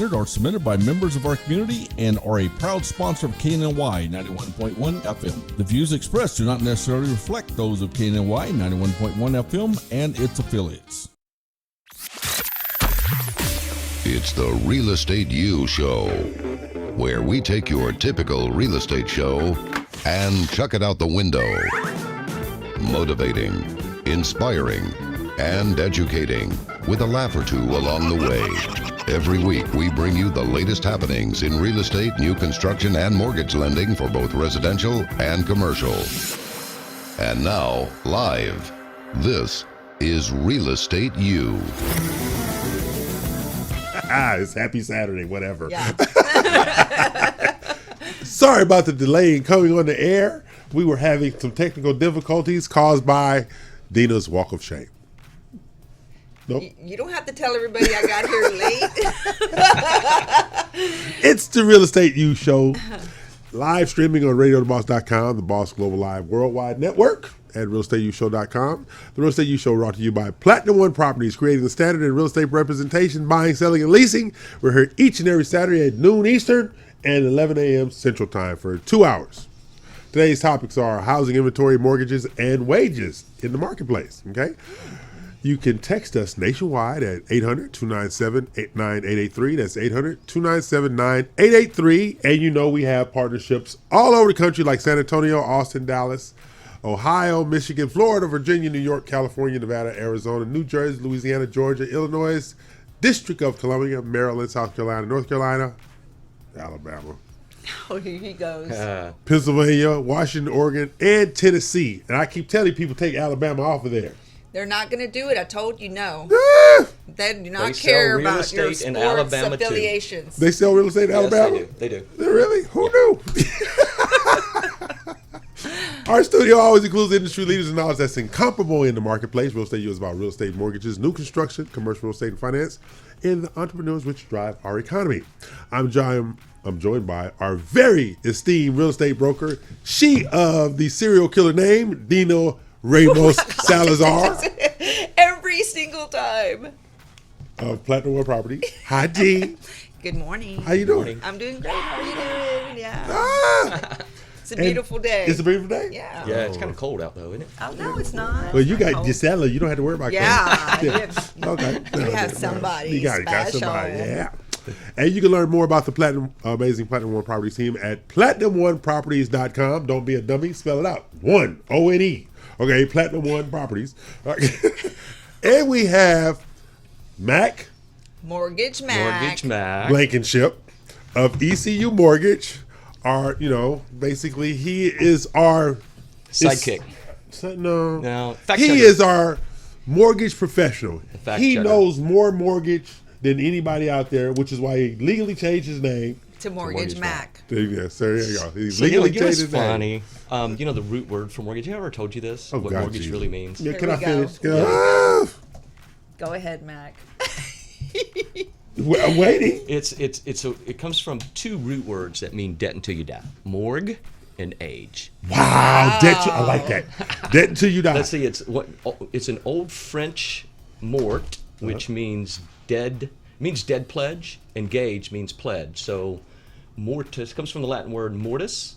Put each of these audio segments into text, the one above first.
Are submitted by members of our community and are a proud sponsor of KNLY 91.1 FM. The views expressed do not necessarily reflect those of KNLY 91.1 FM and its affiliates. It's the Real Estate U Show, where we take your typical real estate show and chuck it out the window. Motivating, inspiring, and educating, with a laugh or two along the way. Every week, we bring you the latest happenings in real estate, new construction, and mortgage lending for both residential and commercial. And now, live, this is Real Estate U. It's happy Saturday, whatever. Yeah. Sorry about the delay in coming on the air. We were having some technical difficulties caused by Dina's walk of shame. Nope. You don't have to tell everybody I got here late. It's the Real Estate U Show, live streaming on RadioTheBoss.com, the Boss Global Live Worldwide Network, and RealEstateUShow.com. The Real Estate U Show brought to you by Platinum One Properties, creating the standard in real estate representation, buying, selling, and leasing. We're here each and every Saturday at noon Eastern and 11 a.m. Central Time for 2 hours. Today's topics are housing inventory, mortgages, and wages in the marketplace, okay? You can text us nationwide at 800-297-9883. That's 800-297-9883. And you know we have partnerships all over the country like San Antonio, Austin, Dallas, Ohio, Michigan, Florida, Virginia, New York, California, Nevada, Arizona, New Jersey, Louisiana, Georgia, Illinois, District of Columbia, Maryland, South Carolina, North Carolina, Alabama. Oh, here he goes. Pennsylvania, Washington, Oregon, and Tennessee. And I keep telling people take Alabama off of there. They're not going to do it. I told you no. They do not They care sell real about estate your in sports Alabama, too. affiliations. They sell real estate in Alabama? Yes, they do. Really? Who knew? Our studio always includes industry leaders and knowledge that's incomparable in the marketplace. Real Estate U is about real estate mortgages, new construction, commercial real estate and finance, and the entrepreneurs which drive our economy. I'm joined by our very esteemed real estate broker, she of the serial killer name, Dino Ramos Salazar. Every single time. Of Platinum One Property. Hi, D. Good morning. How you doing? I'm doing great. How are you doing? Yeah. Ah! It's a beautiful day. It's a beautiful day? Yeah. Yeah, it's kind of cold out though, isn't it? Oh, no, it's not. Well, you got Cold. Gisela. You don't have to worry about Yeah. cold. Okay. You have somebody You got special. somebody. Yeah. And you can learn more about the amazing Platinum One Properties team at PlatinumOneProperties.com. Don't be a dummy. Spell it out. One. O-N-E. Okay. Platinum One Properties. And we have Mac Mortgage Mac. Blankenship of ECU Mortgage. Basically, he is our Sidekick. No. Fact He checker. is our mortgage professional. Fact He checker. knows more mortgage than anybody out there, which is why he legally changed his name. To Mortgage Mac. Yes, there you go. He So, legally you know changed his what's name. funny? You know the root word for mortgage? Have I ever told you this? Oh, what God, mortgage Jesus. really means? Yeah, Here can we I go. finish? Ah, Go ahead, Mac. I'm waiting. It comes from two root words that mean debt until you die. Morgue and age. Wow, I like that. Debt until you die. Let's see, it's an old French mort, which means dead pledge, and gage means pledge. So mortis comes from the Latin word mortis,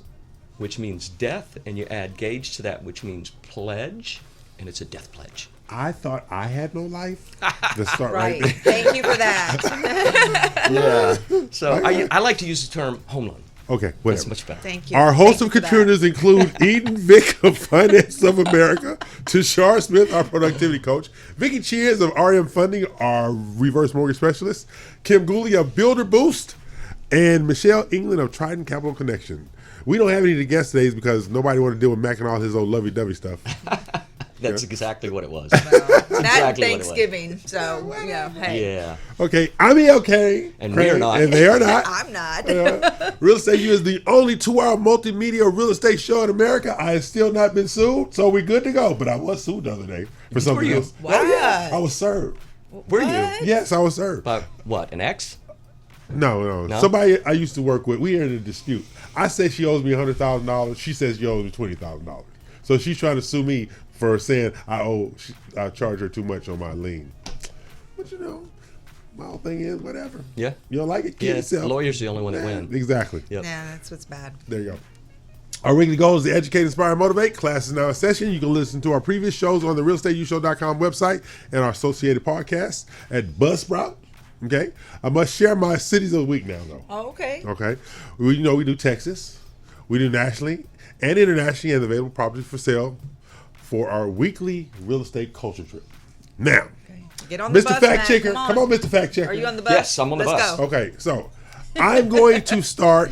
which means death, and you add gage to that, which means pledge, and it's a death pledge. I thought I had no life. Let's start right Right. there. Thank you for that. Yeah. So I like to use the term home loan. Okay, That's whatever. much better. Thank you. Our host Thank of you for that. contributors include Eden Vick of Finance of America, Tashar Smith, our productivity coach, Vicky Cheers of RM Funding, our reverse mortgage specialist, Kim Gooley of Builder Boost, and Michelle England of Trident Capital Connection. We don't have any of the guests today because nobody wanted to deal with Mac and all his old lovey-dovey stuff. That's exactly what it was. That's exactly what it was. Thanksgiving. So, hey. Yeah. Okay, I'm okay. And we are not. And they are not. I'm not. Real Estate U is the only 2-hour multimedia real estate show in America. I have still not been sued, so we're good to go. But I was sued the other day for something you? else. What? Oh, yeah. I was served. Were you? Yes, I was served. By what? An ex? No. No? Somebody I used to work with, we are in a dispute. I say she owes me $100,000. She says she owes me $20,000. So she's trying to sue me for saying I charge her too much on my lien. But my whole thing is whatever. Yeah. You don't like it, keep Yeah. yourself. Lawyer's the only one that win. Exactly. Yep. Yeah, that's what's bad. There you go. Our weekly goal is to educate, inspire, and motivate. Class is now in session. You can listen to our previous shows on the realestateushow.com website and our associated podcasts at Buzzsprout. Okay. I must share my cities of the week now, though. Oh, okay. Okay. We do Texas. We do nationally and internationally and available properties for sale for our weekly real estate culture trip. Now, Get on the Mr. bus, Fact Matt. Checker. Come on, Mr. Fact Checker. Are you on the bus? Yes, I'm on the Let's bus. Go. Okay, so I'm going to start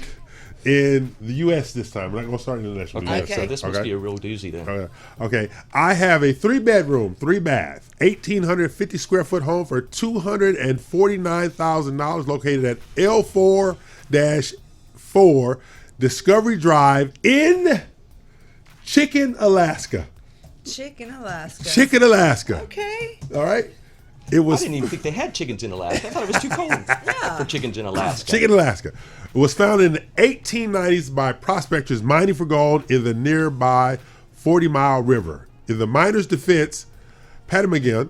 in the U.S. this time. I'm not going to start international. Okay, Okay. so this must be a real doozy then. Okay, I have a 3-bedroom, 3-bath, 1,850 square foot home for $249,000 located at L4-4 Discovery Drive in Chicken, Alaska. Chicken, Alaska. Chicken, Alaska. Okay. All right. It I was didn't even think they had chickens in Alaska. I thought it was too cold for chickens in Alaska. Chicken, Alaska. It was founded in the 1890s by prospectors mining for gold in the nearby 40 Mile River. In the miners' defense, Patamagan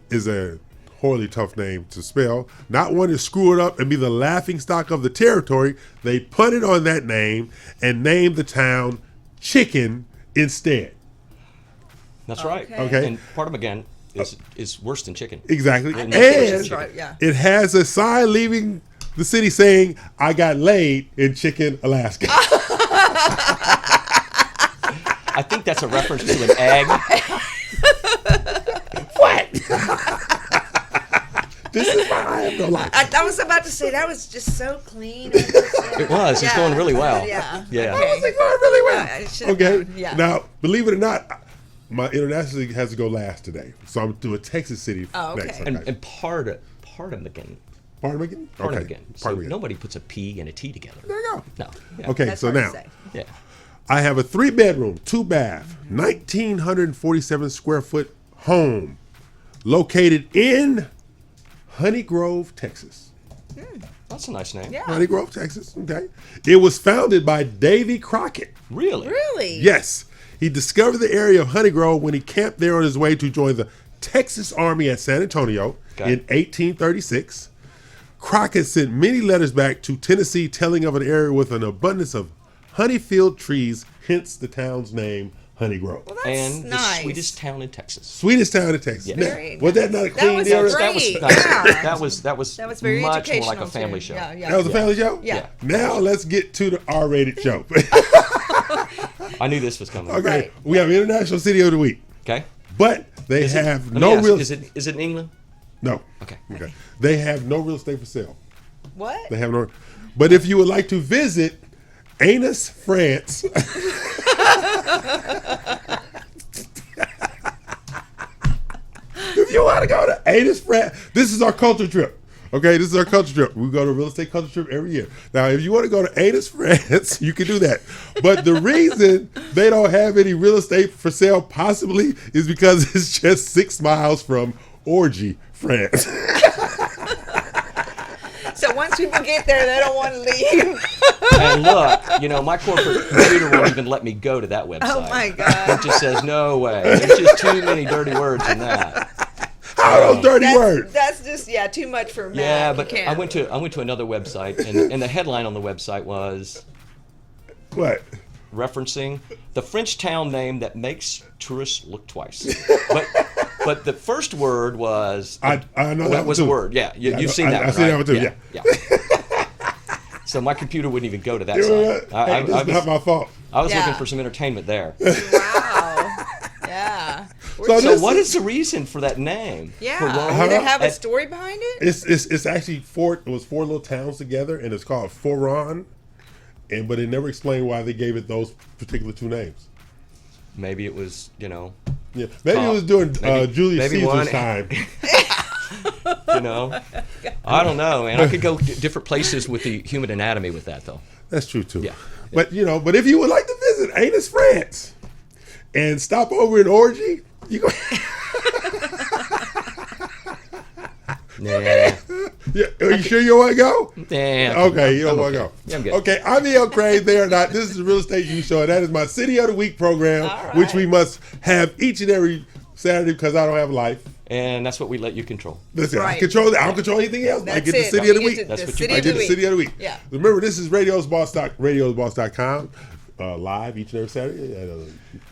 is a horribly tough name to spell. Not wanting to screw it up and be the laughingstock of the territory, they punted on that name and named the town Chicken instead. That's right. Okay. And part of them again is worse than chicken. Exactly. I And know that's right, yeah. it has a sign leaving the city saying, "I got laid in Chicken, Alaska." I think that's a reference to an egg. What? This is why I have no life. I was about to say that was just so clean. It was. It's Yeah. going really well. Yeah. Yeah. How was it going really well? I should've Okay. known, yeah. Now, believe it or not, my international league has to go last today, so I'm doing Texas City Oh, okay. next. And part of again. Pardon me again? Part of Okay. again. So Pardon me again. nobody puts a P and a T together. There you go. No. Yeah. Okay, That's so hard to now say. Yeah. I have a 3-bedroom, 2-bath, 1,947 square foot home located in Honey Grove, Texas. That's a nice name. Yeah. Honey Grove, Texas. Okay. It was founded by Davy Crockett. Really? Really? Yes. He discovered the area of Honey Grove when he camped there on his way to join the Texas Army at San Antonio in 1836. Crockett sent many letters back to Tennessee telling of an area with an abundance of honey-filled trees, hence the town's name, Honey Grove. Well, that's And nice. the sweetest town in Texas. Sweetest town in Texas. Yeah. Now, Very was that not a That clean was deal? great. That was Yeah. that was That was very much more educational. like a family too. show. Yeah, yeah. That was a family show? Yeah. Now let's get to the R-rated show. I knew this was coming. Okay. Right. We have International City of the Week, Okay. but they Is it- have let me no ask, real. Is it in England? No. Okay. Okay. They have no real estate for sale. What? They have no. But if you would like to visit Anus, France. If you want to go to Anus, France, this is our culture trip. Okay, this is our culture trip. We go to a real estate culture trip every year. Now, if you want to go to Anus, France, you can do that. But the reason they don't have any real estate for sale possibly is because it's just 6 miles from Orgy, France. So once people get there, they don't want to leave. And look, my corporate computer won't even let me go to that website. Oh my God. It just says no way. There's just too many dirty words in that. How are those dirty words? That's just too much for Matt. Yeah, He but can't. I went to another website, and the headline on the website was What? referencing the French town name that makes tourists look twice. But the first word was I know that was one a too. word. Yeah, Yeah, you've seen that. I've one, seen right? that one too, yeah. Yeah. So my computer wouldn't even go to that You know site. what? Hey, it's not my fault. I was Yeah. looking for some entertainment there. Wow. Yeah. So So this what is- is the reason for that name? Yeah. Ferrone? Did it have a At- story behind it? It's actually it was 4 little towns together, and it's called Foron, but it never explained why they gave it those particular 2 names. Maybe it was, Yeah, maybe it was during maybe- Julius maybe Caesar's one- time. I don't know, man. I could go different places with the human anatomy with that, though. That's true too. Yeah. But but if you would like to visit Anus, France, and stop over in Orgy, you go. Yeah. Yeah, are you sure you want to go? Yeah. Okay, you don't want to go. Yeah, I'm good. Okay, I'm E.L. Craig. They are not. This is the Real Estate You Show, and that is my City of the Week program, All right. which we must have each and every Saturday because I don't have a life. And that's what we let you control. Listen, I Right. control that. I don't control anything else. I That's get the it. city of the You week. get That's the what you city I of get the the city of the week. Yeah. Remember, this is radiosboss.com, live each and every Saturday at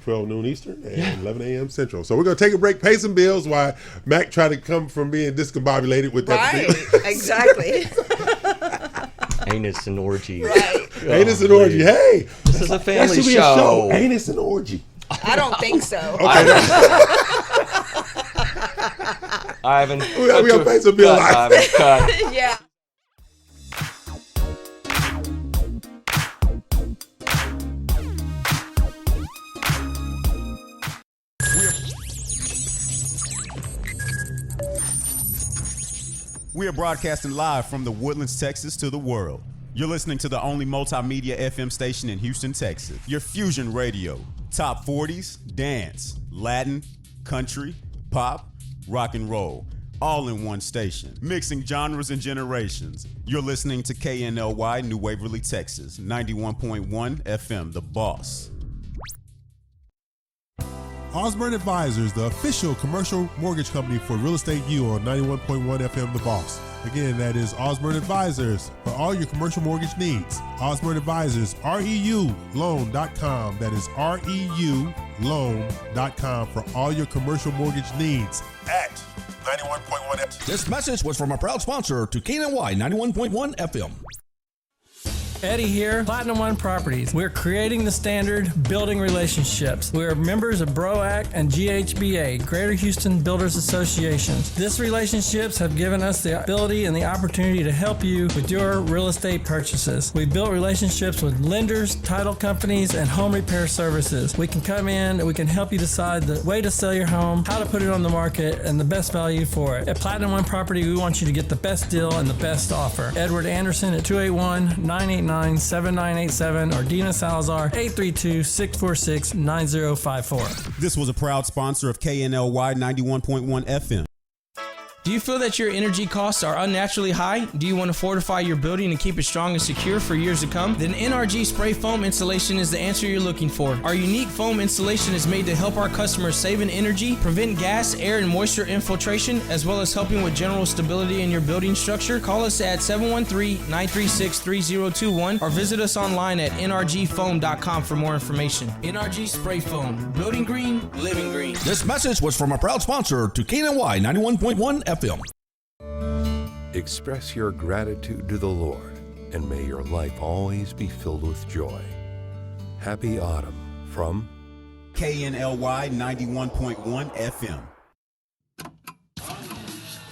12 noon Eastern and 11 a.m. Central. So we're going to take a break, pay some bills while Mac try to come from being discombobulated with that. Right. Exactly. Anus and orgy. Right. Anus and orgy. Hey, This is a that family should be show. a show. Anus and orgy. I don't think so. Ivan, We gotta pay some bills. Ivan, cut. Yeah. We are broadcasting live from the Woodlands, Texas to the world. You're listening to the only multimedia FM station in Houston, Texas. Your Fusion Radio. Top 40s, dance, Latin, country, pop, rock and roll. All in one station. Mixing genres and generations. You're listening to KNLY, New Waverly, Texas. 91.1 FM, The Boss. Osborne Advisors, the official commercial mortgage company for Real Estate U on 91.1 FM The Boss. Again, that is Osborne Advisors for all your commercial mortgage needs. Osborne Advisors, REUloan.com. That is REUloan.com for all your commercial mortgage needs at 91.1 FM. This message was from a proud sponsor to KNLY 91.1 FM. Eddie here, Platinum One Properties. We're creating the standard, building relationships. We are members of BROAC and GHBA, Greater Houston Builders Associations. These relationships have given us the ability and the opportunity to help you with your real estate purchases. We've built relationships with lenders, title companies, and home repair services. We can come in and we can help you decide the way to sell your home, how to put it on the market, and the best value for it. At Platinum One Property, we want you to get the best deal and the best offer. Edward Anderson at 281-989-7987 or Dina Salazar 832-646-9054. This was a proud sponsor of KNLY 91.1 FM. Do you feel that your energy costs are unnaturally high? Do you want to fortify your building and keep it strong and secure for years to come? Then NRG Spray Foam Installation is the answer you're looking for. Our unique foam installation is made to help our customers save in energy, prevent gas, air, and moisture infiltration, as well as helping with general stability in your building structure. Call us at 713-936-3021 or visit us online at nrgfoam.com for more information. NRG Spray Foam. Building green, living green. This message was from a proud sponsor to KNLY 91.1 FM. Express your gratitude to the Lord, and may your life always be filled with joy. Happy Autumn from KNLY 91.1 FM.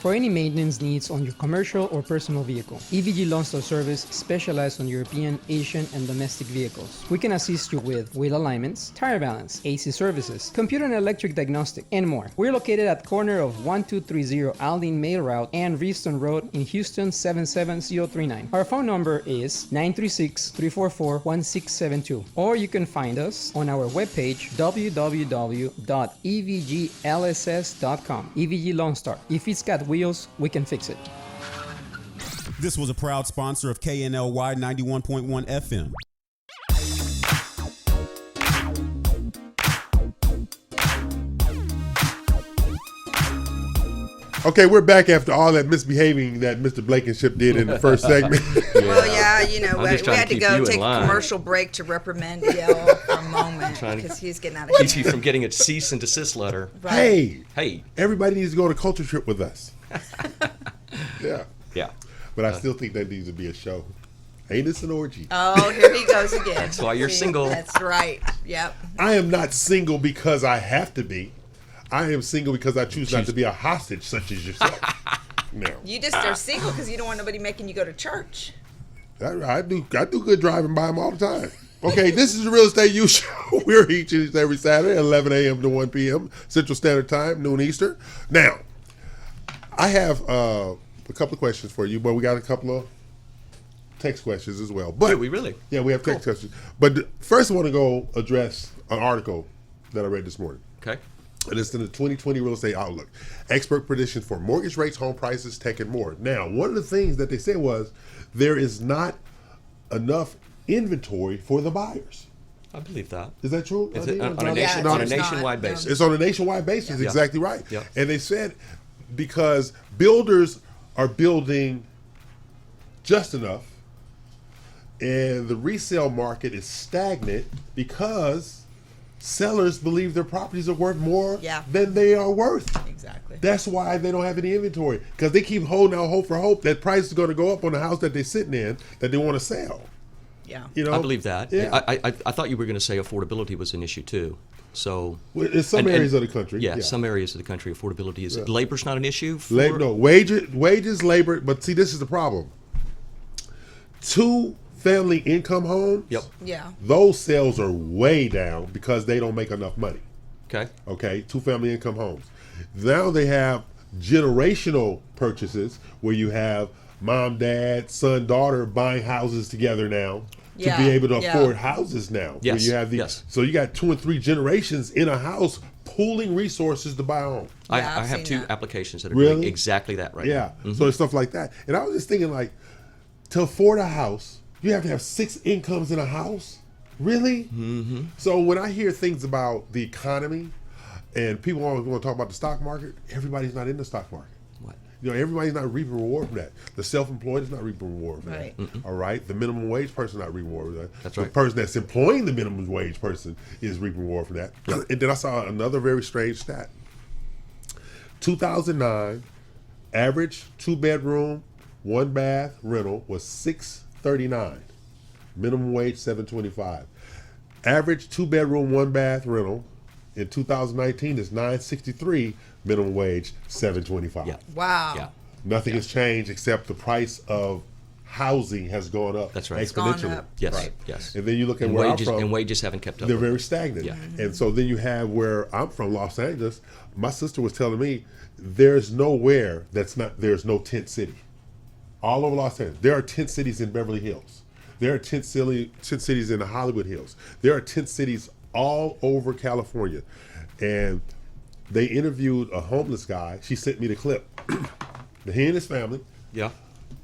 For any maintenance needs on your commercial or personal vehicle, EVG Loan Star Service specializes on European, Asian, and domestic vehicles. We can assist you with wheel alignments, tire balance, AC services, computer and electric diagnostic, and more. We're located at corner of 1230 Aldine Mail Route and Reeston Road in Houston 77039. Our phone number is 936-344-1672, or you can find us on our webpage www.evglss.com. EVG Loan Star. If it's got wheels, we can fix it. This was a proud sponsor of KNLY 91.1 FM. Okay, we're back after all that misbehaving that Mr. Blankenship did in the first segment. Well, yeah, you know, I'm we just trying had to to keep go you in take a line. commercial break to reprimand DL for a moment Trying to because he's getting out of Keep hand. you from getting a cease and desist letter. Hey, Hey. everybody needs to go on a culture trip with us. Yeah. Yeah. But I still think that needs to be a show. Anus and orgy. Oh, here he goes again. That's why you're single. That's right. Yep. I am not single because I have to be. I am single because I choose not to be a hostage such as yourself. No. You just are single because you don't want nobody making you go to church. I do good driving by them all the time. Okay, this is the Real Estate U Show. We're each and every Saturday, 11 a.m. to 1 p.m. Central Standard Time, noon Eastern. Now, I have a couple of questions for you, but we got a couple of text questions as well. But Do we really? Yeah, we have text questions. But first, I want to go address an article that I read this morning. Okay. And it's in the 2020 Real Estate Outlook. Expert predictions for mortgage rates, home prices, tech, and more. Now, one of the things that they said was there is not enough inventory for the buyers. I believe that. Is that true? It's Anita? on a nationwide not. basis. It's on a nationwide basis, Yeah. exactly right. Yeah. And they said because builders are building just enough and the resale market is stagnant because sellers believe their properties are worth more than they are worth. Exactly. That's why they don't have any inventory, because they keep holding out hope for hope that price is going to go up on the house that they're sitting in that they want to sell. Yeah. You know, I believe that. Yeah. I thought you were going to say affordability was an issue too. So Well, in some areas of the country. Yeah, some areas of the country, affordability is. Labor's not an issue. Wages, labor. But see, this is the problem. 2-family income homes. Yep. Yeah. Those sales are way down because they don't make enough money. Okay. Okay, 2-family income homes. Now they have generational purchases where you have mom, dad, son, daughter buying houses together now to be able to afford houses now. Yes. Where you have so you got 2 and 3 generations in a house pooling resources to buy a home. I have 2 applications that are doing exactly that right now. Yeah. So it's stuff like that. And I was just thinking, like, to afford a house, you have to have 6 incomes in a house? Really? Mm-hmm. So when I hear things about the economy and people always want to talk about the stock market, everybody's not in the stock market. What? You know, everybody's not reaping reward from that. The self-employed is not reaping reward from that. All right? The minimum wage person is not reaping reward from that. That's the right. person that's employing the minimum wage person is reaping reward from that. And then I saw another very strange stat. 2009, average 2-bedroom, 1-bath rental was $639. Minimum wage $725. Average 2-bedroom, 1-bath rental in 2019 is $963. Minimum wage $725. Yeah. Wow. Yeah. Nothing has changed except the price of housing has gone up. That's right. It's gone exponentially. up. Yes. Right. Yes. And then you look at And where wages, I'm from. and wages haven't kept up. They're with it. very stagnant. Yeah. And so then you have where I'm from, Los Angeles. My sister was telling me there's nowhere there's no tent city. All over Los Angeles. There are tent cities in Beverly Hills. There are tent cities in the Hollywood Hills. There are tent cities all over California. And they interviewed a homeless guy. She sent me the clip. He and his family. Yeah.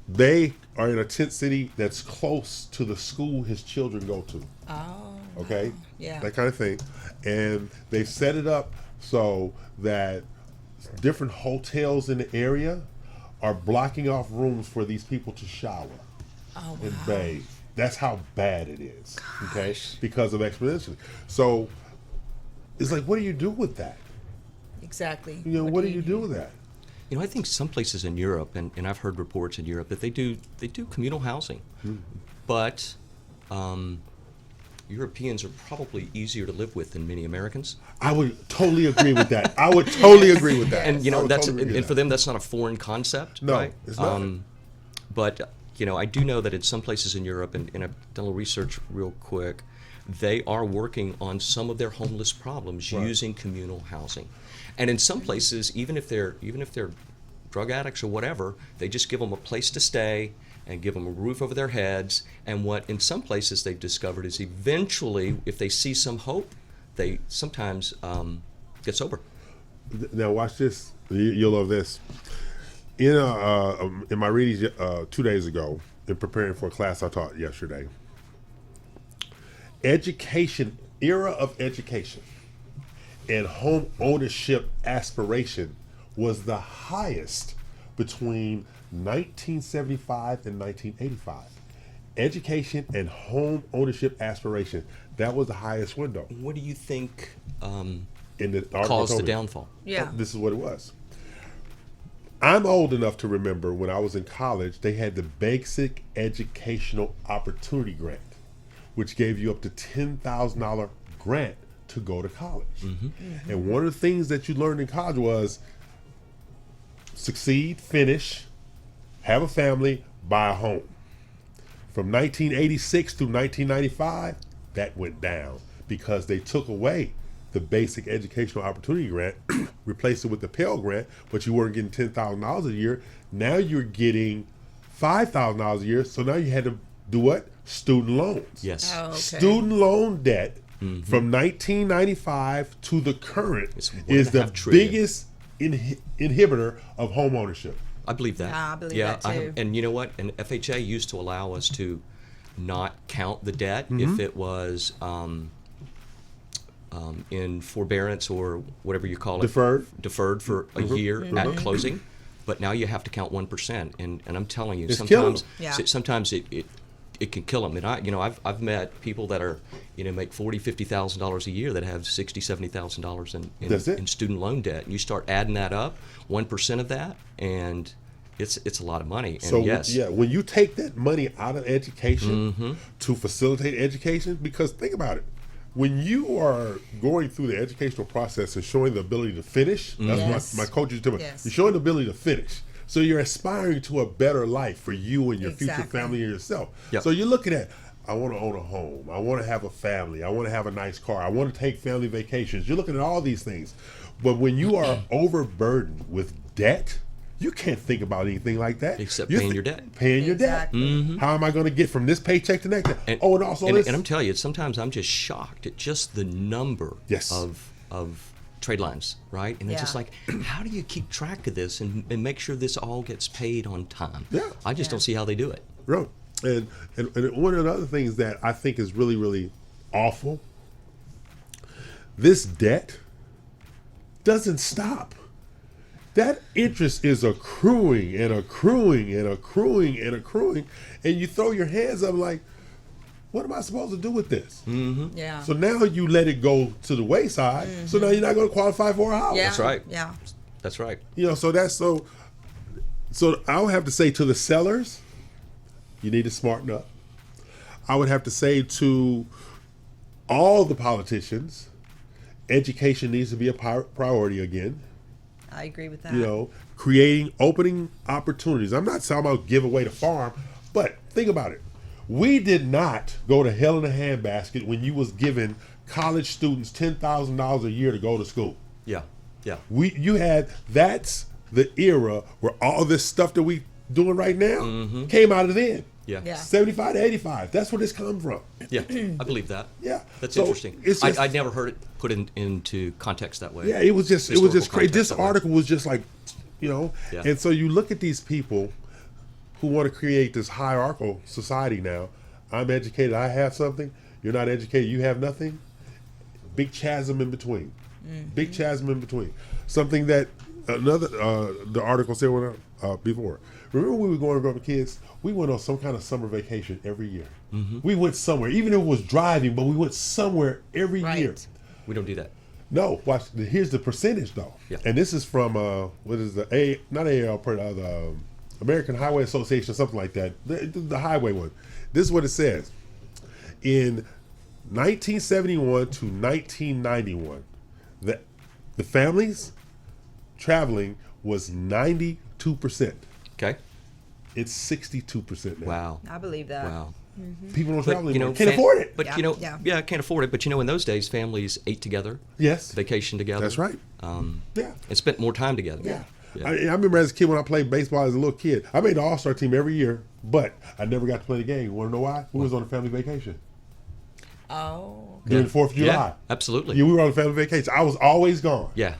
They are in a tent city that's close to the school his children go to. Oh. Okay? Wow. Yeah. That kind of thing. And they've set it up so that different hotels in the area are blocking off rooms for these people to shower and bathe. That's how bad it is. Okay? Because of exponentially. So it's like, what do you do with that? Exactly. You know, what do you do with that? You know, I think some places in Europe, and I've heard reports in Europe that they do communal housing, but Europeans are probably easier to live with than many Americans. I would totally agree with that. I would totally agree with that. And you I know, would that's totally agree and with for that. them that's not a foreign concept, No, right? it's not. But you know, I do know that in some places in Europe, and I've done a little research real quick, they are working on some of their homeless problems using communal housing. And in some places, even if they're drug addicts or whatever, they just give them a place to stay and give them a roof over their heads. And what in some places they've discovered is eventually, if they see some hope, they sometimes get sober. Now watch this. You'll love this. In my readings 2 days ago, in preparing for a class I taught yesterday, era of education and home ownership aspiration was the highest between 1975 and 1985. Education and home ownership aspiration, that was the highest window. What do you think In the article caused the told me. downfall? Yeah. This is what it was. I'm old enough to remember when I was in college, they had the Basic Educational Opportunity Grant, which gave you up to $10,000 grant to go to college. And one of the things that you learned in college was succeed, finish, have a family, buy a home. From 1986 through 1995, that went down because they took away the Basic Educational Opportunity Grant, replaced it with the Pell Grant, but you weren't getting $10,000 a year. Now you're getting $5,000 a year, so now you had to do what? Student loans. Yes. Oh, okay. Student loan debt from 1995 to the current It's is the $1.5 trillion. biggest inhibitor of home ownership. I believe that. Yeah, I believe that too. And you know what? And FHA used to allow us to not count the debt if it was in forbearance or whatever you call it. Deferred for a year at closing. But now you have to count 1%, and I'm telling you, It's sometimes Yeah. sometimes it can kill them. And I've met people that are make $40,000-$50,000 a year that have $60,000-$70,000 in student loan debt, and you start adding that up, 1% of that, and it's a lot of money. And So yes, when you take that money out of education to facilitate education, because think about it. When you are going through the educational process and showing the ability to finish, that's Yes. what my coach used to tell me. Yes. You're showing the ability to finish. So you're aspiring to a better life for you and your future Exactly. family and yourself. Yep. So you're looking at, I want to own a home. I want to have a family. I want to have a nice car. I want to take family vacations. You're looking at all these things. But when you are overburdened with debt, you can't think about anything like that. Except You're paying your debt. Paying your debt. How am I going to get from this paycheck to next? And also and, this. and I'm telling you, sometimes I'm just shocked at just the number Yes. of trade lines, right? And it's just Yeah. like, how do you keep track of this and make sure this all gets paid on time? Yeah. I just don't see how they do it. Right. And one of the other things that I think is really, really awful, this debt doesn't stop. That interest is accruing and accruing and accruing and accruing, and you throw your hands up like, what am I supposed to do with this? Yeah. So now you let it go to the wayside, so now you're not going to qualify for a house. Yeah. That's right. Yeah. That's right. So that's so I would have to say to the sellers, you need to smarten up. I would have to say to all the politicians, education needs to be a priority again. I agree with that. Creating opening opportunities. I'm not talking about give away the farm, but think about it. We did not go to hell in a handbasket when you was giving college students $10,000 a year to go to school. Yeah. Yeah. That's the era where all this stuff that we doing right now came out of then. Yeah. 75 to 85. That's where this comes from. Yeah. I believe that. Yeah. That's So interesting. it's just- I never heard it put into context that way. Yeah, it was just Historical crazy. context This that way. article was just like, Yeah. And so you look at these people who want to create this hierarchical society now. I'm educated, I have something. You're not educated, you have nothing. Big chasm in between. Big chasm in between. Something that the article said before. Remember when we were growing up kids? We went on some kind of summer vacation every year. We went somewhere, even if it was driving, but we went somewhere every year. We don't do that. No, watch. Here's the percentage though, Yeah. and this is from what is the the American Highway Association, something like that. The highway one. This is what it says. In 1971 to 1991, the families traveling was 92%. Okay. It's 62% now. Wow. I believe that. Wow. People don't But, travel anymore. Can't afford it. But Yeah. can't afford it. But in those days, families ate together, Yes, vacationed together. that's right. Yeah. And spent more time together. Yeah. Yeah. I remember as a kid when I played baseball as a little kid, I made the All-Star team every year, but I never got to play the game. You want to know why? We was on a family vacation Oh. during the 4th of July. Yeah, absolutely. Yeah, we were on a family vacation. I was always gone. Yeah,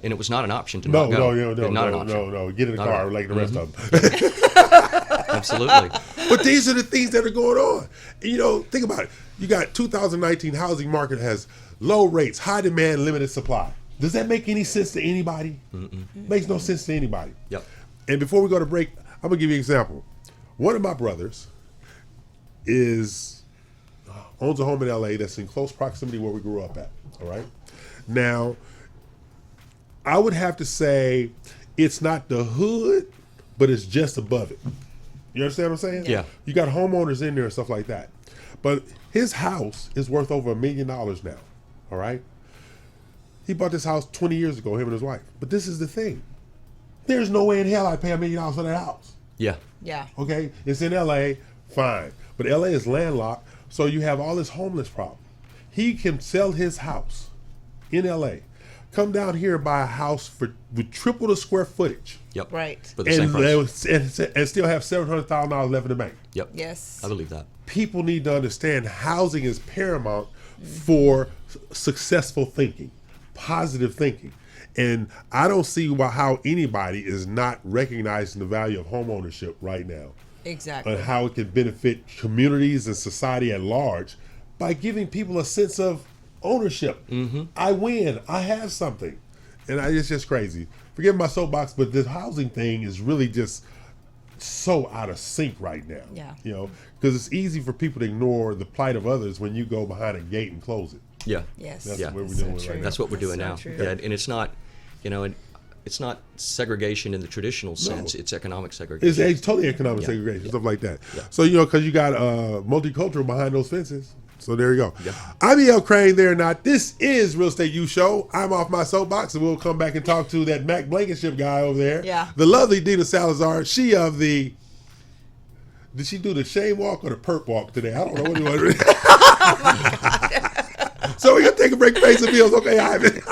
and it was not an option to No, not go. no, Not an option. no. Get in the Not at car all. like the rest of them. Absolutely. But these are the things that are going on. And, think about it. You got 2019 housing market has low rates, high demand, limited supply. Does that make any sense to anybody? Makes no sense to anybody. Yep. And before we go to break, I'm gonna give you an example. One of my brothers owns a home in LA that's in close proximity where we grew up at. All right. Now, I would have to say it's not the hood, but it's just above it. You understand what I'm saying? Yeah. You got homeowners in there and stuff like that. But his house is worth over $1 million now. All right. He bought this house 20 years ago, him and his wife. But this is the thing. There's no way in hell I'd pay $1 million for that house. Yeah. Yeah. Okay? It's in LA, fine. But LA is landlocked, so you have all this homeless problem. He can sell his house in LA, come down here and buy a house with triple the square footage. Yep. Right. For the same price. And still have $700,000 left in the bank. Yep. Yes. I believe that. People need to understand housing is paramount for successful thinking, positive thinking. And I don't see how anybody is not recognizing the value of home ownership right now. Exactly. And how it can benefit communities and society at large by giving people a sense of ownership. I win. I have something. And it's just crazy. Forgive my soapbox, but this housing thing is really just so out of sync right now. Yeah. You know, because it's easy for people to ignore the plight of others when you go behind a gate and close it. Yeah. Yes. That's Yeah. what we're doing right now. That's what we're doing so now. true. Yeah, and it's not, it's not segregation in the traditional sense. No. It's economic segregation. It's totally economic segregation, stuff like that. Yeah. So, because you got multicultural behind those fences. So there you go. Yeah. I'm E.L. Crane, there or not. This is Real Estate U Show. I'm off my soapbox, and we'll come back and talk to that Mac Blankenship guy over there. Yeah. The lovely Dina Salazar. She of the... Did she do the shame walk or the perp walk today? I don't know what you want to do. Oh my God. So we're going to take a break, pay some bills. Okay, Ivan.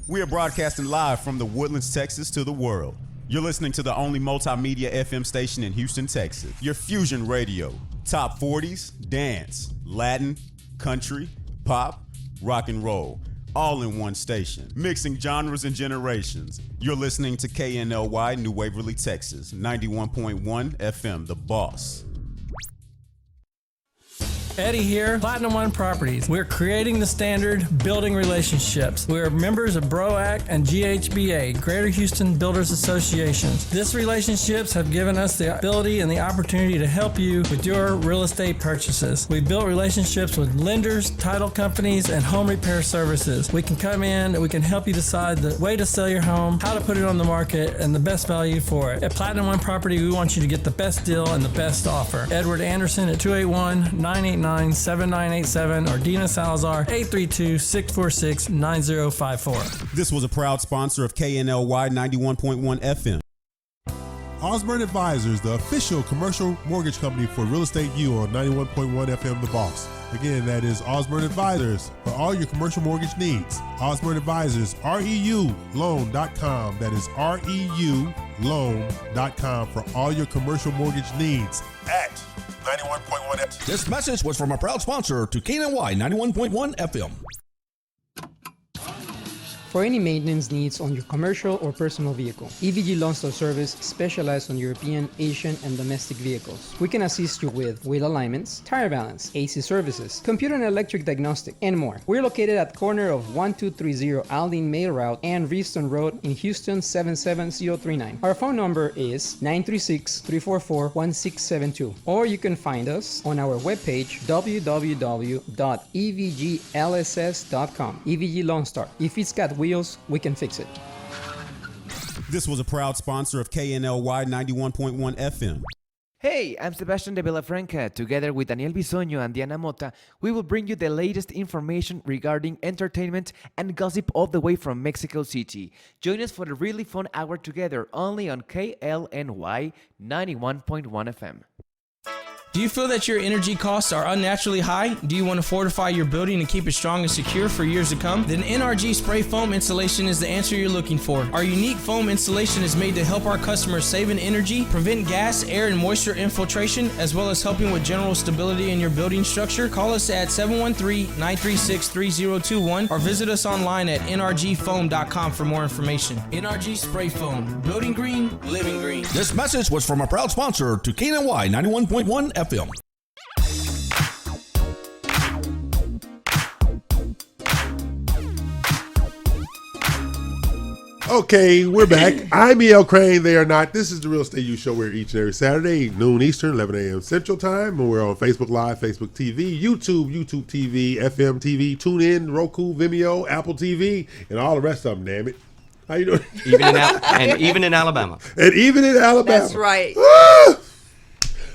We are broadcasting live from the Woodlands, Texas to the world. You're listening to the only multimedia FM station in Houston, Texas. Your Fusion Radio. Top 40s, dance, Latin, country, pop, rock and roll. All in one station. Mixing genres and generations. You're listening to KNLY, New Waverly, Texas. 91.1 FM, The Boss. Eddie here, Platinum One Properties. We're creating the standard, building relationships. We're members of BROAC and GHBA, Greater Houston Builders Associations. These relationships have given us the ability and the opportunity to help you with your real estate purchases. We've built relationships with lenders, title companies, and home repair services. We can come in and we can help you decide the way to sell your home, how to put it on the market, and the best value for it. At Platinum One Property, we want you to get the best deal and the best offer. Edward Anderson at 281-989-7987 or Dina Salazar 832-646-9054. This was a proud sponsor of KNLY 91.1 FM. Osborne Advisors, the official commercial mortgage company for Real Estate U on 91.1 FM The Boss. Again, that is Osborne Advisors for all your commercial mortgage needs. Osborne Advisors, REULoan.com. That is REULoan.com for all your commercial mortgage needs at 91.1 FM. This message was from a proud sponsor to KNLY 91.1 FM. For any maintenance needs on your commercial or personal vehicle, EVG Loan Store Service specializes on European, Asian, and domestic vehicles. We can assist you with wheel alignments, tire balance, AC services, computer and electric diagnostic, and more. We're located at corner of 1230 Aldine Mail Route and Reeston Road in Houston 77039. Our phone number is 936-344-1672, or you can find us on our webpage www.evglss.com. EVG Loan Star. If it's got wheels, we can fix it. This was a proud sponsor of KNLY 91.1 FM. Hey, I'm Sebastian de Villafranca. Together with Daniel Bisoño and Diana Mota, we will bring you the latest information regarding entertainment and gossip all the way from Mexico City. Join us for a really fun hour together only on KLNY 91.1 FM. Do you feel that your energy costs are unnaturally high? Do you want to fortify your building and keep it strong and secure for years to come? Then NRG Spray Foam Installation is the answer you're looking for. Our unique foam installation is made to help our customers save in energy, prevent gas, air, and moisture infiltration, as well as helping with general stability in your building structure. Call us at 713-936-3021 or visit us online at nrgfoam.com for more information. NRG Spray Foam. Building green, living green. This message was from a proud sponsor to KNLY 91.1 FM. Okay, we're back. I'm E.L. Crane, they are not. This is the Real Estate U Show. We're each and every Saturday, noon Eastern, 11 a.m. Central Time. And we're on Facebook Live, Facebook TV, YouTube TV, FM TV, TuneIn, Roku, Vimeo, Apple TV, and all the rest of them, damn it. How you doing? Even in Alabama. And even in Alabama. That's right.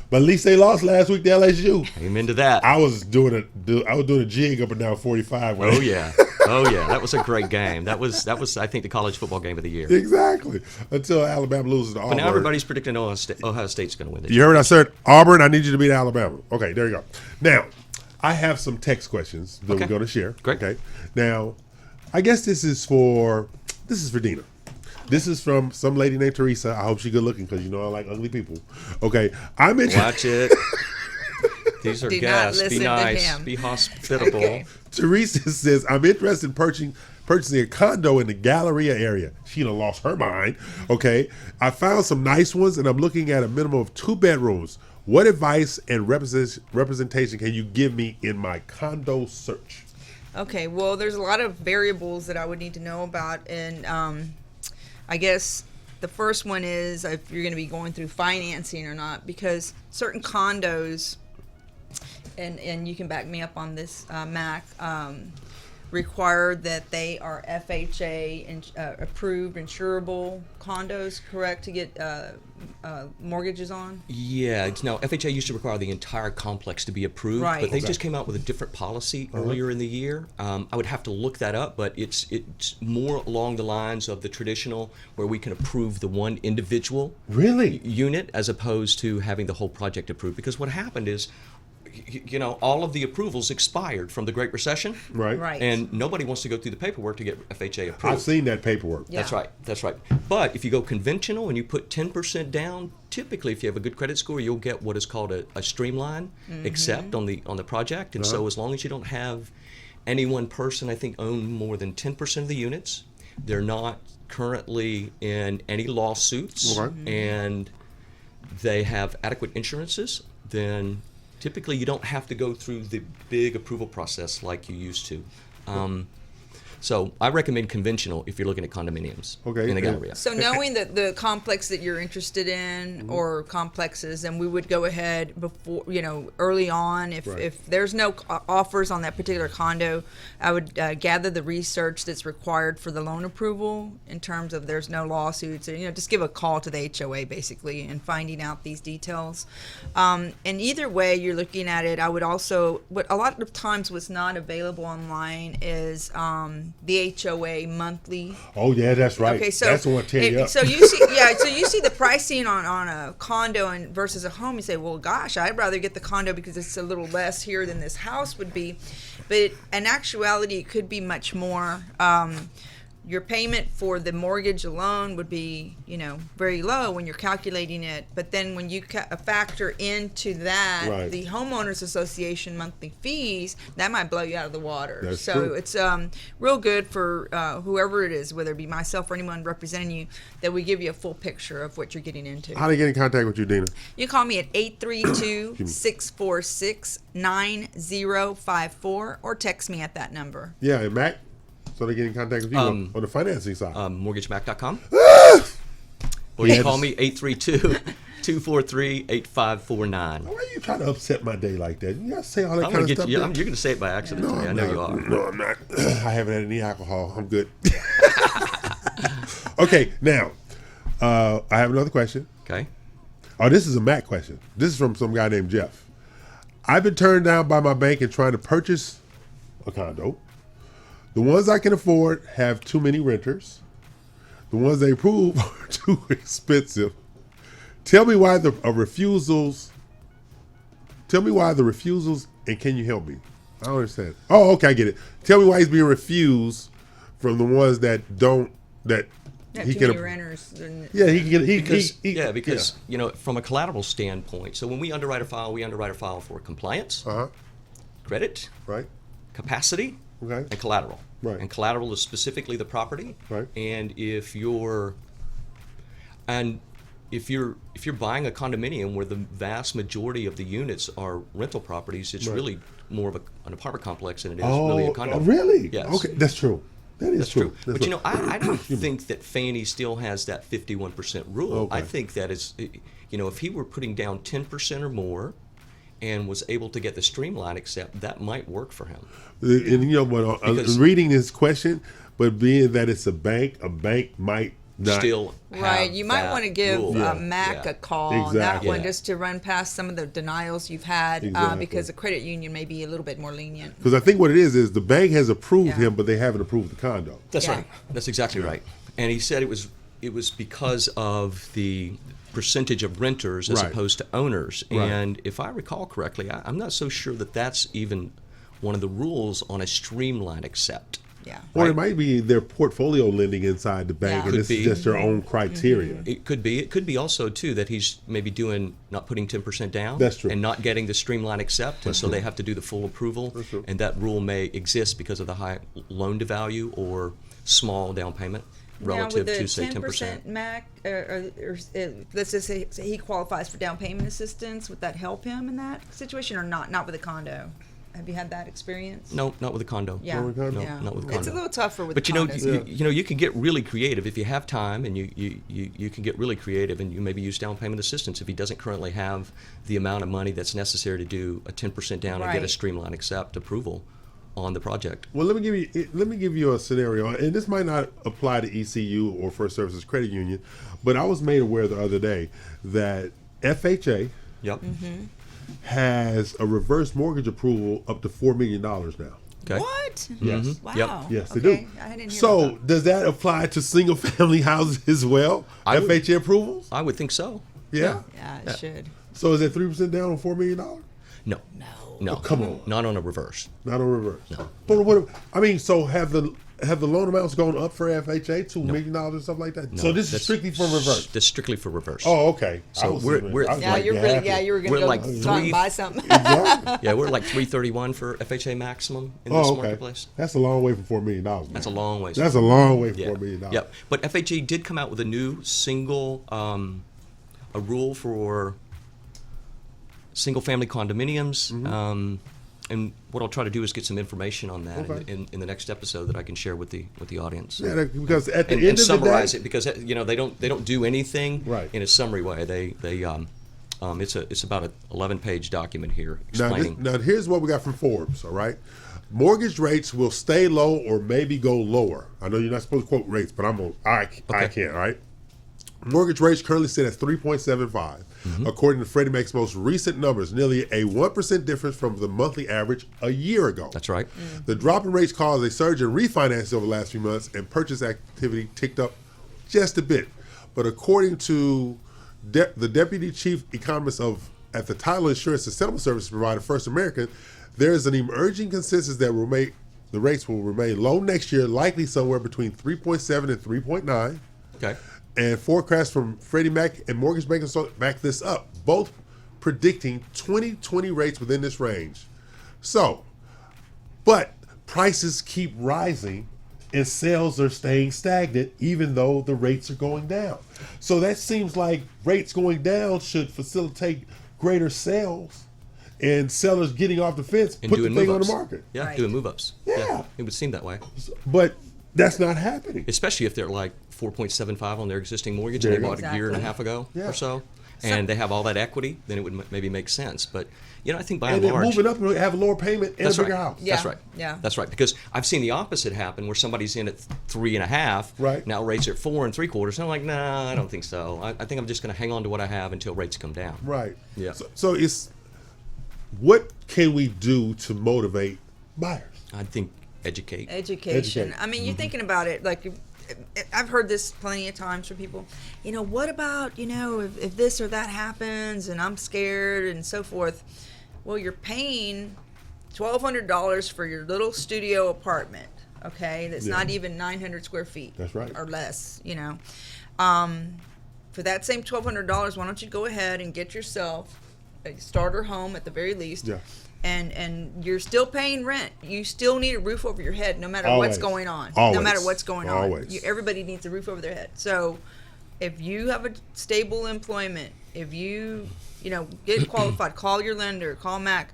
But at least they lost last week to LSU. Amen to that. I was doing a jig up and down 45. Oh yeah, that was a great game. That was I think the college football game of the year. Exactly. Until Alabama loses to Auburn. But now everybody's predicting Ohio State's going to win this. You heard what I said? Auburn, I need you to beat Alabama. Okay, there you go. Now, I have some text questions that we're going to share. Great. Okay. Now, I guess this is for Dina. This is from some lady named Teresa. I hope she's good looking because you know I like ugly people. Okay. I mentioned. Watch it. These are Do not guests. Be listen to nice. him. Be hospitable. Okay. Teresa says, I'm interested in purchasing a condo in the Galleria area. She done lost her mind. Okay. I found some nice ones, and I'm looking at a minimum of 2 bedrooms. What advice and representation can you give me in my condo search? Okay, well, there's a lot of variables that I would need to know about, and I guess the first one is if you're going to be going through financing or not, because certain condos, and you can back me up on this, Mac, require that they are FHA approved, insurable condos, correct, to get mortgages on? Yeah, no, FHA used to require the entire complex to be approved, Right. but they just came out with a different policy earlier in the year. I would have to look that up, but it's more along the lines of the traditional, where we can approve the one individual unit as opposed to having the whole project approved. Because what happened is, all of the approvals expired from the Great Recession. Right. And nobody wants to go through the paperwork to get FHA approved. I've seen that paperwork. Yeah. That's right. But if you go conventional and you put 10% down, typically if you have a good credit score, you'll get what is called a streamline accept on the project. And so as long as you don't have any one person, I think, own more than 10% of the units, they're not currently in any lawsuits, and they have adequate insurances, then typically you don't have to go through the big approval process like you used to. So I recommend conventional if you're looking at condominiums in the Galleria. So knowing that the complex that you're interested in or complexes, and we would go ahead before, early on, if there's no offers on that particular condo, I would gather the research that's required for the loan approval in terms of there's no lawsuits, or, just give a call to the HOA basically and finding out these details. And either way you're looking at it, I would also, what a lot of times what's not available online is the HOA monthly. Oh yeah, that's right. Okay, so that's the one tear you up. So you see, so you see the pricing on a condo and versus a home. You say, well, gosh, I'd rather get the condo because it's a little less here than this house would be. But in actuality, it could be much more. Your payment for the mortgage alone would be, very low when you're calculating it. But then when you factor into that the homeowners association monthly fees, that might blow you out of the water. That's so true. it's real good for whoever it is, whether it be myself or anyone representing you, that we give you a full picture of what you're getting into. How do they get in contact with you, Dina? You can call me at 832-646-9054 or text me at that number. Yeah, and Mac? So they get in contact with you on the financing side. MortgageMac.com. Or you call me 832-243-8549. Why are you trying to upset my day like that? You got to say all that kind of stuff. You're going to say it by accident today. I know you are. No, I'm not. I haven't had any alcohol. I'm good. Okay, now, I have another question. Okay. Oh, this is a Mac question. This is from some guy named Jeff. I've been turned down by my bank in trying to purchase a condo. The ones I can afford have too many renters. The ones they approve are too expensive. Tell me why the refusals, and can you help me? I don't understand. Oh, okay, I get it. Tell me why he's being refused from the ones that don't, that he too can. many renters. Yeah, he can get, because from a collateral standpoint, so when we underwrite a file for compliance, credit, capacity, and collateral. Right. And collateral is specifically the property. Right. And if you're buying a condominium where the vast majority of the units are rental properties, it's really more of an apartment complex than it is really a condo. Oh, really? Yes. Okay, that's true. That's true. But I don't think that Fannie still has that 51% rule. Okay. I think that is, if he were putting down 10% or more and was able to get the streamline accept, that might work for him. And I'm reading this question, but being that it's a bank might not. Still right. You might want to give rule. Mac a call on that one just to run past some of the denials you've had because the credit union may be a little bit more lenient. Because I think what it is the bank has approved him, but they haven't approved the condo. That's right. That's exactly right. And he said it was because of the percentage of renters as opposed to owners. Right. And if I recall correctly, I'm not so sure that that's even one of the rules on a streamline accept. Yeah. Or Right. it might be their portfolio lending inside the bank, Yeah. and Could this be. is just their own criteria. It could be. It could be also too that he's maybe not putting 10% down. That's true. And not getting the streamline accept, and so they have to do the full approval. That's true. And that rule may exist because of the high loan to value or small down payment relative now, with to the say 10% 10%. MAC, let's just say he qualifies for down payment assistance. Would that help him in that situation, or not? Not with a condo. Have you had that experience? No, not with a condo. Yeah. Not with a condo? Yeah. Not with a It's a condo. little tougher with But you know, condos. you can get really creative if you have time, and you can get really creative, and you maybe use down payment assistance if he doesn't currently have the amount of money that's necessary to do a 10% down and get a Right. streamline accept approval on the project. Well, let me give you a scenario, and this might not apply to ECU or First Services Credit Union, but I was made aware the other day that FHA Yep. has a reverse mortgage approval up to $4 million now. Okay. What? Yes. Wow. Yep. Yes, they Okay, do. I didn't hear So, about that. does that apply to single family houses as well? I would- FHA approvals? I would think so. Yeah. Yeah, it should. So, is that 3% down on $4 million? No. No. Come on. Not on a reverse. Not on reverse. No. But what? I mean, so have the loan amounts gone up for FHA, $2 million or something like that? No, So this is that's- strictly for reverse. That's strictly for reverse. Oh, okay. So I was we're- thinking- we're- I was Yeah, like, you're really. happy. Yeah, you were We're gonna go like try and three- buy something. Exactly. Yeah, we're like 331 for FHA maximum in this Oh, okay. marketplace. That's a long way from $4 million. Man. That's a long way. That's a long way from Yeah. $4 million. Yep. But FHA did come out with a new single, a rule for single-family condominiums. And what I'll try to do is get some information on that Okay. in the next episode that I can share with the audience. Yeah, because at the and, end and of the summarize day, it because they don't do anything Right. in a summary way. It's about an 11-page document here now, explaining. now here's what we got from Forbes. All right, mortgage rates will stay low or maybe go lower. I know you're not supposed to quote rates, but I can. All right. Mortgage rates currently sit at 3.75. According to Freddie Mac's most recent numbers, nearly a 1% difference from the monthly average a year ago. That's right. The drop in rates caused a surge in refinances over the last few months, and purchase activity ticked up just a bit. But according to the deputy chief economist at the title insurance and settlement services provider First American, there is an emerging consensus that the rates will remain low next year, likely somewhere between 3.7 and 3.9. Okay. And forecasts from Freddie Mac and Mortgage Bank back this up, both predicting 2020 rates within this range. So, but prices keep rising and sales are staying stagnant even though the rates are going down. So that seems like rates going down should facilitate greater sales and sellers getting off the fence, And put the doing thing on move-ups. the market. Yeah, Right. doing move-ups. Yeah. It would seem that way. But that's not happening. Especially if they're like 4.75 on their existing mortgage There and they you go. bought a year and a Exactly. half ago Yeah. or so, and they have all that equity, then it would maybe make sense. But I think by And and then large, moving up and have a lower payment and that's a bigger right. house. Yeah. That's right. Yeah. That's right. Because I've seen the opposite happen, where somebody's in at 3.5. Right. Now rates are at 4 3/4. And I'm like, nah, I don't think so. I think I'm just going to hang on to what I have until rates come down. Right. Yeah. So it's what can we do to motivate buyers? I think educate. Education. I Mm-hmm. mean, you're thinking about it like I've heard this plenty of times from people. What about if this or that happens and I'm scared and so forth. Well, you're paying $1,200 for your little studio apartment. Okay, that's Yeah. not even 900 square feet. That's right. Or less. For that same $1,200, why don't you go ahead and get yourself a starter home at the very least. Yeah. And you're still paying rent. You still need a roof over your head, no matter Always. what's going on. Always. No matter what's going on. Always. Everybody needs a roof over their head. So, if you have a stable employment, if you get qualified, call your lender, call Mac.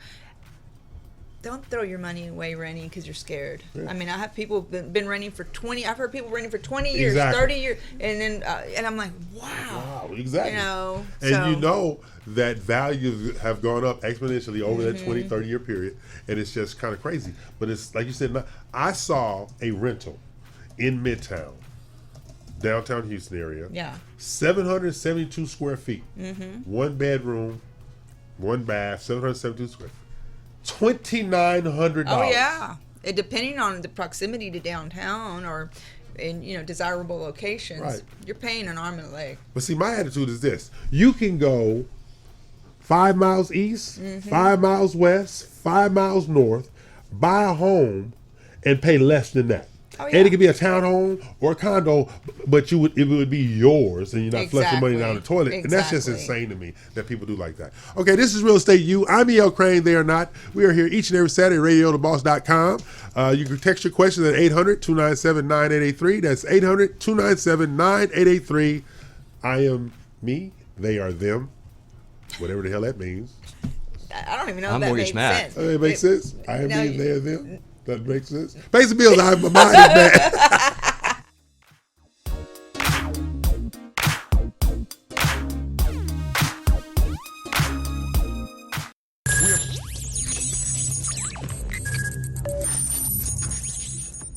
Don't throw your money away renting because you're scared. Yeah. I mean, I have people been renting for 20. I've heard people renting for 20 years, Exactly. 30 years, and then and I'm like, wow. Wow, exactly. So, And that values have gone up exponentially over that 20, 30-year period, and it's just kind of crazy. But it's like you said, I saw a rental in Midtown, downtown Houston area. Yeah. 772 square feet. One bedroom, one bath, 772 square feet. $2,900. Oh yeah, depending on the proximity to downtown or in desirable locations, Right. you're paying an arm and a leg. But see, my attitude is this: you can go 5 miles east, 5 miles west, 5 miles north, buy a home, and pay less than that. Oh, And yeah. it could be a townhome or a condo, but it would be yours, and you're not flushing money down the toilet. Exactly. And that's just insane to me that people do like that. Okay, this is Real Estate U. I'm E.L. Crane. They are not. We are here each and every Saturday, radiotheboss.com. You can text your questions at 800-297-9883. That's 800-297-9883. I am me. They are them. Whatever the hell that means. I don't even know I'm if that Mortgage makes Matt. sense. It makes sense. I am No, me. They are them. That makes sense. Pay some bills. My mind is bad.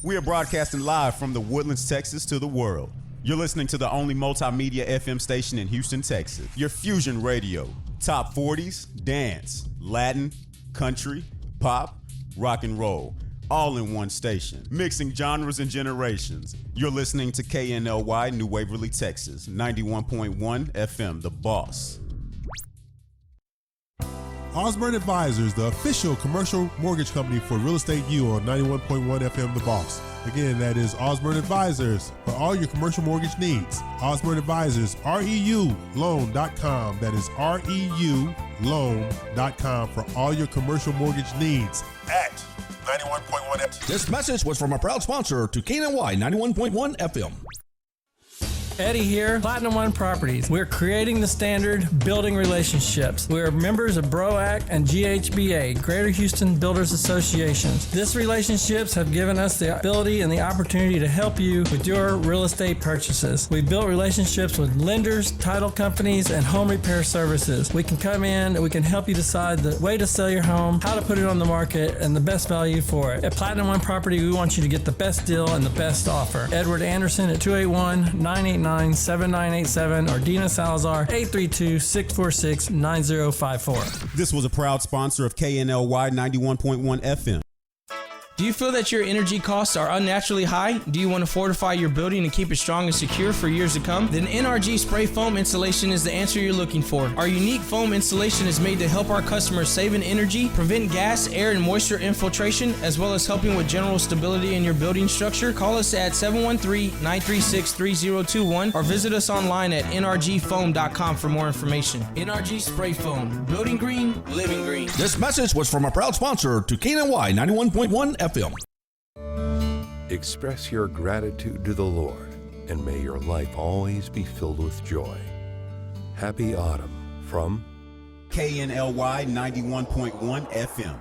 We are broadcasting live from the Woodlands, Texas to the world. You're listening to the only multimedia FM station in Houston, Texas. Your Fusion Radio. Top 40s, dance, Latin, country, pop, rock and roll. All in one station. Mixing genres and generations. You're listening to KNLY, New Waverly, Texas. 91.1 FM, The Boss. Osborne Advisors, the official commercial mortgage company for Real Estate U on 91.1 FM The Boss. Again, that is Osborne Advisors for all your commercial mortgage needs. Osborne Advisors, REULoan.com. That is REULoan.com for all your commercial mortgage needs at 91.1 FM. This message was from a proud sponsor to KNLY 91.1 FM. Eddie here, Platinum One Properties. We're creating the standard, building relationships. We're members of BROAC and GHBA, Greater Houston Builders Associations. These relationships have given us the ability and the opportunity to help you with your real estate purchases. We've built relationships with lenders, title companies, and home repair services. We can come in and we can help you decide the way to sell your home, how to put it on the market, and the best value for it. At Platinum One Property, we want you to get the best deal and the best offer. Edward Anderson at 281-989-7987 or Dina Salazar 832-646-9054. This was a proud sponsor of KNLY 91.1 FM. Do you feel that your energy costs are unnaturally high? Do you want to fortify your building and keep it strong and secure for years to come? Then NRG Spray Foam Installation is the answer you're looking for. Our unique foam installation is made to help our customers save in energy, prevent gas, air, and moisture infiltration, as well as helping with general stability in your building structure. Call us at 713-936-3021 or visit us online at nrgfoam.com for more information. NRG Spray Foam. Building green, living green. This message was from a proud sponsor to KNLY 91.1 FM. Express your gratitude to the Lord, and may your life always be filled with joy. Happy Autumn from KNLY 91.1 FM.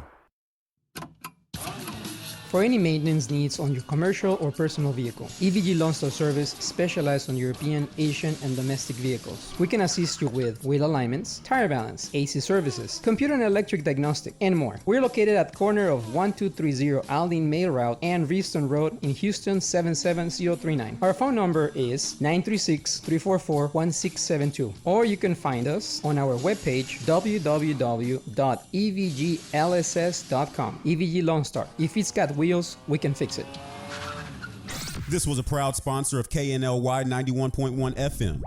For any maintenance needs on your commercial or personal vehicle, EVG Loan Store Service specializes on European, Asian, and domestic vehicles. We can assist you with wheel alignments, tire balance, AC services, computer and electric diagnostic, and more. We're located at the corner of 1230 Aldine Mail Route and Reeston Road in Houston 77039. Our phone number is 936-344-1672, or you can find us on our webpage www.evglss.com. EVG Loan Star. If it's got wheels, we can fix it. This was a proud sponsor of KNLY 91.1 FM.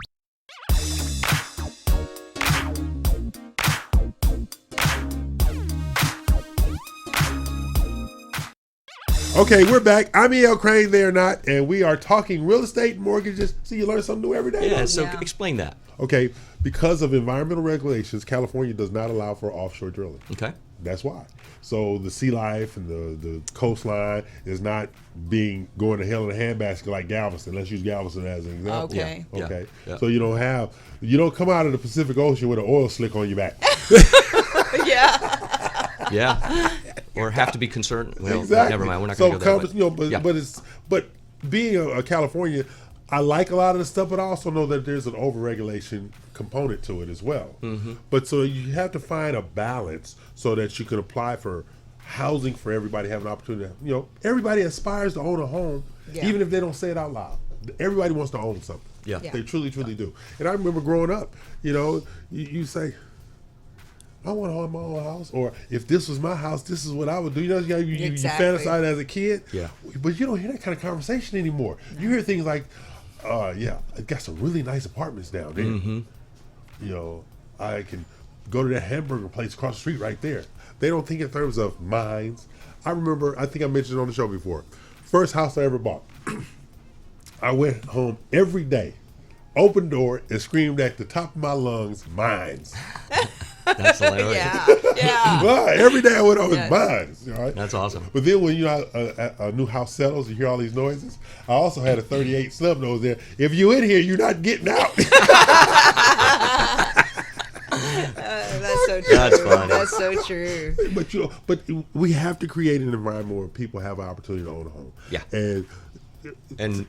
Okay, we're back. I'm E.L. Crane, they are not, and we are talking real estate mortgages. See, you learn something new every day. Yeah, so explain that. Okay, because of environmental regulations, California does not allow for offshore drilling. Okay. That's why. So the sea life and the coastline is not going to hell in a handbasket like Galveston. Let's use Galveston as an example. Okay. Yeah. Okay. Yeah. So you don't come out of the Pacific Ocean with an oil slick on your back. Yeah. Yeah. Or have to be concerned. Well, Exactly. never mind. We're not going to go that way. But being a California, I like a lot of the stuff, but I also know that there's an overregulation component to it as well. Mm-hmm. But so you have to find a balance so that you can apply for housing for everybody, have an opportunity. Everybody aspires to own a home, even if they don't say it out loud. Everybody wants to own something. Yeah. They truly do. And I remember growing up, you say, I want to own my own house, or if this was my house, this is what I would do. You Exactly. fantasize as a kid, Yeah. But you don't hear that kind of conversation anymore. You hear things like, I got some really nice apartments down there. Mm-hmm. I can go to that hamburger place across the street right there. They don't think in terms of mines. I remember, I think I mentioned it on the show before, first house I ever bought. I went home every day, opened door, and screamed at the top of my lungs, "Mines." That's hilarious. Yeah. Well, every day I went home, Yes. "Mines." All right? That's awesome. But then when a new house settles, you hear all these noises. I also had a 38 snub nose there. If you in here, you're not getting out. That's so true. That's funny. That's so true. But we have to create an environment where people have an opportunity to own a home. Yeah. And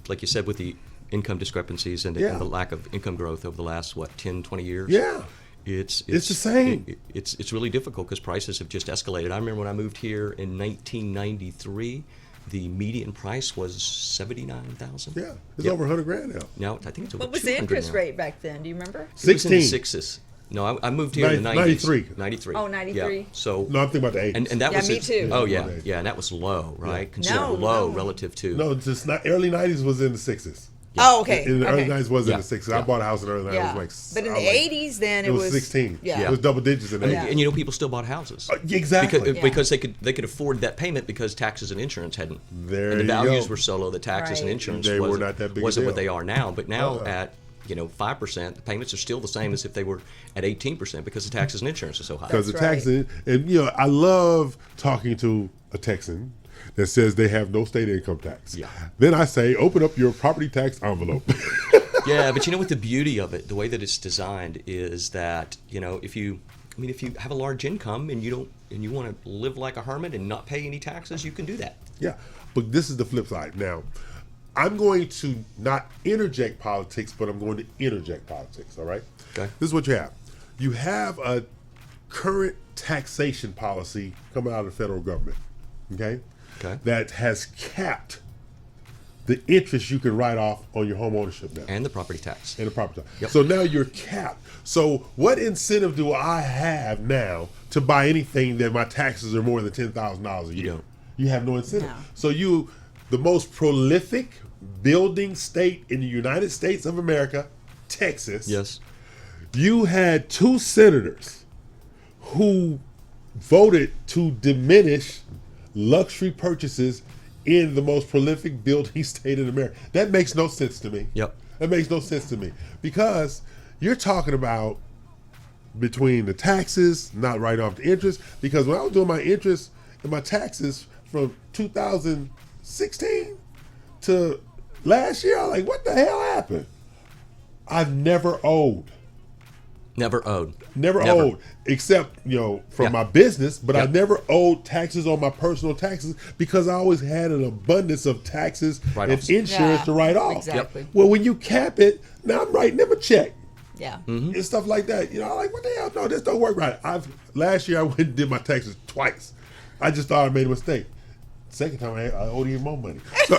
like you said, with the income discrepancies and Yeah. the lack of income growth over the last 10, 20 years. yeah, It's the same. It's really difficult because prices have just escalated. I remember when I moved here in 1993, the median price was $79,000. yeah, it's over $100,000 now. Now I think it's over What was the 200 interest now. rate back then? Do you remember? It was in the 16. sixes. No, I moved here in the 90s. 93. 93. Oh, 93. Yeah. So No, I'm thinking about the 80s. and that Yeah, was me it. too. Oh yeah, Yeah. yeah, and that was low, right? Yeah. Considered No, low no. relative to. No, just not early 90s was in the 6s. Oh, okay. In the early okay. 90s was in Yeah. the 6s. I Yeah. bought a house in the early 90s. Yeah. It was But in I the was 80s, then it was 16. Yeah. It was double digits in the 80s. Yeah. And people still bought houses. Exactly. Because, Yeah. because they could afford that payment because taxes and insurance hadn't. There and the you values go. were so low that taxes and Right. insurance They were wasn't, not that big a wasn't what deal. they are now. But now Uh-uh. at 5%, the payments are still the same as if they were at 18% because the taxes and insurance are so high. Because the That's right. taxes, and I love talking to a Texan that says they have no state income tax. Yeah. Then I say, open up your property tax envelope. Yeah, but what the beauty of it, the way that it's designed, is that if you have a large income and you want to live like a hermit and not pay any taxes, you can do that. Yeah, but this is the flip side. Now, I'm going to not interject politics, but I'm going to interject politics, all right? Okay. This is what you have. You have a current taxation policy coming out of the federal government, okay? Okay. That has capped the interest you can write off on your home ownership now. And the property tax. And the property tax. Yep. So now you're capped. So what incentive do I have now to buy anything that my taxes are more than $10,000 a year? You don't. You have no incentive. No. So the most prolific building state in the United States of America, Texas. Yes. You had 2 senators who voted to diminish luxury purchases in the most prolific building state in America. That makes no sense to me. Yep. That makes no sense to me because you're talking about between the taxes, not writing off the interest. Because when I was doing my interest and my taxes from 2016 to last year, I was like, what the hell happened? I've never owed. Never owed. Never owed, except from Yeah. my business, but I Yeah. never owed taxes on my personal taxes because I always had an abundance of taxes Write-offs. and insurance Yeah, to write off. exactly. Well, when you cap it, now I'm writing them a check Yeah. and stuff like that. I'm like, what the hell? No, this don't work right. Last year I went and did my taxes twice. I just thought I made a mistake. Second time I owed even more money. So,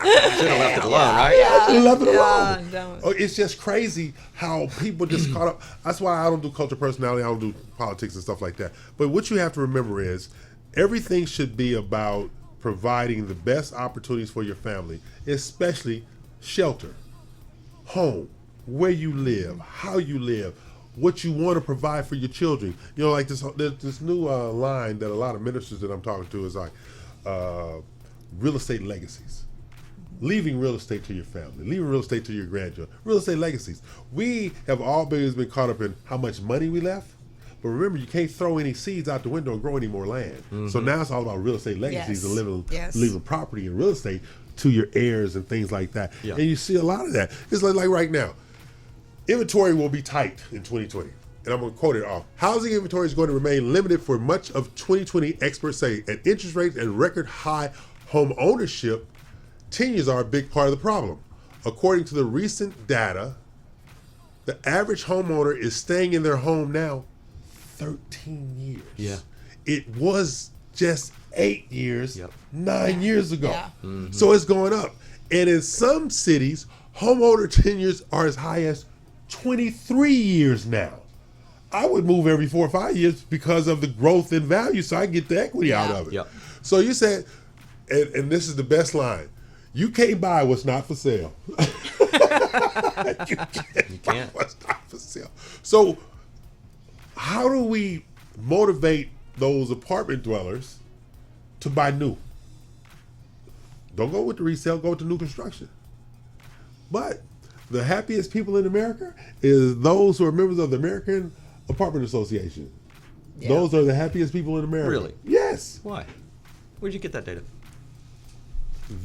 Should have left it alone, right? I left it Yeah, alone. don't. Oh, it's just crazy how people just caught up. That's why I don't do culture personality. I don't do politics and stuff like that. But what you have to remember is everything should be about providing the best opportunities for your family, especially shelter, home, where you live, how you live, what you want to provide for your children. Like this new line that a lot of ministers that I'm talking to is like real estate legacies. Leaving real estate to your family, leaving real estate to your grandchildren, real estate legacies. We have always been caught up in how much money we left, but remember, you can't throw any seeds out the window and grow any more land. So now it's all about real estate legacies Yes. and Yes. leaving property and real estate to your heirs and things like that. Yeah. And you see a lot of that. It's like right now, inventory will be tight in 2020. And I'm going to quote it off. Housing inventory is going to remain limited for much of 2020, experts say, and interest rates and record high home ownership 10 years are a big part of the problem. According to the recent data, the average homeowner is staying in their home now 13 years. Yeah. It was just 8 years, Yep. 9 years ago. Yeah. So it's going up. And in some cities, homeowner tenures are as high as 23 years now. I would move every 4 or 5 years because of the growth in value so I get the equity out Yeah. of it. Yep. So you said, and this is the best line, you can't buy what's not for sale. You can't buy can't. what's not for sale. So how do we motivate those apartment dwellers to buy new. Don't go with the resale, go with the new construction. But the happiest people in America is those who are members of the American Apartment Association. Yeah. Those are the happiest people in America. Really? Yes. Why? Where'd you get that data?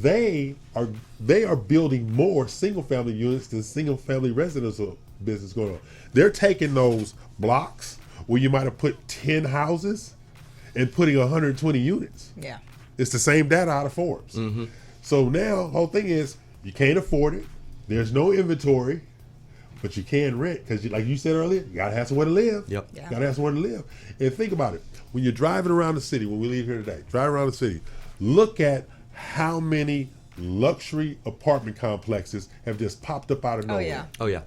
They are building more single family units than single family residential business going on. They're taking those blocks where you might have put 10 houses and putting 120 units. Yeah. It's the same data out of Forbes. Mm-hmm. So now the whole thing is you can't afford it. There's no inventory, but you can rent because, like you said earlier, you gotta have somewhere to live. Yep. Yeah. Gotta have somewhere to live. And think about it. When you're driving around the city, when we leave here today, drive around the city, look at how many luxury apartment complexes have just popped up out of nowhere. Oh yeah.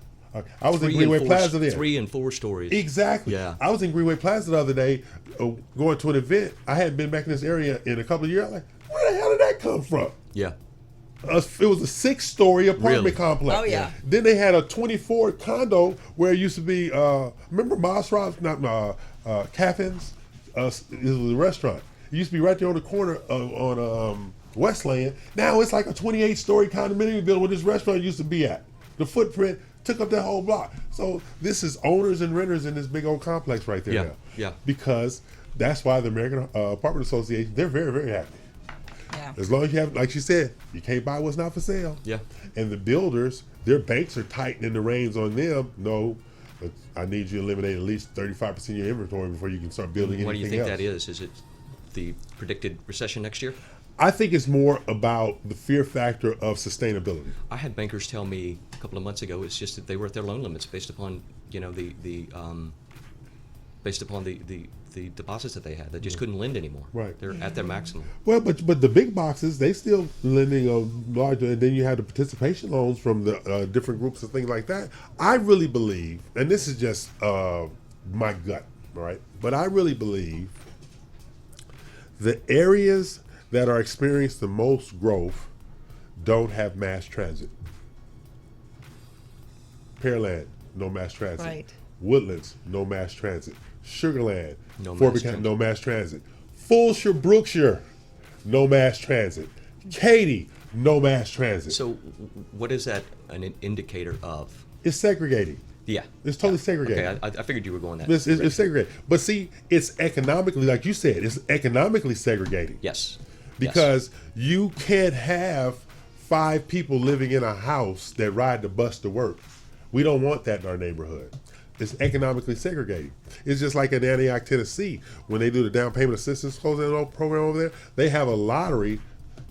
I was in Greenway Plaza there. 3 and 4 stories. Exactly. Yeah. I was in Greenway Plaza the other day going to an event. I hadn't been back in this area in a couple of years. I'm like, where the hell did that come from? Yeah. It was a 6-story apartment complex. Oh, yeah. Then they had a 24 condo where it used to be, remember Masraf's, Caffin's? It was a restaurant. It used to be right there on the corner on Westland. Now it's like a 28-story condominium building where this restaurant used to be at. The footprint took up that whole block. So this is owners and renters in this big old complex right there now. Yeah. Because that's why the American Apartment Association, they're very, very happy. Yeah. As long as you have, like you said, you can't buy what's not for sale. Yeah. And the builders, their banks are tightening the reins on them. No, I need you to eliminate at least 35% of your inventory before you can start building anything else. What do you think that is? Is it the predicted recession next year? I think it's more about the fear factor of sustainability. I had bankers tell me a couple of months ago it's just that they were at their loan limits based upon the deposits that they had. They just couldn't lend anymore. Right. They're at their maximum. Well, but the big boxes, they still lending a larger, and then you have the participation loans from the different groups and things like that. I really believe, and this is just my gut, right? But I really believe the areas that are experiencing the most growth don't have mass transit. Pearland, no mass transit. Right. Woodlands, no mass transit. Sugarland, No Fort mass Buchanan, transit. no mass transit. Fulshire, Brookshire, no mass transit. Katy, no mass transit. So what is that an indicator of? It's segregating. Yeah. It's totally segregated. Okay, I figured you were going that It's direction. segregated. But see, it's economically, like you said, it's economically segregating. Yes. Because you can't have 5 people living in a house that ride the bus to work. We don't want that in our neighborhood. It's economically segregating. It's just like in Antioch, Tennessee, when they do the down payment assistance program over there, they have a lottery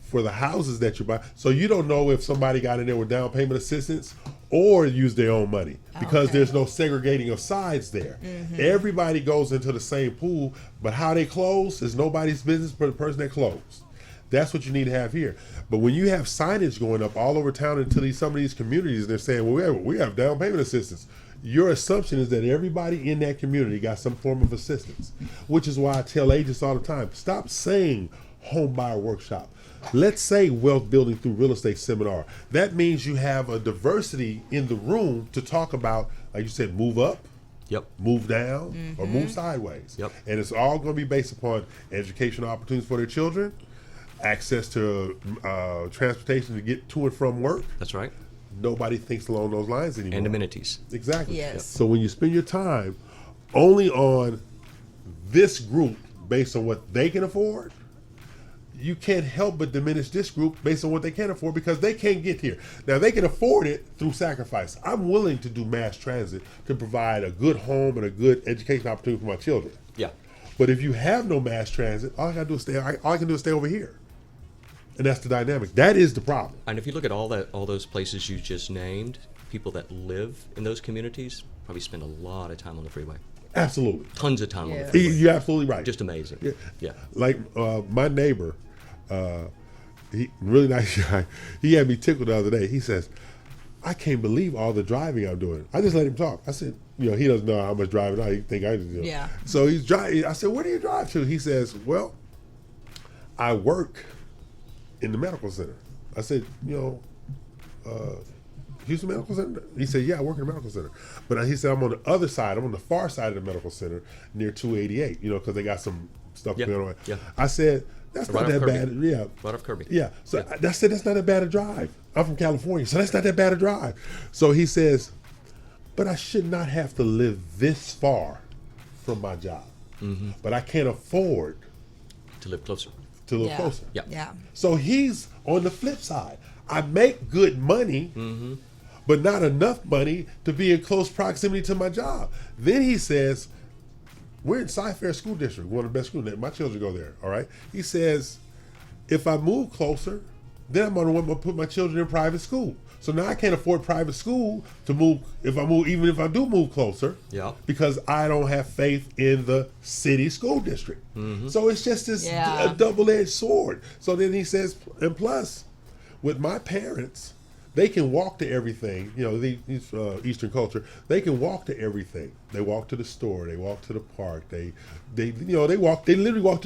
for the houses that you buy. So you don't know if somebody got in there with down payment assistance or used their own money because there's no segregating of sides there. Mm-hmm. Everybody goes into the same pool, but how they close is nobody's business but the person that closed. That's what you need to have here. But when you have signage going up all over town into some of these communities, they're saying, well, we have down payment assistance. Your assumption is that everybody in that community got some form of assistance, which is why I tell agents all the time, stop saying home buyer workshop. Let's say wealth building through real estate seminar. That means you have a diversity in the room to talk about, like you said, move up, move down, or move sideways. And it's all going to be based upon educational opportunities for their children, access to transportation to get to and from work. That's right. Nobody thinks along those lines anymore. And amenities. Exactly. Yes. So when you spend your time only on this group based on what they can afford, you can't help but diminish this group based on what they can't afford because they can't get here. Now, they can afford it through sacrifice. I'm willing to do mass transit to provide a good home and a good education opportunity for my children. Yeah. But if you have no mass transit, all I can do is stay over here. And that's the dynamic. That is the problem. And if you look at all those places you just named, people that live in those communities probably spend a lot of time on the freeway. Absolutely. Tons of time on the freeway. You're absolutely right. Just amazing. Yeah. Like my neighbor, he really nice guy. He had me tickled the other day. He says, "I can't believe all the driving I'm doing." I just let him talk. I said, he doesn't know how much driving I think I do. Yeah. So he's driving. I said, "Where do you drive to?" He says, "Well, I work in the medical center." I said, Houston Medical Center? He said, "Yeah, I work in the medical center." But he said, "I'm on the other side. I'm on the far side of the medical center near 288, because they got some stuff Yeah. going on. Yeah. I said, that's Right not off that Kirby. bad. Yeah. Right off Kirby. Yeah. So Yeah. I said, that's not that bad a drive. I'm from California, so that's not that bad a drive. So he says, but I should not have to live this far from my job. Mm-hmm. But I can't afford To live closer. to live Yeah. closer. Yeah. Yeah. So he's on the flip side. I make good money, Mm-hmm. but not enough money to be in close proximity to my job. Then he says, we're in Cy-Fair School District, one of the best schools. My children go there, all right? He says, if I move closer, then I'm going to put my children in private school. So now I can't afford private school to move, even if I do move closer, Yeah. because I don't have faith in the city school district. Mm-hmm. So it's just this Yeah. a double-edged sword. So then he says, and plus, with my parents, they can walk to everything. You know, these Eastern culture, they can walk to everything. They walk to the store. They walk to the park. They literally walk to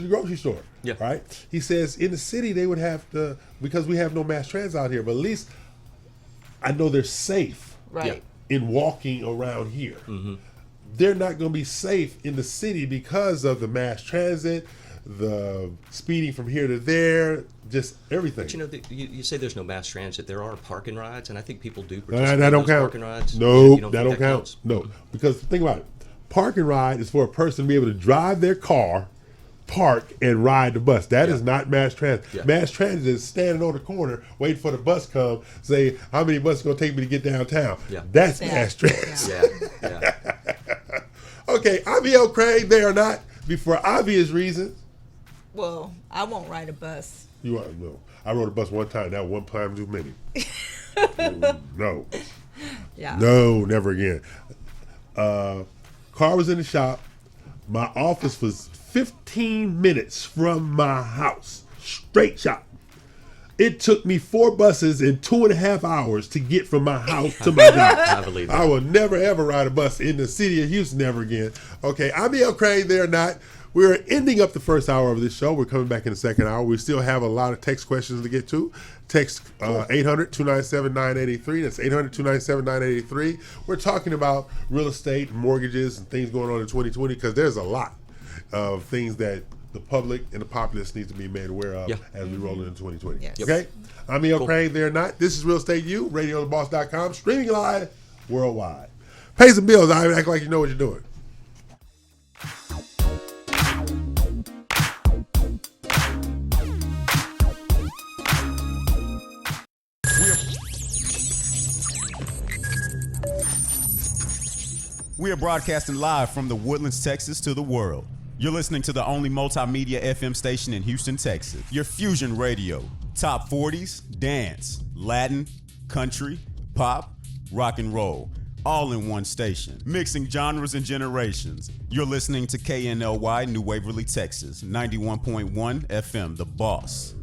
the grocery store. Yeah. Right. He says in the city they would have to, because we have no mass transit out here. But at least I know they're safe. Right. In walking around here. Mm-hmm. They're not going to be safe in the city because of the mass transit, the speeding from here to there, just everything. But you know, you say there's no mass transit. There are parking rides, and I think people do That participate don't in those count. parking rides. No, You that think don't count. counts? No, because think about it. Parking ride is for a person to be able to drive their car, park, and ride the bus. That is not mass transit. Yeah. Mass transit is standing on the corner waiting for the bus to come, say, how many buses going to take me to get downtown? Yeah. That's Yeah. mass transit. Yeah. Okay, I'm E.L. Craig. They are not, for obvious reasons. Well, I won't ride a bus. You are, no. I rode a bus one time. That one time too many. No. Yeah. No, never again. Car was in the shop. My office was 15 minutes from my house. Straight shot. It took me 4 buses in 2.5 hours to get from my house to my job. I believe that. I will never ever ride a bus in the city of Houston ever again. Okay, I'm E.L. Craig. They're not. We're ending up the first hour of this show. We're coming back in the second hour. We still have a lot of text questions to get to. Text 800-297-9883. That's 800-297-9883. We're talking about real estate, mortgages, and things going on in 2020 because there's a lot of things that the public and the populace needs to be made aware of as we roll into 2020. Yes. Okay? I'm E.L. Craig. They're not. This is Real Estate U, radiotheboss.com, streaming live worldwide. Pay some bills. I act like you know what you're doing. We are broadcasting live from the Woodlands, Texas to the world. You're listening to the only multimedia FM station in Houston, Texas. Your Fusion Radio. Top 40s, dance, Latin, country, pop, rock and roll. All in one station. Mixing genres and generations. You're listening to KNLY, New Waverly, Texas. 91.1 FM, The Boss.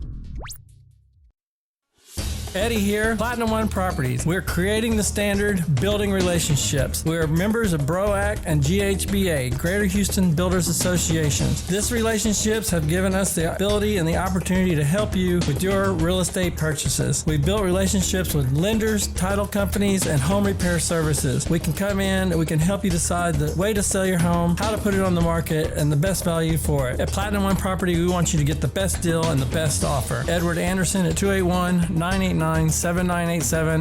Eddie here, Platinum One Properties. We're creating the standard, building relationships. We're members of BROAC and GHBA, Greater Houston Builders Associations. These relationships have given us the ability and the opportunity to help you with your real estate purchases. We've built relationships with lenders, title companies, and home repair services. We can come in and we can help you decide the way to sell your home, how to put it on the market, and the best value for it. At Platinum One Property, we want you to get the best deal and the best offer. Edward Anderson at 281-989-7987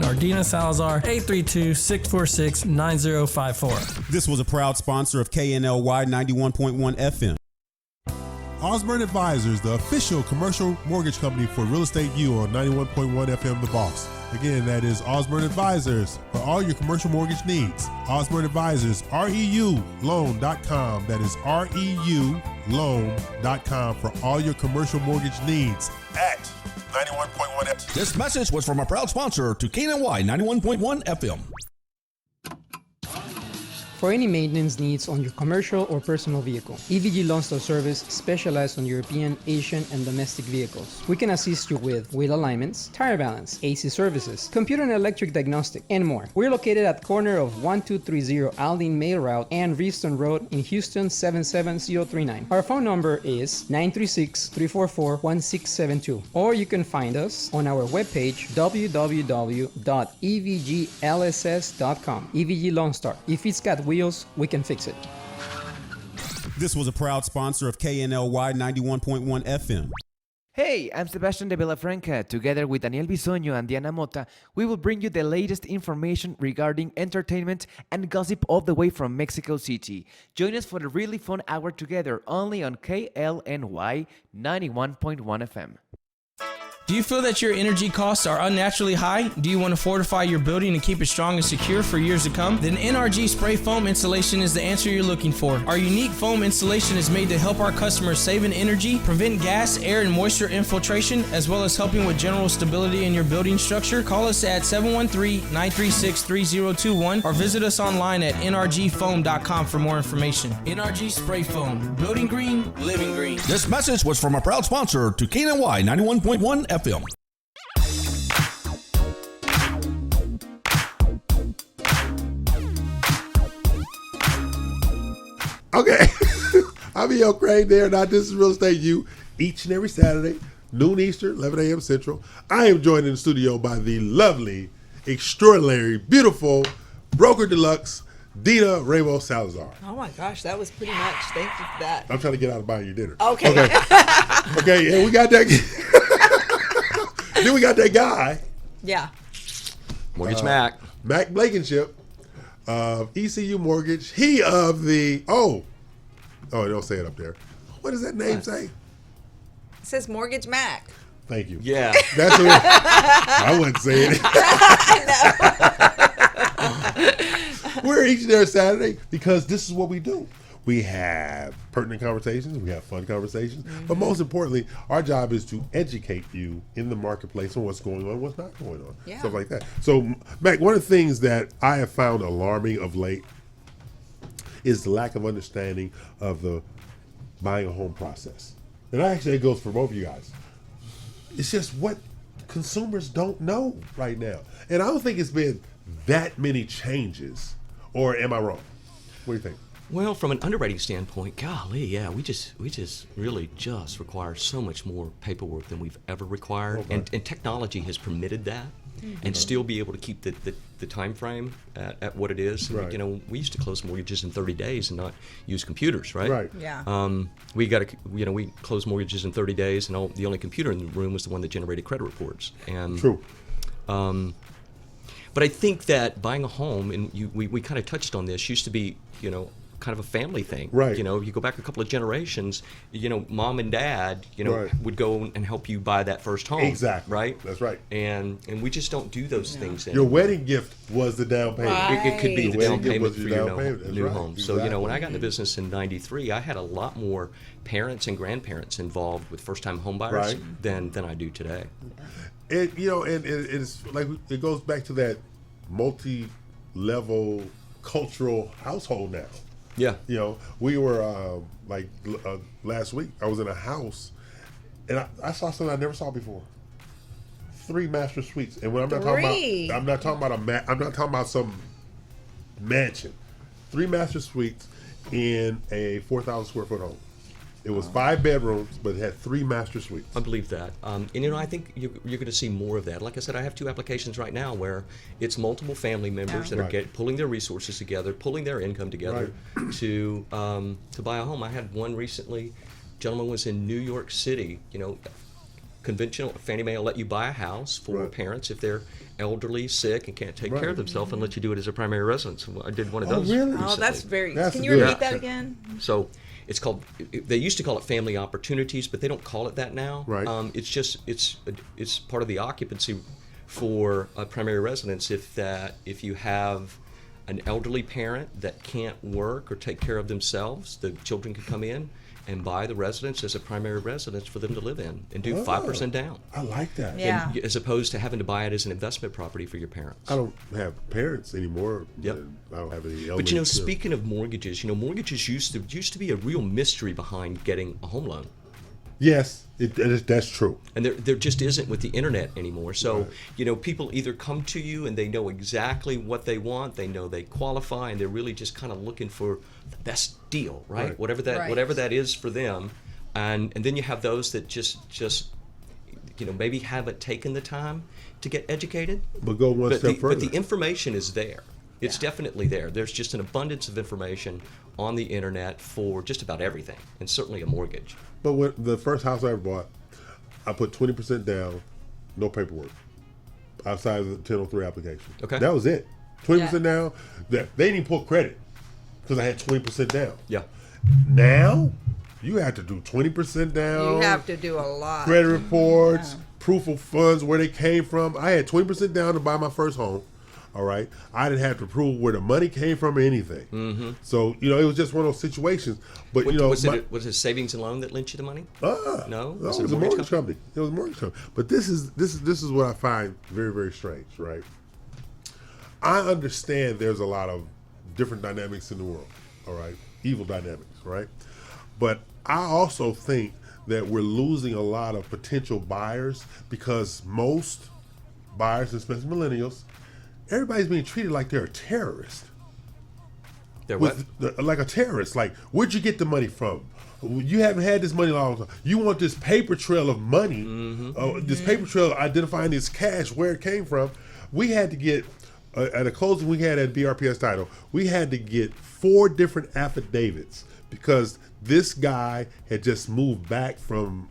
or Dina Salazar 832-646-9054. This was a proud sponsor of KNLY 91.1 FM. Osborne Advisors, the official commercial mortgage company for Real Estate U on 91.1 FM The Boss. Again, that is Osborne Advisors for all your commercial mortgage needs. Osborne Advisors, REULoan.com. That is REULoan.com for all your commercial mortgage needs at 91.1 FM. This message was from a proud sponsor to KNLY 91.1 FM. For any maintenance needs on your commercial or personal vehicle, EVG Loan Store Service specializes on European, Asian, and domestic vehicles. We can assist you with wheel alignments, tire balance, AC services, computer and electric diagnostic, and more. We're located at corner of 1230 Aldine Mail Route and Reefston Road in Houston 77039. Our phone number is 936-344-1672, or you can find us on our webpage www.evglss.com. EVG Loan Star. If it's got wheels, we can fix it. This was a proud sponsor of KNLY 91.1 FM. Hey, I'm Sebastian de Villafranca. Together with Daniel Bisoño and Diana Mota, we will bring you the latest information regarding entertainment and gossip all the way from Mexico City. Join us for a really fun hour together only on KLNY 91.1 FM. Do you feel that your energy costs are unnaturally high? Do you want to fortify your building and keep it strong and secure for years to come? Then NRG Spray Foam Installation is the answer you're looking for. Our unique foam installation is made to help our customers save in energy, prevent gas, air, and moisture infiltration, as well as helping with general stability in your building structure. Call us at 713-936-3021 or visit us online at nrgfoam.com for more information. NRG Spray Foam. Building green, living green. This message was from a proud sponsor to KNLY 91.1 FM. Okay. I'm your Craig there. Now, this is Real Estate U each and every Saturday, noon Eastern, 11 a.m. Central. I am joined in the studio by the lovely, extraordinary, beautiful broker deluxe, Dina Ramos Salazar. Oh my gosh, that was pretty much. Thank you for that. I'm trying to get out of buying you dinner. Okay. Okay, and we got that. Then we got that guy, Yeah. Mortgage Mac. Mac Blankenship of ECU Mortgage. He of the don't say it up there. What does that name say? It says Mortgage Mac. Thank you. Yeah. That's what I wasn't saying it. We're each and every Saturday because this is what we do. We have pertinent conversations, we have fun conversations, but most importantly, our job is to educate you in the marketplace on what's going on, what's not going on, stuff like that. So, Mac, one of the things that I have found alarming of late is the lack of understanding of the buying a home process. And actually, it goes for both of you guys. It's just what consumers don't know right now. And I don't think it's been that many changes, or am I wrong? What do you think? Well, from an underwriting standpoint, golly, yeah, we just really just require so much more paperwork than we've ever required, Okay. and technology has permitted that, and still be able to keep the time frame at what it is. Right. You know, we used to close mortgages in 30 days and not use computers, right? Right. Yeah. We closed mortgages in 30 days, and the only computer in the room was the one that generated credit reports. And True. but I think that buying a home, and we kind of touched on this, used to be, kind of a family thing. Right. You go back a couple of generations, mom and dad, Right. would go and help you buy that first home. Exactly. Right? That's right. And we just don't do those things Your anymore. wedding gift was the down payment. Right. It could be The the down wedding gift payment was for your your down payment. That's new right. home. So, Exactly. when I got into business in '93, I had a lot more parents and grandparents involved with first-time home buyers Right. than I do today. And it's like it goes back to that multi-level cultural household now. Yeah. We were last week. I was in a house, and I saw something I never saw before. 3 master suites, and when I'm not Three? talking about, I'm not talking about some mansion. 3 master suites in a 4,000 square foot home. It was 5 bedrooms, but it had 3 master suites. I believe that. And I think you're going to see more of that. Like I said, I have 2 applications right now where it's multiple family members that Right. are pulling their resources together, pulling their income together to buy a home. I had one recently. Gentleman was in New York City. Conventional Fannie Mae will let you buy a house for Right. parents if they're elderly, sick, and can't take care of themselves, and let you do it as a primary residence. And I did one of those. really? Recently. Oh, that's very. That's Can you good. repeat that again? So it's called. They used to call it family opportunities, but they don't call it that now. Right. It's just it's part of the occupancy for a primary residence. If you have an elderly parent that can't work or take care of themselves, the children can come in and buy the residence as a primary residence for them to live in and do 5% down. I like that. Yeah. As opposed to having to buy it as an investment property for your parents. I don't have parents anymore. Yep. And I don't have any. But elderly speaking of mortgages, mortgages used to be a real mystery behind getting a home loan. Yes, that's true. And there just isn't with the internet anymore. So, people either come to you and they know exactly what they want, they know they qualify, and they're really just kind of looking for the best deal, right? Whatever that is for them. And then you have those that just maybe haven't taken the time to get educated. But go one step further. But the information is there. It's definitely there. There's just an abundance of information on the internet for just about everything, and certainly a mortgage. But when the first house I ever bought, I put 20% down, no paperwork, outside of the 1003 application. Okay. That was it. 20% down. They didn't even pull credit because I had 20% down. Yeah. Now, you have to do 20% down. You have to do a lot. Credit reports, proof of funds, where they came from. I had 20% down to buy my first home. All right. I didn't have to prove where the money came from or anything. Mm-hmm. So, it was just one of those situations. But, was it a savings and loan that lent you the money? No? It was a mortgage company. It was a mortgage company. But this is what I find very, very strange, right? I understand there's a lot of different dynamics in the world, all right? Evil dynamics, right? But I also think that we're losing a lot of potential buyers because most buyers, especially millennials, everybody's being treated like they're a terrorist. They're what? Like a terrorist. Like, where'd you get the money from? You haven't had this money long time. You want this paper trail of money, this paper trail identifying this cash, where it came from. We had to get, at a closing we had at BRPS Title, we had to get 4 different affidavits because this guy had just moved back from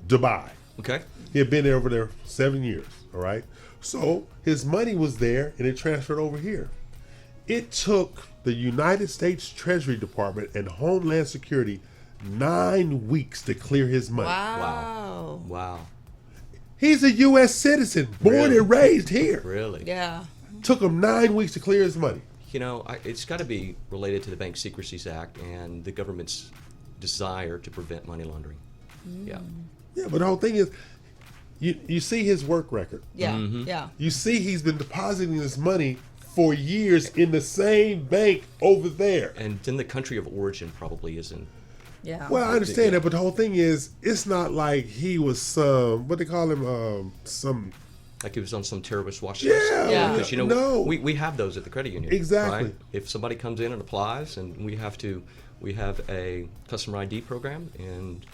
Dubai. Okay. He had been there over there 7 years, all right? So his money was there and it transferred over here. It took the United States Treasury Department and Homeland Security 9 weeks to clear his money. Wow. He's a U.S. citizen, born and raised here. Really? Yeah. Took him 9 weeks to clear his money. It's got to be related to the Bank Secrecies Act and the government's desire to prevent money laundering. Yeah. Yeah, but the whole thing is, you see his work record. Yeah, yeah. You see he's been depositing this money for years in the same bank over there. And then the country of origin probably isn't. Yeah. Well, I understand that, but the whole thing is, it's not like he was some, what they call him, some... Like he was on some terrorist watch list. Yeah. Because, No. we have those at the credit union. Exactly. Right? If somebody comes in and applies, and we have a customer ID program, and,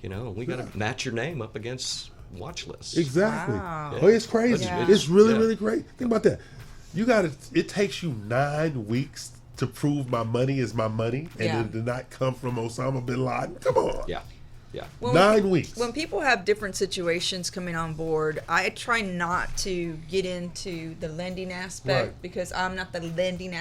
we got to match your name up against watch lists. Exactly. Wow. Oh, it's crazy. Yeah. It's really, really great. Think about that. It takes you 9 weeks to prove my money is my money, and it did not come from Osama bin Laden. Come on. Yeah. Well, 9 weeks. When people have different situations coming on board, I try not to get into the lending aspect because I'm not the lending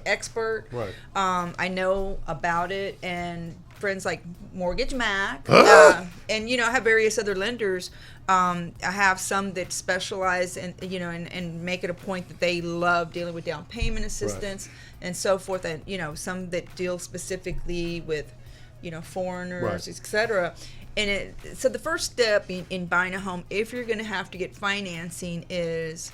expert. Right. I know about it, and friends like Mortgage Mac, and I have various other lenders. I have some that specialize in, and make it a point that they love dealing with down payment assistance and so forth, and some that deal specifically with foreigners, etc. And so the first step in buying a home, if you're going to have to get financing, is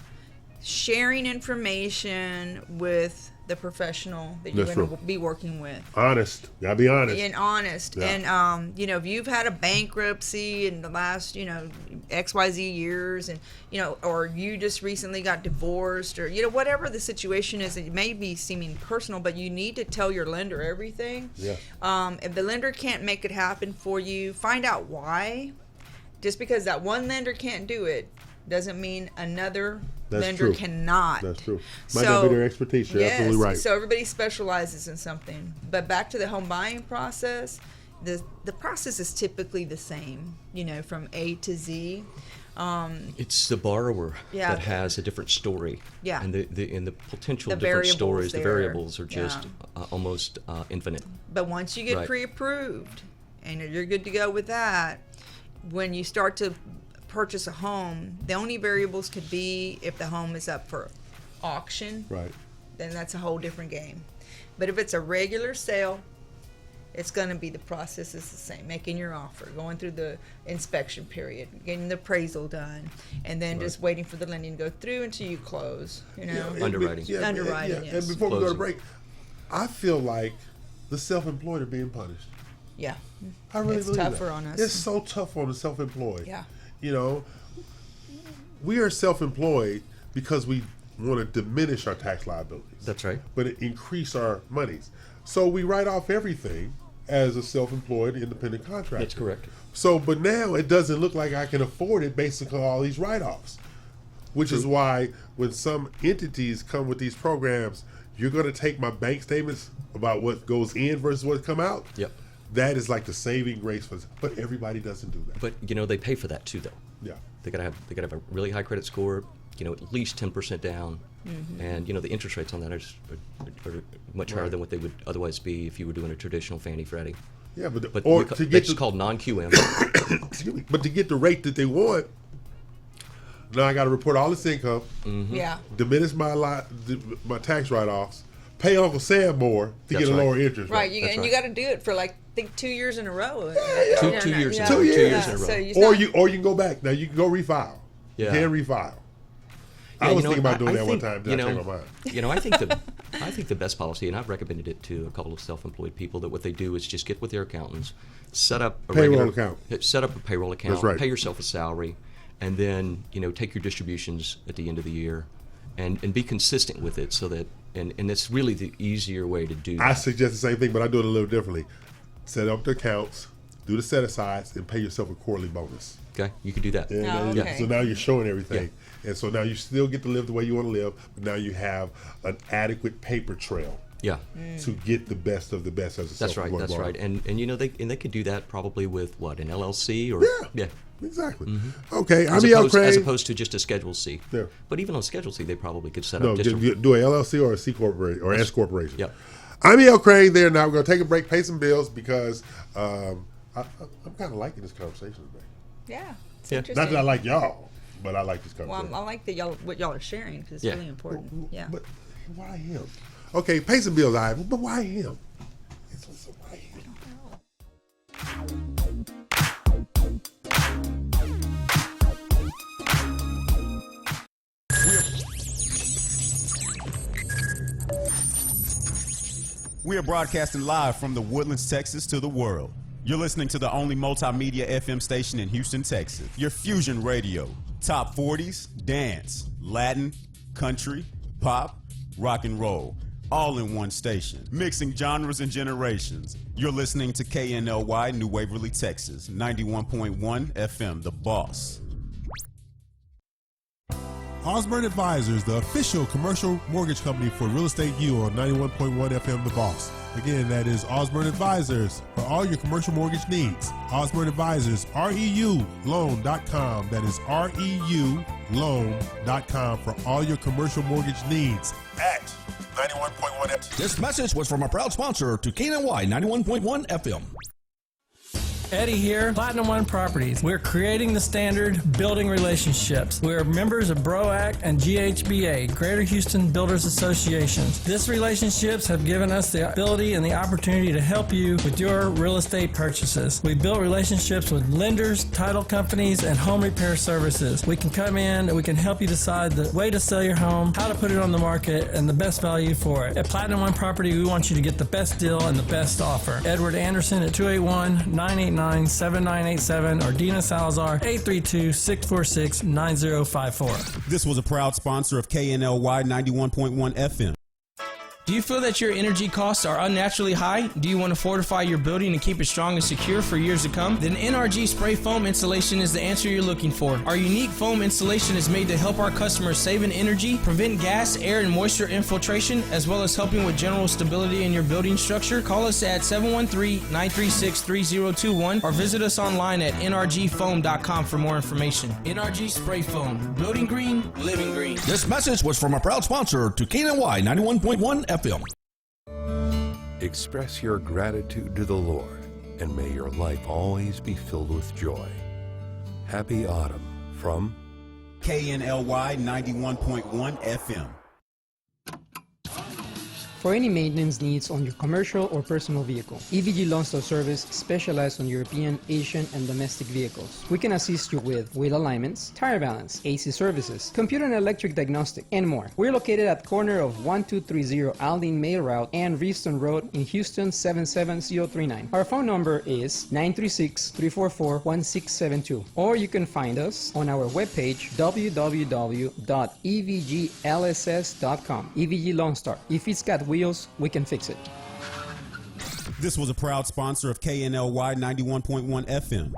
sharing information with the professional that you're going to be working with. Honest. Gotta be honest. And honest. Yeah. And, if you've had a bankruptcy in the last, XYZ years, and, or you just recently got divorced, or, whatever the situation is, it may be seeming personal, but you need to tell your lender everything. Yeah. If the lender can't make it happen for you, find out why. Just because that one lender can't do it doesn't mean another lender cannot. That's true. Might not be their expertise. You're absolutely right. So everybody specializes in something. But back to the home buying process, the process is typically the same, from A to Z. It's the borrower that has a different story. Yeah. And the potential The different stories, the there. variables are just almost infinite. But once you get pre-approved and you're good to go with that, when you start to purchase a home, the only variables could be if the home is up for auction. Right. Then that's a whole different game. But if it's a regular sale, it's going to be, the process is the same. Making your offer, going through the inspection period, getting the appraisal done, and then just waiting for the lending to go through until you close. Underwriting. Underwriting. And before we go to break, I feel like the self-employed are being punished. Yeah. I really it's believe tougher that. on us. It's so tough on the self-employed. Yeah. We are self-employed because we want to diminish our tax liabilities. That's right. But increase our monies. So we write off everything as a self-employed independent contractor. That's correct. So, but now it doesn't look like I can afford it based on all these write-offs. Which is why when some entities come with these programs, you're going to take my bank statements about what goes in versus what come out. Yep. That is like the saving grace for, but everybody doesn't do that. But they pay for that too, though. Yeah. They gotta have a really high credit score. At least 10% down, and the interest rates on that are much higher than what they would otherwise be if you were doing a traditional Fannie Freddie. Yeah, but it's called non-QM. Excuse me. But to get the rate that they want, now I got to report all this income. Yeah. Diminish my tax write-offs. Pay Uncle Sam more to get a lower interest rate. Right, you got to do it for like I think 2 years in a row. Two years in a row. So or you can go back. Now you can go refile. Yeah. You can refile. I was thinking about doing that one time. Did I change my mind? I think the best policy, and I've recommended it to a couple of self-employed people, that what they do is just get with their accountants, set up a payroll account. Set up a payroll account. That's right. Pay yourself a salary, and then take your distributions at the end of the year, and be consistent with it, so that and it's really the easier way to do that. I suggest the same thing, but I do it a little differently. Set up the accounts, do the set-asides, and pay yourself a quarterly bonus. Okay, you could do that. Okay. So now you're showing everything. Yeah. And so now you still get to live the way you want to live, but now you have an adequate paper trail. Yeah. To get the best of the best as a self-employed That's right. And they could do that probably with what, an LLC or yeah. Exactly. Mm-hmm. Okay, as opposed to just a Schedule C. Yeah. But even on Schedule C, they probably could set up. Do a LLC or a C corporation or S corporation. Yep. I'm E.L. Crane there now. We're going to take a break, pay some bills because I'm kind of liking this conversation today. Yeah. It's Not interesting. that I like y'all, but I like this conversation. Well, I like that what y'all are sharing because it's really important. Yeah. But why him? Okay, pay some bills, Ivan, but why him? So why him? We are broadcasting live from the Woodlands, Texas to the world. You're listening to the only multimedia FM station in Houston, Texas. Your Fusion Radio. Top 40s, dance, Latin, country, pop, rock and roll. All in one station. Mixing genres and generations. You're listening to KNLY, New Waverly, Texas. 91.1 FM, The Boss. Osborne Advisors, the official commercial mortgage company for Real Estate U on 91.1 FM The Boss. Again, that is Osborne Advisors for all your commercial mortgage needs. Osborne Advisors, REULoan.com. That is REULoan.com for all your commercial mortgage needs at 91.1 FM. This message was from a proud sponsor to KNLY 91.1 FM. Eddie here, Platinum One Properties. We're creating the standard, building relationships. We're members of BROAC and GHBA, Greater Houston Builders Associations. These relationships have given us the ability and the opportunity to help you with your real estate purchases. We built relationships with lenders, title companies, and home repair services. We can come in and we can help you decide the way to sell your home, how to put it on the market, and the best value for it. At Platinum One Property, we want you to get the best deal and the best offer. Edward Anderson at 281-989-7987 or Dina Salazar 832-646-9054. This was a proud sponsor of KNLY 91.1 FM. Do you feel that your energy costs are unnaturally high? Do you want to fortify your building and keep it strong and secure for years to come? Then NRG Spray Foam Installation is the answer you're looking for. Our unique foam installation is made to help our customers save in energy, prevent gas, air, and moisture infiltration, as well as helping with general stability in your building structure. Call us at 713-936-3021 or visit us online at nrgfoam.com for more information. NRG Spray Foam. Building green, living green. This message was from a proud sponsor to KNLY 91.1 FM. Express your gratitude to the Lord, and may your life always be filled with joy. Happy Autumn from KNLY 91.1 FM. For any maintenance needs on your commercial or personal vehicle, EVG Lone Star Service specializes on European, Asian, and domestic vehicles. We can assist you with wheel alignments, tire balance, AC services, computer and electric diagnostic, and more. We're located at corner of 1230 Aldine Mail Route and Reeston Road in Houston 77039. Our phone number is 936-344-1672, or you can find us on our webpage www.evglss.com. EVG Lone Star. If it's got wheels, we can fix it. This was a proud sponsor of KNLY 91.1 FM.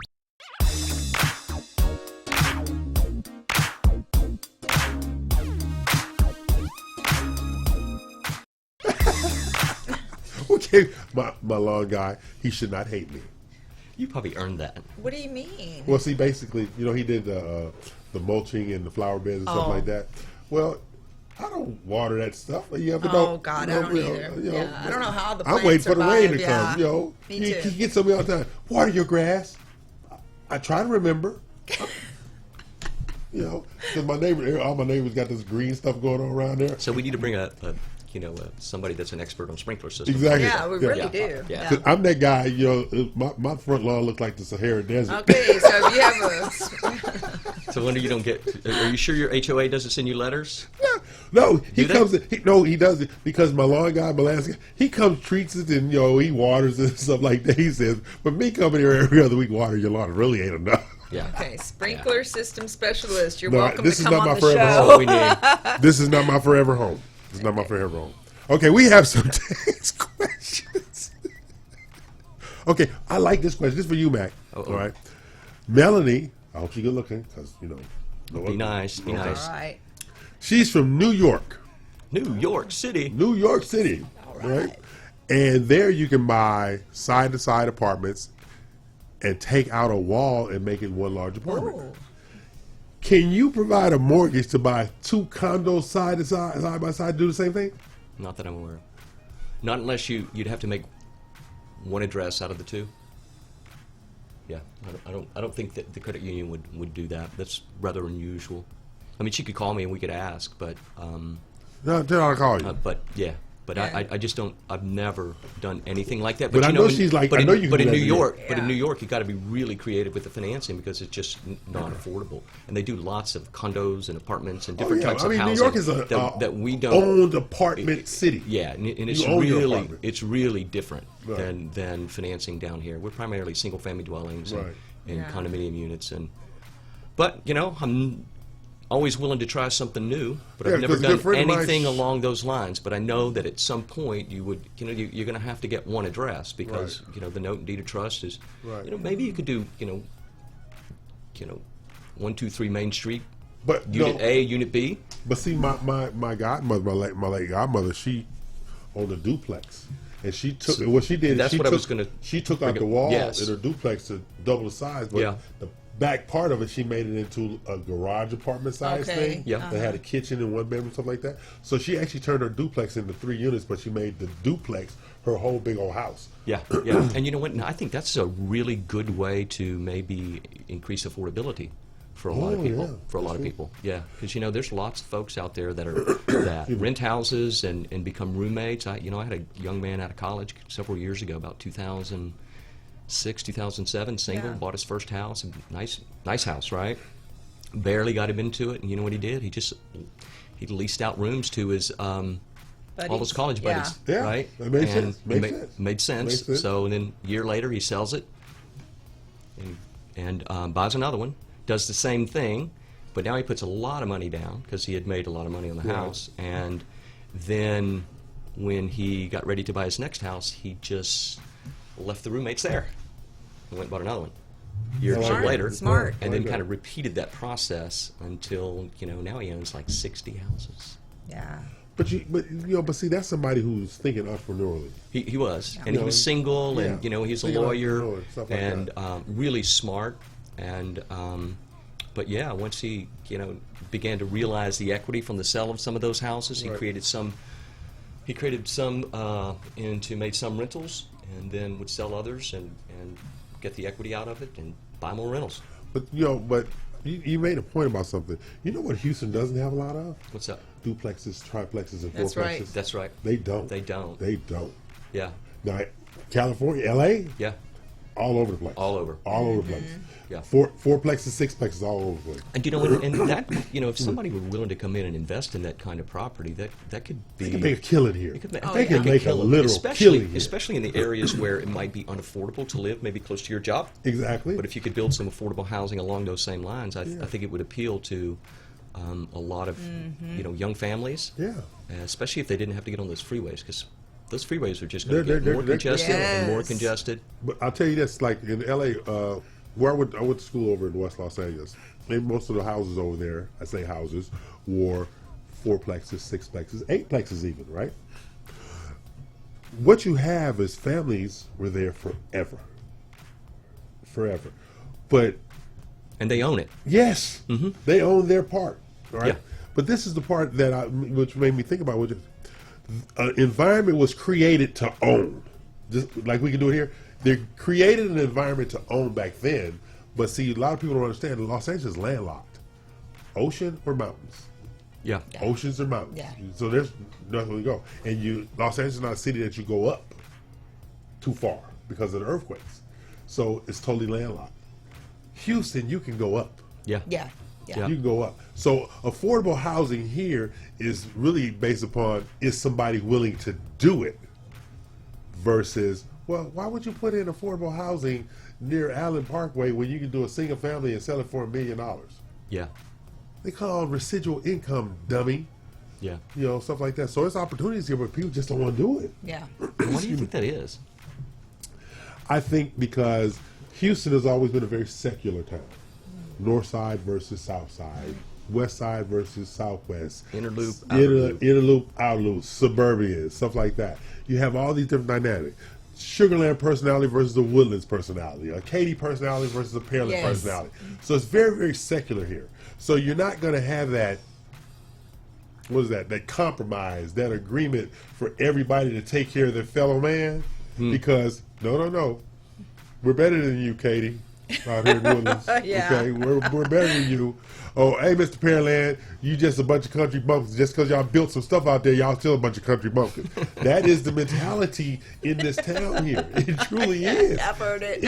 my lawn guy, he should not hate me. You probably earned that. What do you mean? Well, see, basically, he did the mulching and the flower beds and stuff like that. Well, I don't water that stuff. You ever know? Oh God, I don't either. I don't know how the plants I'm waiting for the rain to survive. come. Me He too. gets on me all the time. Water your grass. I try to remember. Because all my neighbors got this green stuff going on around there. So we need to bring somebody that's an expert on sprinkler systems. Exactly. Yeah, we really do. Yeah. 'Cause I'm that guy. My front lawn looks like the Sahara Desert. Okay, so if you have So when you don't get, are you sure your HOA doesn't send you letters? No, he Do they? comes. He does it because my lawn guy, my landscape, he comes, treats it, and he waters it and stuff like that. He says, "But me coming here every other week water your lawn really ain't enough." Yeah. okay, sprinkler system specialist. You're No, welcome this to is come not on my the forever show. What we need. This is not my forever home. This is not my forever home. Okay, we have some text questions. Okay, I like this question. This is for you, Mac. Uh-oh. All right, Melanie. I hope she's good looking because Be nice. Be nice. All right. She's from New York. New York City. New York City, right? And there you can buy side-to-side apartments and take out a wall and make it one large apartment. Ooh. Can you provide a mortgage to buy 2 condos side by side, do the same thing? Not that I'm aware of. Not unless you'd have to make one address out of the 2. Yeah, I don't think that the credit union would do that. That's rather unusual. I mean, she could call me and we could ask, but No, then I'll call you. but yeah. But I just don't. I've never done anything like that. But I know she's like. But I know you can But do in that New in York, Yeah. but in New York, you got to be really creative with the financing because it's just not affordable. And they do lots of condos and apartments and different types of New housing York is that we don't owned apartment city. Yeah, and it's You own your really apartment. different Right. than financing down here. We're primarily single family dwellings and, Right. and Yeah. condominium units but I'm always willing to try something new, but Yeah, I've never 'cause a good done friend of mine- anything along those lines. But I know that at some point you would, you're going to have to get one address because the note and deed of trust is, Right. maybe you could do, 123 Main Street, But Unit A, Unit B. But see, my godmother, my late godmother, she owned a duplex, and she took what she did. That's she what I took, was gonna She took out bring the up. wall Yes. in her duplex to double the size, but Yeah. the back part of it, she made it into a garage apartment size Okay. thing. Yeah. That had a kitchen and one bedroom, stuff like that. So she actually turned her duplex into 3 units, but she made the duplex her whole big old house. Yeah, yeah. And you know what? I think that's a really good way to maybe increase affordability for a lot of people. yeah, For a lot of people, yeah. Because there's lots of folks out there that are that rent houses and become roommates. I had a young man out of college several years ago, about 2006, 2007, single, Yeah. bought his first house, nice house, right? Barely got him into it, and you know what he did? He leased out rooms to his all his college buddies, Yeah, right? that made sense. It Made sense. Made sense. Made sense. So then a year later, he sells it and buys another one, does the same thing, but now he puts a lot of money down because he had made a lot of money on the house. And then when he got ready to buy his next house, he just left the roommates there and went and bought another one. A year or so Smart. later, Smart. and then kind of repeated that process until now he owns like 60 houses. Yeah. But see, that's somebody who's thinking entrepreneurially. He was, and he was single, and Yeah. he's a Single lawyer, entrepreneur, stuff like and that. really smart, and but yeah, once he began to realize the equity from the sale of some of those houses, he Right. created some made some rentals, and then would sell others and get the equity out of it and buy more rentals. But you made a point about something. You know what Houston doesn't have a lot of? What's up? Duplexes, triplexes, and That's fourplexes. right. That's right. They don't. They don't. They don't. Yeah, Now, California, LA, yeah, all over the place. all over. All over the place. Yeah. Fourplexes, sixplexes, all over the place. And and that if somebody were willing to come in and invest in that kind of property, that could be They can make a killing here. They could They can make a kill 'em, literal especially killing here. especially in the areas where it might be unaffordable to live, maybe close to your job. Exactly. But if you could build some affordable housing along those same lines, I think it would appeal to a lot of young families, especially if they didn't have to get on those freeways, because those freeways are just going to get more congested and more Yes. congested. But I'll tell you this, like in LA, where I went to school over in West Los Angeles, and most of the houses over there, I say houses, were fourplexes, sixplexes, eightplexes even, right? what you have is families were there forever. But And they own it. yes, they own their part. All right. Yeah. But this is the part which made me think about, which is an environment was created to own. Just like we can do it here. They created an environment to own back then. But see, a lot of people don't understand. Los Angeles is landlocked. Ocean or mountains. Yeah. Oceans or mountains. Yeah. So there's nothing to go. And Los Angeles is not a city that you go up too far because of the earthquakes. So it's totally landlocked. Houston, you can go up. Yeah. Yeah. Yeah. You can go up. So affordable housing here is really based upon, is somebody willing to do it versus, well, why would you put in affordable housing near Allen Parkway when you can do a single family and sell it for $1 million? Yeah. They call it residual income, dummy. Yeah. You know, stuff like that. So there's opportunities here, but people just don't want to do it. Yeah. Why do you think that is? I think because Houston has always been a very secular town. North side versus south side, west side versus southwest, Inner loop, outer loop. inner loop, outer loop, suburbia, stuff like that. You have all these different dynamics. Sugarland personality versus the Woodlands personality, a Katy personality versus a Pearland Yes. personality. So it's very, very secular here. So you're not going to have that, what is that compromise, that agreement for everybody to take care of their fellow man, because, no, we're better than you, Katy, out here in Woodlands. Yeah. Okay, we're better than you. Oh, hey, Mr. Pearland, you just a bunch of country bumpkins. Just because y'all built some stuff out there, y'all still a bunch of country bumpkins. That is the mentality in this town here. It truly is. I've heard it.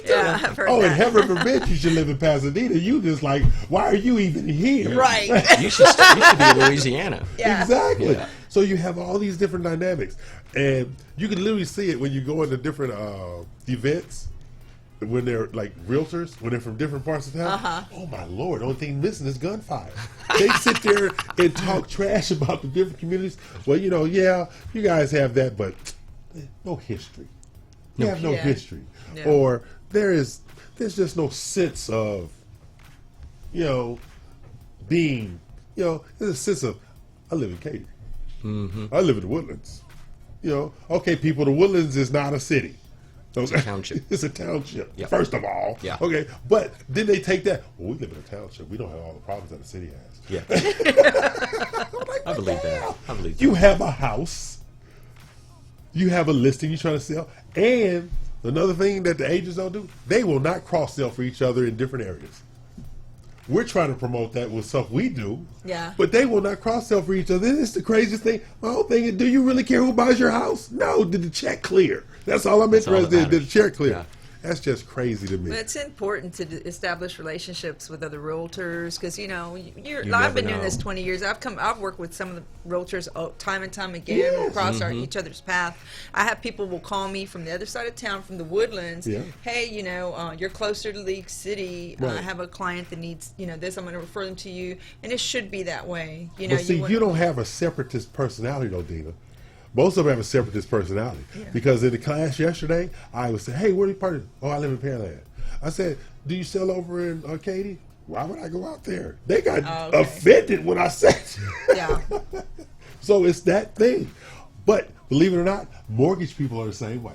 Yeah, I've heard oh, that. and heaven forbid you should live in Pasadena. You just like, why are you even here? Right. You should be in Louisiana. Yeah. Exactly. Yeah. So you have all these different dynamics, and you can literally see it when you go into different events. When they're like realtors, when they're from different parts of town, oh my Lord, the only thing missing is gunfire. They sit there and talk trash about the different communities. Well, you know, yeah, you guys have that, but no history. You have no Yeah. history. Yeah. Or there's just no sense of, you know, being, you know, there's a sense of, I live in Katy. I live in the Woodlands. You know, okay, people, the Woodlands is not a city. It's a township. It's a township, Yeah. first of all. Yeah. Okay, but then they take that, well, we live in a township. We don't have all the problems that the city has. Yeah. I believe that. I believe that. You have a house. You have a listing you're trying to sell. And another thing that the agents don't do, they will not cross-sell for each other in different areas. We're trying to promote that with stuff we do. Yeah. But they will not cross-sell for each other. It's the craziest thing. My whole thing is, do you really care who buys your house? No. Did the check clear? That's all I'm That's all interested in. that Did the check clear? Yeah. That's just crazy to me. But it's important to establish relationships with other realtors because You I've never been doing know. this 20 years. I've worked with some of the realtors time and time again. We'll cross each other's path. I have people will call me from the other side of town, from the Woodlands. Yeah. Hey, you're closer to League City. Right. I have a client that needs this. I'm going to refer them to you, and it should be that way. But see, you don't have a separatist personality, though, Dina. Most of them have a separatist personality. Yeah. Because in the class yesterday, I would say, hey, where are you part of? Oh, I live in Pearland. I said, do you sell over in Katy? Why would I go out there? They got okay. offended when I said Yeah. So it's that thing. But believe it or not, mortgage people are the same way.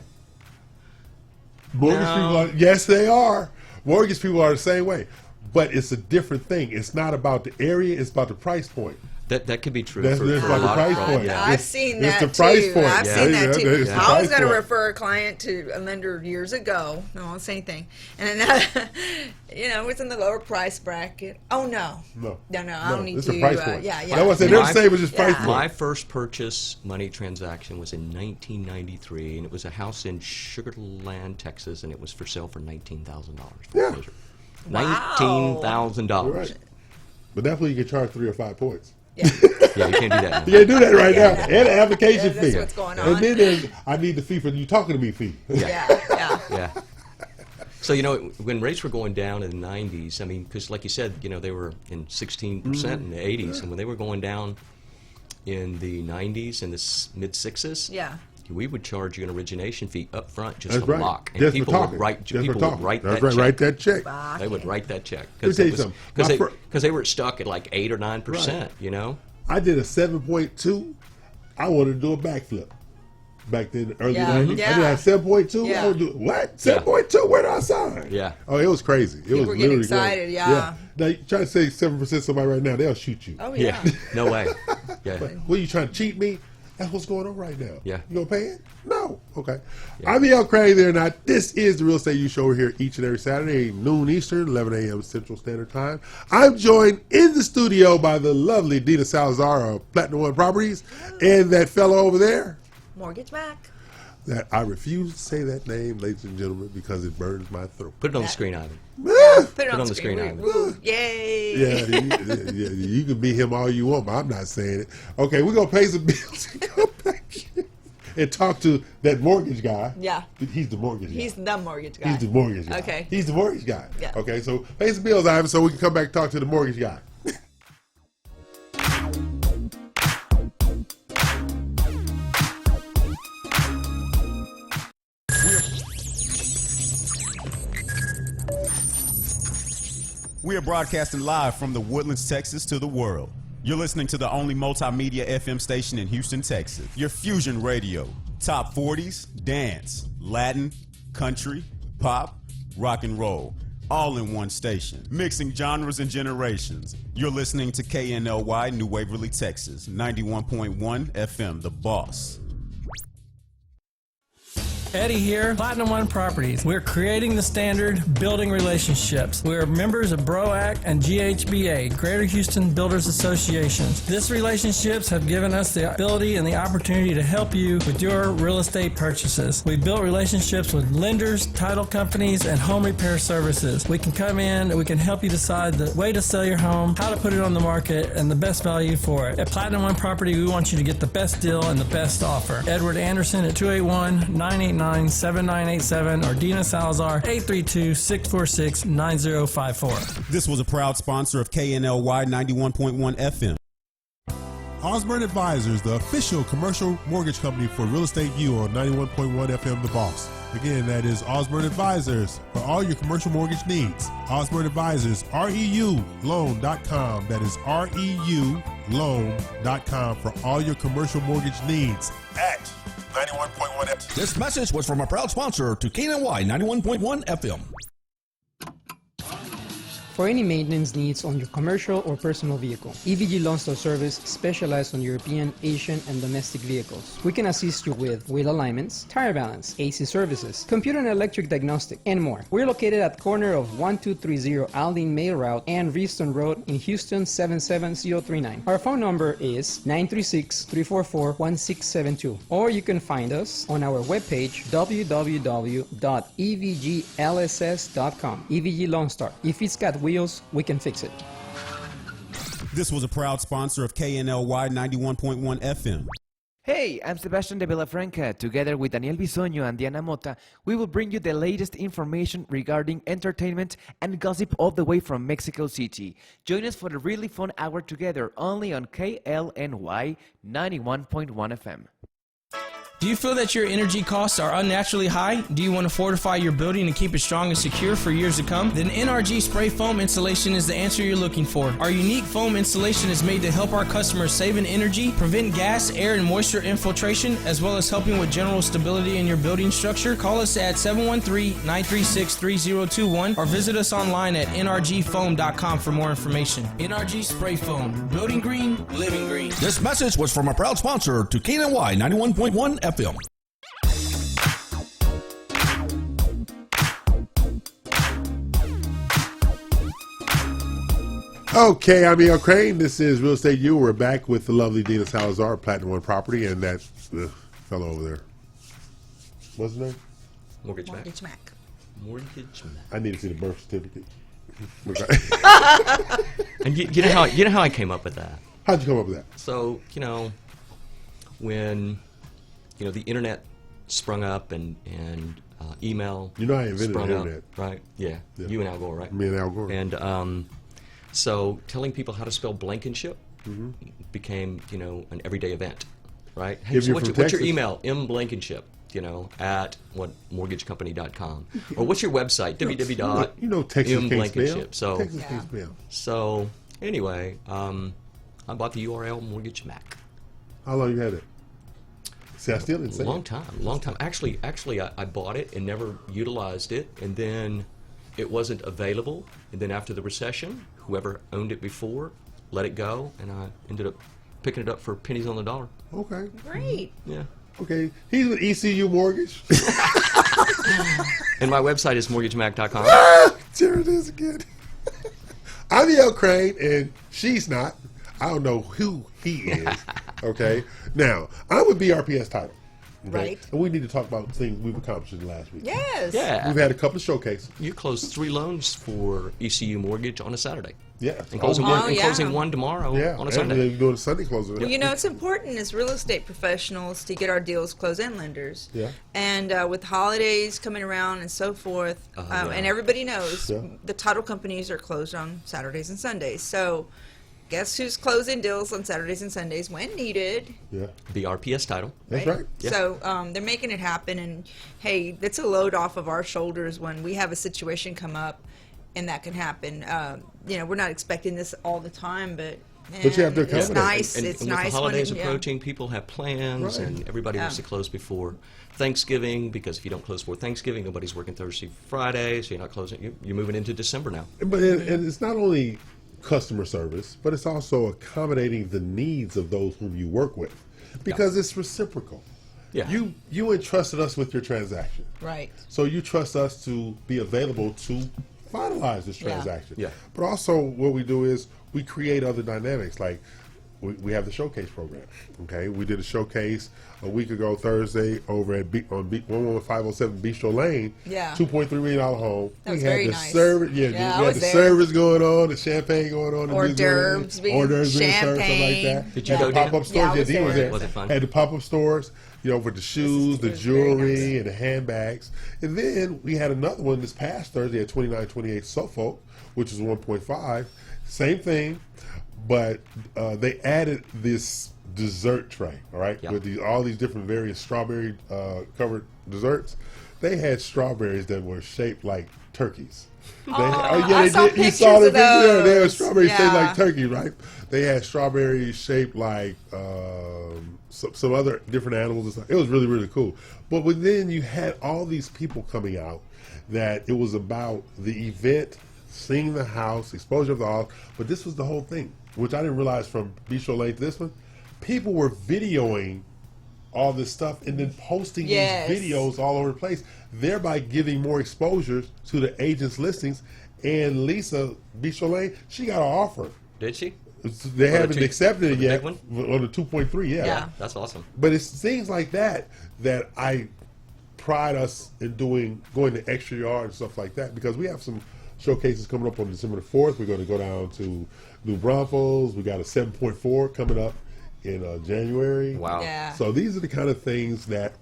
Mortgage people are, yes, they are. Mortgage people are the same way. But it's a different thing. It's not about the area, it's about the price point. That could be true. That's for about a the lot price of point. yeah. I've It's- seen it's that the price too. point. I've Yeah, seen that yeah, too. it's the I was price going to point. refer a client to a lender years ago. No, I won't say anything. And then, it was in the lower price bracket. Oh no, No, I don't need it's to. the price point. Yeah. That's what I said. They're the same as just price Yeah. point. My first purchase money transaction was in 1993, and it was a house in Sugarland, Texas, and it was for sale for $19,000. Yeah. $19,000. Right. But that's where you get charged 3 or 5 points. Yeah. Yeah, you can't do that now. You can't do that right now. And an application Yeah, that's fee. what's going on. And then there's, I need the fee for you talking to me fee. Yeah. Yeah. So, when rates were going down in the 90s, I mean, because like you said, they were in 16% in the 80s, and when they were going down in the 90s and the mid-6s, Yeah. we would charge you an origination fee up front just That's for right. lock. And Just for people talking. would write, Just for people talking. would write That's that right. check. Write that check. They would write that check Let me tell you something. because they were stuck at like 8 or 9%. I did a 7.2. I wanted to do a backflip. back then, early Yeah. 90s. Yeah. I did have 7.2. Yeah. I would do, what? 7.2? Where did I sign? Yeah. Oh, it was crazy. It was were getting literally crazy. excited, yeah. Now, you try to say 7% somebody right now, they'll shoot you. Oh yeah. Yeah. No way. Yeah. What, you trying to cheat me? That's what's going on right now. Yeah. You gonna pay it? No. Okay. I'm E.L. Crane there now. This is the Real Estate You Show. We're here each and every Saturday, noon Eastern, 11 a.m. Central Standard Time. I'm joined in the studio by the lovely Dina Salazar of Platinum One Properties and that fellow over there. Mortgage Mac. That I refuse to say that name, ladies and gentlemen, because it burns my throat. Put it on the screen, Ivan. Put it on on the screen, Woo, Ivan. woo. Yay. Yeah, you can be him all you want, but I'm not saying it. Okay, we're gonna pay some bills and come back here and talk to that mortgage guy. Yeah. He's the mortgage guy. He's the mortgage guy. He's the mortgage guy. Okay. He's the mortgage guy. Yeah. Okay, so pay some bills, Ivan, so we can come back and talk to the mortgage guy. We are broadcasting live from the Woodlands, Texas to the world. You're listening to the only multimedia FM station in Houston, Texas. Your fusion radio. Top 40s, dance, Latin, country, pop, rock and roll. All in one station. Mixing genres and generations. You're listening to KNLY, New Waverly, Texas. 91.1 FM, The Boss. Eddie here, Platinum One Properties. We're creating the standard, building relationships. We're members of BROAC and GHBA, Greater Houston Builders Associations. These relationships have given us the ability and the opportunity to help you with your real estate purchases. We built relationships with lenders, title companies, and home repair services. We can come in and we can help you decide the way to sell your home, how to put it on the market, and the best value for it. At Platinum One Property, we want you to get the best deal and the best offer. Edward Anderson at 281-989-7987 or Dina Salazar 832-646-9054. This was a proud sponsor of KNLY 91.1 FM. Osborne Advisors, the official commercial mortgage company for Real Estate U on 91.1 FM The Boss. Again, that is Osborne Advisors for all your commercial mortgage needs. Osborne Advisors, REULoan.com. That is REULoan.com for all your commercial mortgage needs at 91.1 FM. This message was from a proud sponsor to KNLY 91.1 FM. For any maintenance needs on your commercial or personal vehicle, EVG Loan Store Service specializes on European, Asian, and domestic vehicles. We can assist you with wheel alignments, tire balance, AC services, computer and electric diagnostic, and more. We're located at corner of 1230 Aldine Mail Route and Reeston Road in Houston 77039. Our phone number is 936-344-1672, or you can find us on our webpage www.evglss.com. EVG Loan Star. If it's got wheels, we can fix it. This was a proud sponsor of KNLY 91.1 FM. Hey, I'm Sebastian de Villafranca. Together with Daniel Bisoño and Diana Mota, we will bring you the latest information regarding entertainment and gossip all the way from Mexico City. Join us for a really fun hour together only on KLNY 91.1 FM. Do you feel that your energy costs are unnaturally high? Do you want to fortify your building and keep it strong and secure for years to come? Then NRG Spray Foam Insulation is the answer you're looking for. Our unique foam insulation is made to help our customers save in energy, prevent gas, air, and moisture infiltration, as well as helping with general stability in your building structure. Call us at 713-936-3021 or visit us online at nrgfoam.com for more information. NRG Spray Foam. Building green, living green. This message was from a proud sponsor to KNLY 91.1 FM. Okay, I'm E.L. Crane. This is Real Estate U. We're back with the lovely Dina Salazar, Platinum One Property, and that fellow over there. What's his name? Mortgage Mac. Mortgage Mac. Mortgage Mac. I need to see the birth certificate. And you know how I came up with that. How'd you come up with that? So when the internet sprung up and email. You know I invented sprung the up, internet. right? Yeah. You and Al Gore, right? Me and Al Gore. And so telling people how to spell Blankenship became an everyday event, right? Hey, so what's your email? Blankenship. At mortgagecompany.com. Or what's your website? www.mblankenship. So anyway, I bought the URL Mortgage Mac. How long you had it? See, I still didn't say Long time. Actually, I bought it and never utilized it, and then it wasn't available. And then after the recession, whoever owned it before let it go, and I ended up picking it up for pennies on the dollar. Okay. Great. Yeah. Okay. He's with ECU Mortgage. And my website is mortgagemac.com. There it is again. I'm Yale Crane, and she's not. I don't know who he is. Okay. Now, I'm with BRPS Title. Okay? Right. And we need to talk about things we've accomplished in the last week. Yes. Yeah. We've had a couple of showcases. You closed 3 loans for ECU Mortgage on a Saturday. Yeah. And closing, Oh, yeah. closing one tomorrow Yeah. on a And Sunday. they're doing a Sunday closing. Well, you know, it's important as real estate professionals to get our deals closed and lenders. Yeah. And with holidays coming around and so forth, yeah. and everybody knows Yeah. the title companies are closed on Saturdays and Sundays. So guess who's closing deals on Saturdays and Sundays when needed? Yeah. BRPS Title. That's right. Yeah. So they're making it happen. And, hey, that's a load off of our shoulders when we have a situation come up. And that can happen. You know, we're not expecting this all the time, but But you have to it's accommodate. nice. And It's with nice the holidays when approaching, people have plans, Right. and everybody wants to close before Thanksgiving, because if you don't close before Thanksgiving, nobody's working Thursday, Friday, so you're not closing. You're moving into December now. But and it's not only customer service, but it's also accommodating the needs of those whom you work with, because it's reciprocal. Yeah. You entrusted us with your transaction, Right. so you trust us to be available to finalize this transaction. Yeah. But also, what we do is we create other dynamics. Like we have the showcase program. Okay, we did a showcase a week ago Thursday over at 11507 Bistro Lane. Yeah. $2.3 million home. That was we had very the nice. service. Yeah, we I had was the there. service going on, the champagne going on, the Hors music going on, d'oeuvres being hors d'oeuvres being served, stuff like champagne. that. Did you Had go, the Dina? pop-up stores. Yeah, I was Dean was there. there. Was it fun? Had the pop-up stores, you know, with the shoes, the it was very jewelry, nice. and the handbags. And then we had another one this past Thursday at 2928 Suffolk, which is 1.5. Same thing, but they added this dessert tray, all right, Yeah. with all these different various strawberry covered desserts. They had strawberries that were shaped like turkeys. I saw You saw the pictures of picture there. They had those. strawberries shaped Yeah. like turkey, right? They had strawberries shaped like some other different animals and stuff. It was really, really cool. But then you had all these people coming out that it was about the event, seeing the house, exposure of the house. But this was the whole thing, which I didn't realize from Bistro Lane to this one. People were videoing all this stuff and then posting Yes. these videos all over the place, thereby giving more exposure to the agents' listings. And Lisa, Bistro Lane, she got an offer. Did she? They the haven't two- accepted for it the yet big on the 2.3. Yeah. That's awesome. But it's things like that that I pride us in doing, going the extra yard and stuff like that, because we have some showcases coming up on December the 4th. We're going to go down to New Braunfels. We got a 7.4 coming up in January. Wow. Yeah. So these are the kind of things that,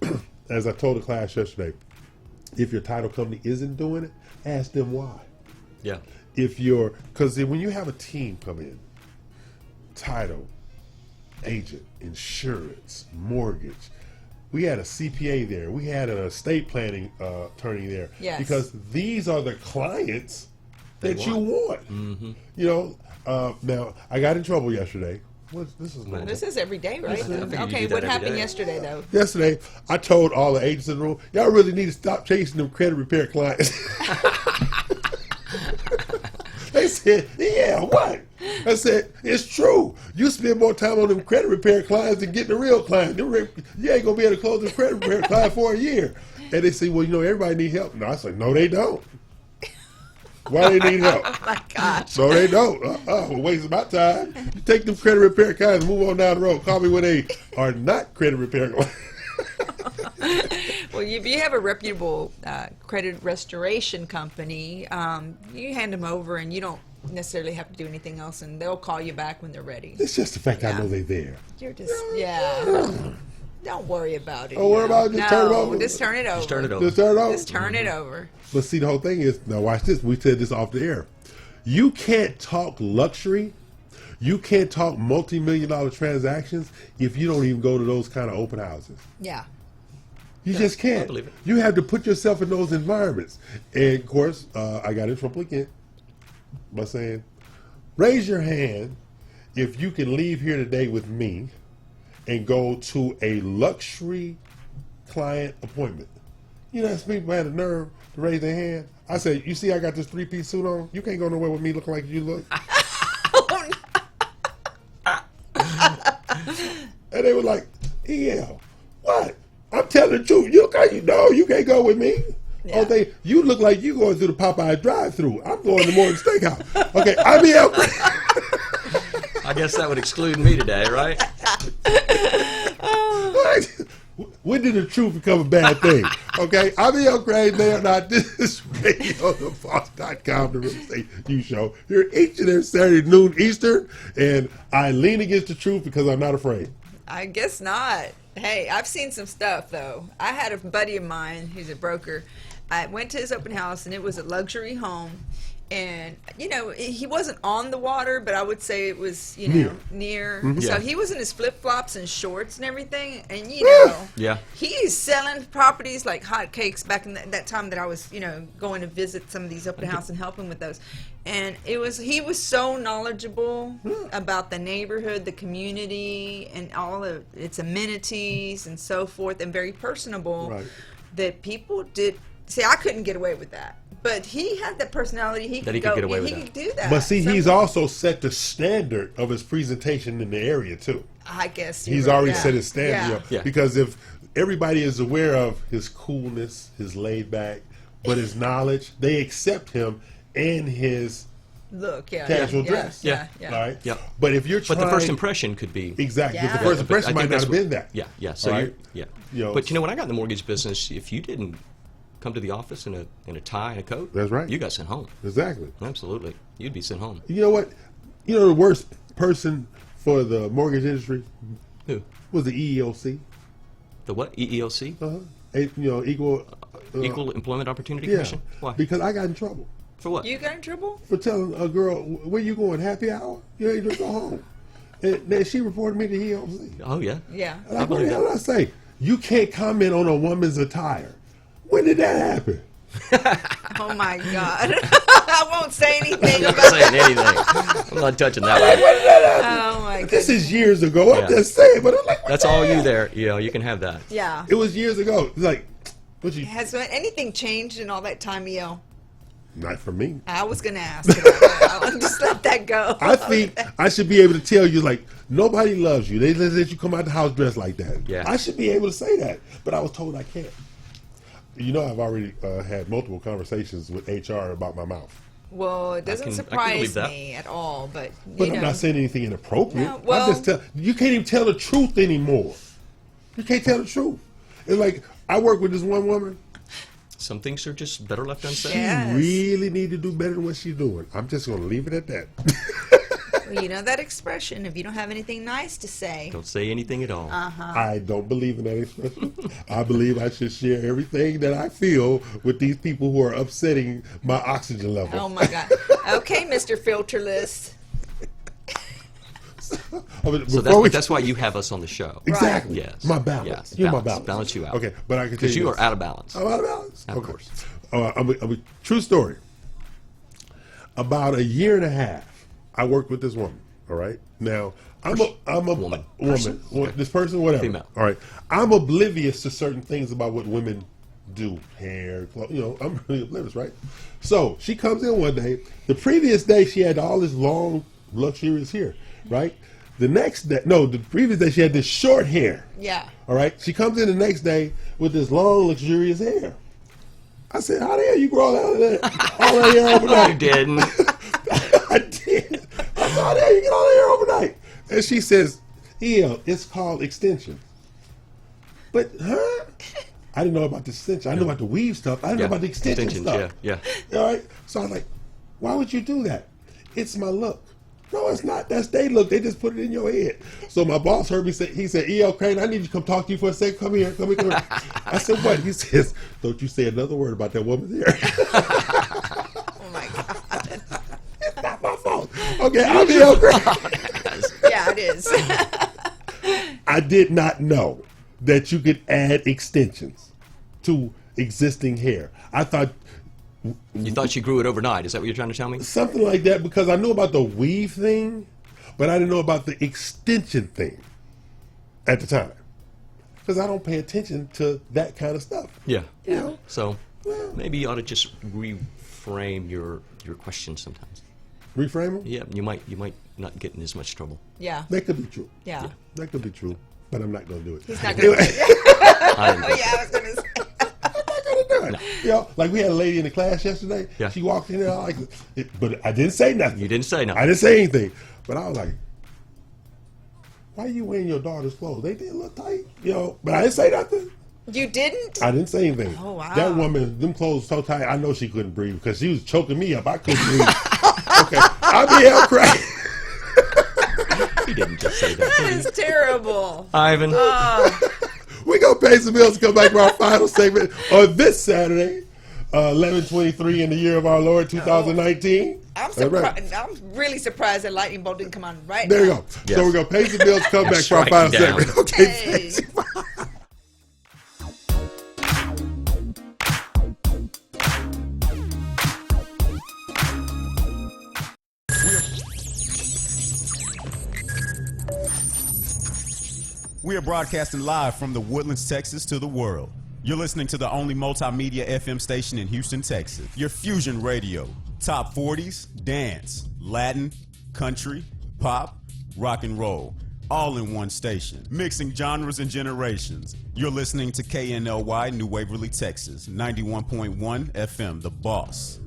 as I told the class yesterday, if your title company isn't doing it, ask them why. Yeah. Because when you have a team come in, title, agent, insurance, mortgage, we had a CPA there, we had an estate planning attorney there, Yes. because these are the clients that you want. Mm-hmm. You know, now I got in trouble yesterday. This is This is every day, right? I think you Okay, do that what every happened day. yesterday, though? Yesterday, I told all the agents in the room, y'all really need to stop chasing them credit repair clients. They said, yeah, what? I said, it's true. You spend more time on them credit repair clients than getting the real client. You ain't going to be able to close the credit repair client for a year. And they say, well, you know, everybody need help. No, I said, no, they don't. Why they need help? Oh, my gosh. No, they don't. We're wasting my time. You take them credit repair clients and move on down the road. Call me when they are not credit repair clients. Well, if you have a reputable credit restoration company, you hand them over and you don't necessarily have to do anything else, and they'll call you back when they're ready. It's just the fact I know they're there. You're just, don't worry about it. Don't worry about it, just turn it over. Just turn it over. Just turn it over. Just turn it over. Just turn it over. But see, the whole thing is, now watch this. We said this off the air. You can't talk luxury. You can't talk multi-million-dollar transactions if you don't even go to those kind of open houses. Yeah. You just can't. I believe it. You have to put yourself in those environments. And of course, I got in trouble again by saying, raise your hand if you can leave here today with me and go to a luxury client appointment. You know, that's people had the nerve to raise their hand. I said, you see I got this 3-piece suit on? You can't go nowhere with me looking like you look. And they were like, EL, what? I'm telling the truth. You can't go with me. Yeah. Oh, you look like you going through the Popeye drive-through. I'm going to Morgan Steakhouse. Okay, I'm EL. I guess that would exclude me today, right? When did the truth become a bad thing? Okay, I'm EL Craig. They are not. This is RadioTheBoss.com, the Real Estate You Show. Here each and every Saturday noon Eastern, and I lean against the truth because I'm not afraid. I guess not. Hey, I've seen some stuff, though. I had a buddy of mine who's a broker. I went to his open house, and it was a luxury home. And, you know, he wasn't on the water, but I would say it was, you know, near. Mm-hmm. So Yeah. he was in his flip-flops and shorts and everything. And, you know, Yeah. he's selling properties like hotcakes back in that time that I was, you know, going to visit some of these open houses and helping with those. And he was so knowledgeable about the neighborhood, the community, and all of its amenities and so forth, and very personable, Right. that people did. See, I couldn't get away with that. But he had that personality. He could get away with he that. could do that. But see, he's Some- also set the standard of his presentation in the area, too. I guess you're He's right, already yeah. set his standard. Yeah. You know, Yeah. Because if everybody is aware of his coolness, his laid back, but his knowledge, they accept him and his Look, yeah, casual yeah, dress. yeah, yeah. All right. Yeah. But if you're But trying, the first impression could be exactly, Yeah. the Yeah, first but impression I might think not that's have been that. Yeah, yeah. So All you're, right? yeah. You know, But you know, when I got in the mortgage business, if you didn't come to the office in a tie and a coat, That's right. you got sent home. Exactly. Absolutely, you'd be sent home. You know what? You know the worst person for the mortgage industry Who? was the EEOC. The what? EEOC? Equal. Equal Employment Opportunity Yeah. Commission? Why? Because I got in trouble For what? You got in trouble? for telling a girl, "Where you going? Happy hour? You ain't just go home." And then she reported me to EEOC. Oh yeah. Yeah. And I go, what the hell did I say? You can't comment on a woman's attire. When did that happen? Oh my God. I won't say anything I'm about not saying anything. I'm not touching that one. Oh my God. This is years ago. I'm Yeah. just saying, but I'm like, what That's the all hell? you there. You know, you can have that. Yeah. It was years ago. It's like, what you? Has anything changed in all that time, EO? Not for me. I was going to ask about that. I'll just let that go. I think I should be able to tell you, like, nobody loves you. They let you come out the house dressed like that. Yeah. I should be able to say that, but I was told I can't. You know, I've already had multiple conversations with HR about my mouth. Well, it doesn't I can surprise believe that. me at all, but But you I'm know. not saying anything inappropriate. No, well- I'm just you can't even tell the truth anymore. You can't tell the truth. It's like I work with this one woman. Some things are just better left unsaid. She Yes. really need to do better than what she's doing. I'm just going to leave it at that. Well, you know that expression, if you don't have anything nice to say. Don't say anything at all. I don't believe in that expression. I believe I should share everything that I feel with these people who are upsetting my oxygen level. Oh my God. Okay, Mr. Filterless. I mean, So before we- that's why you have us on the show. exactly. Yes. My balance. Yes. You're my Balance. balance. Balance you out. Okay, but I can tell Because you this. are out of balance. I'm out of balance. Of Okay. course. True story. About a year and a half, I worked with this woman. All right. Now I'm a Woman. Woman. Okay. This person, whatever. Female. All right. I'm oblivious to certain things about what women do, hair, clothes. You know, I'm really oblivious, right? So she comes in one day. The previous day, she had all this long, luxurious hair, right? The next day, no, the previous day, she had this short hair. Yeah. All right. She comes in the next day with this long, luxurious hair. I said, "How the hell you grow all that hair You overnight?" didn't. I did. I said, "How the hell you get all that hair overnight?" And she says, "Yeah, it's called extension." But I didn't know about the extension. I knew about the weave stuff. I didn't know about the extension Extensions, stuff. yeah. All right. So I was like, "Why would you do that?" It's my look. No, it's not. That's their look. They just put it in your head. So my boss heard me say, he said, "E.L. Crane, I need you to come talk to you for a second. Come here. I said, "What?" He says, "Don't you say another word about that woman's hair." Oh my God. It's not my fault. Okay, I'm E.L. Crane. Yeah, it is. I did not know that you could add extensions to existing hair. I thought You thought she grew it overnight. Is that what you're trying to tell me? something like that because I knew about the weave thing, but I didn't know about the extension thing. at the time. Because I don't pay attention to that kind of stuff. Yeah. You know? So maybe you ought to just reframe your question sometimes. Reframe them? Yeah, you might not get in as much trouble. Yeah. That could be true. Yeah. That could be true. But I'm not going to do it. He's not going to do it. Oh, yeah, I was going to say. No. You know, like we had a lady in the class yesterday. Yeah. She walked in there like, but I didn't say nothing. You didn't say nothing. I didn't say anything. But I was like, why are you wearing your daughter's clothes? They did look tight, you know. But I didn't say nothing. You didn't? I didn't say anything. Oh, wow. That woman, them clothes so tight, I know she couldn't breathe because she was choking me up. I couldn't breathe. Okay, I'll be out crying. He didn't just say that. That is terrible. Ivan. We're going to pay some bills to come back for our final segment on this Saturday, 11/23 in the year of our Lord, 2019. I'm surprised. I'm really surprised that lightning bolt didn't come on right There now. you go. Yes. So we're going to pay some bills, come back for our final segment. Okay, thanks. We are broadcasting live from the Woodlands, Texas to the world. You're listening to the only multimedia FM station in Houston, Texas. Your fusion radio. Top 40s, dance, Latin, country, pop, rock and roll. All in one station. Mixing genres and generations. You're listening to KNLY, New Waverly, Texas. 91.1 FM, The Boss.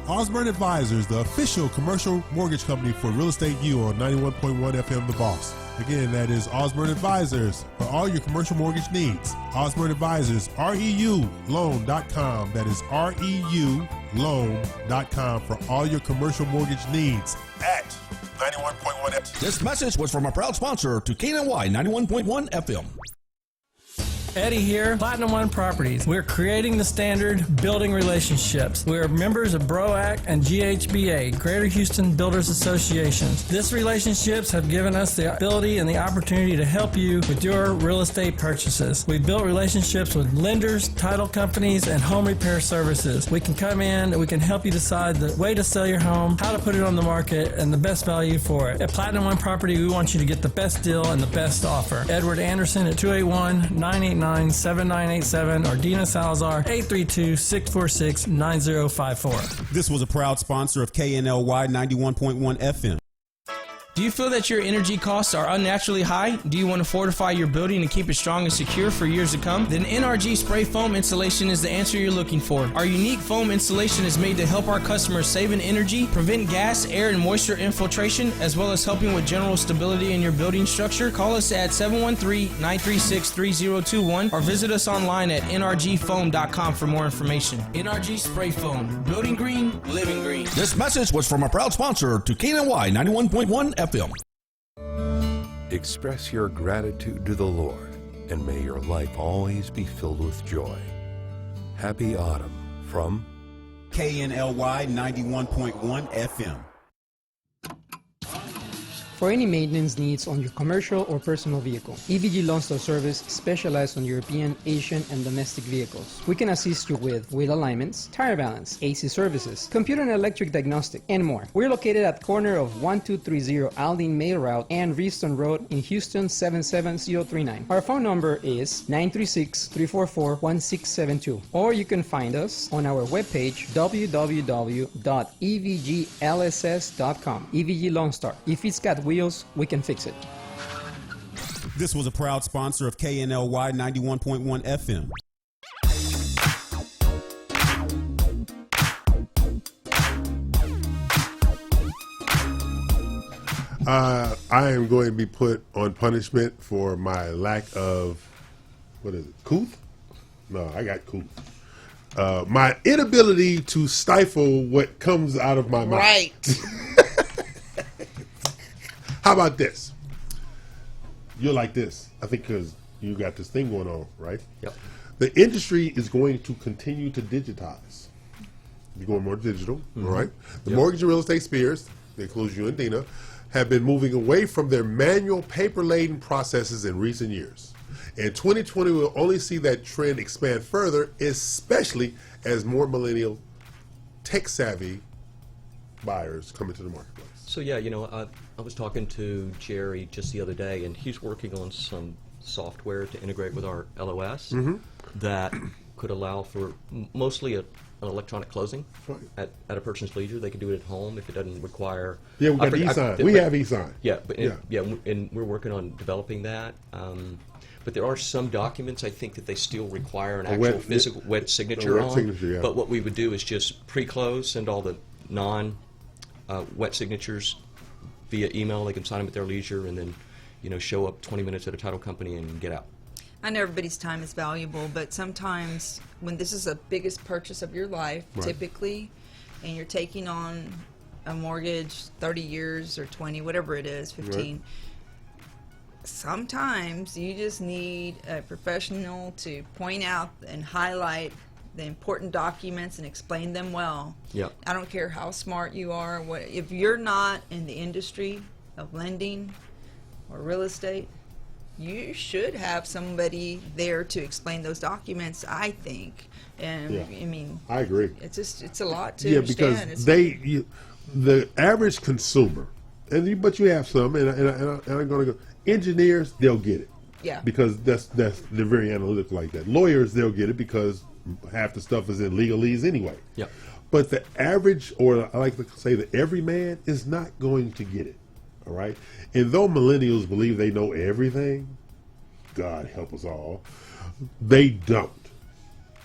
Osborne Advisors, the official commercial mortgage company for Real Estate U on 91.1 FM The Boss. Again, that is Osborne Advisors for all your commercial mortgage needs. Osborne Advisors, REULoan.com. That is REULoan.com for all your commercial mortgage needs at 91.1 FM. This message was from a proud sponsor to KNLY 91.1 FM. Eddie here, Platinum One Properties. We're creating the standard, building relationships. We're members of BROAC and GHBA, Greater Houston Builders Associations. These relationships have given us the ability and the opportunity to help you with your real estate purchases. We've built relationships with lenders, title companies, and home repair services. We can come in and we can help you decide the way to sell your home, how to put it on the market, and the best value for it. At Platinum One Property, we want you to get the best deal and the best offer. Edward Anderson at 281-989-7987 or Dina Salazar 832-646-9054. This was a proud sponsor of KNLY 91.1 FM. Do you feel that your energy costs are unnaturally high? Do you want to fortify your building and keep it strong and secure for years to come? Then NRG Spray Foam Insulation is the answer you're looking for. Our unique foam insulation is made to help our customers save in energy, prevent gas, air, and moisture infiltration, as well as helping with general stability in your building structure. Call us at 713-936-3021 or visit us online at nrgfoam.com for more information. NRG Spray Foam. Building green, living green. This message was from a proud sponsor to KNLY 91.1 FM. Express your gratitude to the Lord, and may your life always be filled with joy. Happy Autumn from KNLY 91.1 FM. For any maintenance needs on your commercial or personal vehicle, EVG Lone Star Service specializes on European, Asian, and domestic vehicles. We can assist you with wheel alignments, tire balance, AC services, computer and electric diagnostic, and more. We're located at the corner of 1230 Aldine Mail Route and Reeston Road in Houston 77039. Our phone number is 936-344-1672, or you can find us on our webpage www.evglss.com. EVG Lone Star. If it's got wheels, we can fix it. This was a proud sponsor of KNLY 91.1 FM. I am going to be put on punishment for my lack of, what is it, couth? No, I got couth. My inability to stifle what comes out of my mouth. Right. How about this? You're like this, I think, because you got this thing going on, right? Yep. The industry is going to continue to digitize. You're going more digital, all right? The mortgage and real estate spheres, that includes you and Dina, have been moving away from their manual, paper-laden processes in recent years. In 2020, we'll only see that trend expand further, especially as more millennial, tech-savvy buyers come into the marketplace. So yeah, I was talking to Jerry just the other day, and he's working on some software to integrate with our LOS that could allow for mostly an electronic closing at a person's leisure. They can do it at home if it doesn't require. Yeah, we got e-sign. We have e-sign. Yeah, and we're working on developing that. But there are some documents I think that they still require an actual physical wet signature on. Signature, yeah. But what we would do is just pre-close, send all the non-wet signatures via email. They can sign them at their leisure, and then show up 20 minutes at a title company and get out. I know everybody's time is valuable, but sometimes when this is the biggest purchase of your life, typically, and you're taking on a mortgage 30 years or 20, whatever it is, 15, sometimes you just need a professional to point out and highlight the important documents and explain them well. Yep. I don't care how smart you are. If you're not in the industry of lending or real estate, you should have somebody there to explain those documents, I think. And I mean, I agree. It's a lot to understand. Because the average consumer, but you have some, and I'm going to go. Engineers, they'll get it. Yeah. Because they're very analytical like that. Lawyers, they'll get it because half the stuff is in legalese anyway. Yep. But the average, or I like to say the everyman, is not going to get it. All right? And though millennials believe they know everything, God help us all, they don't.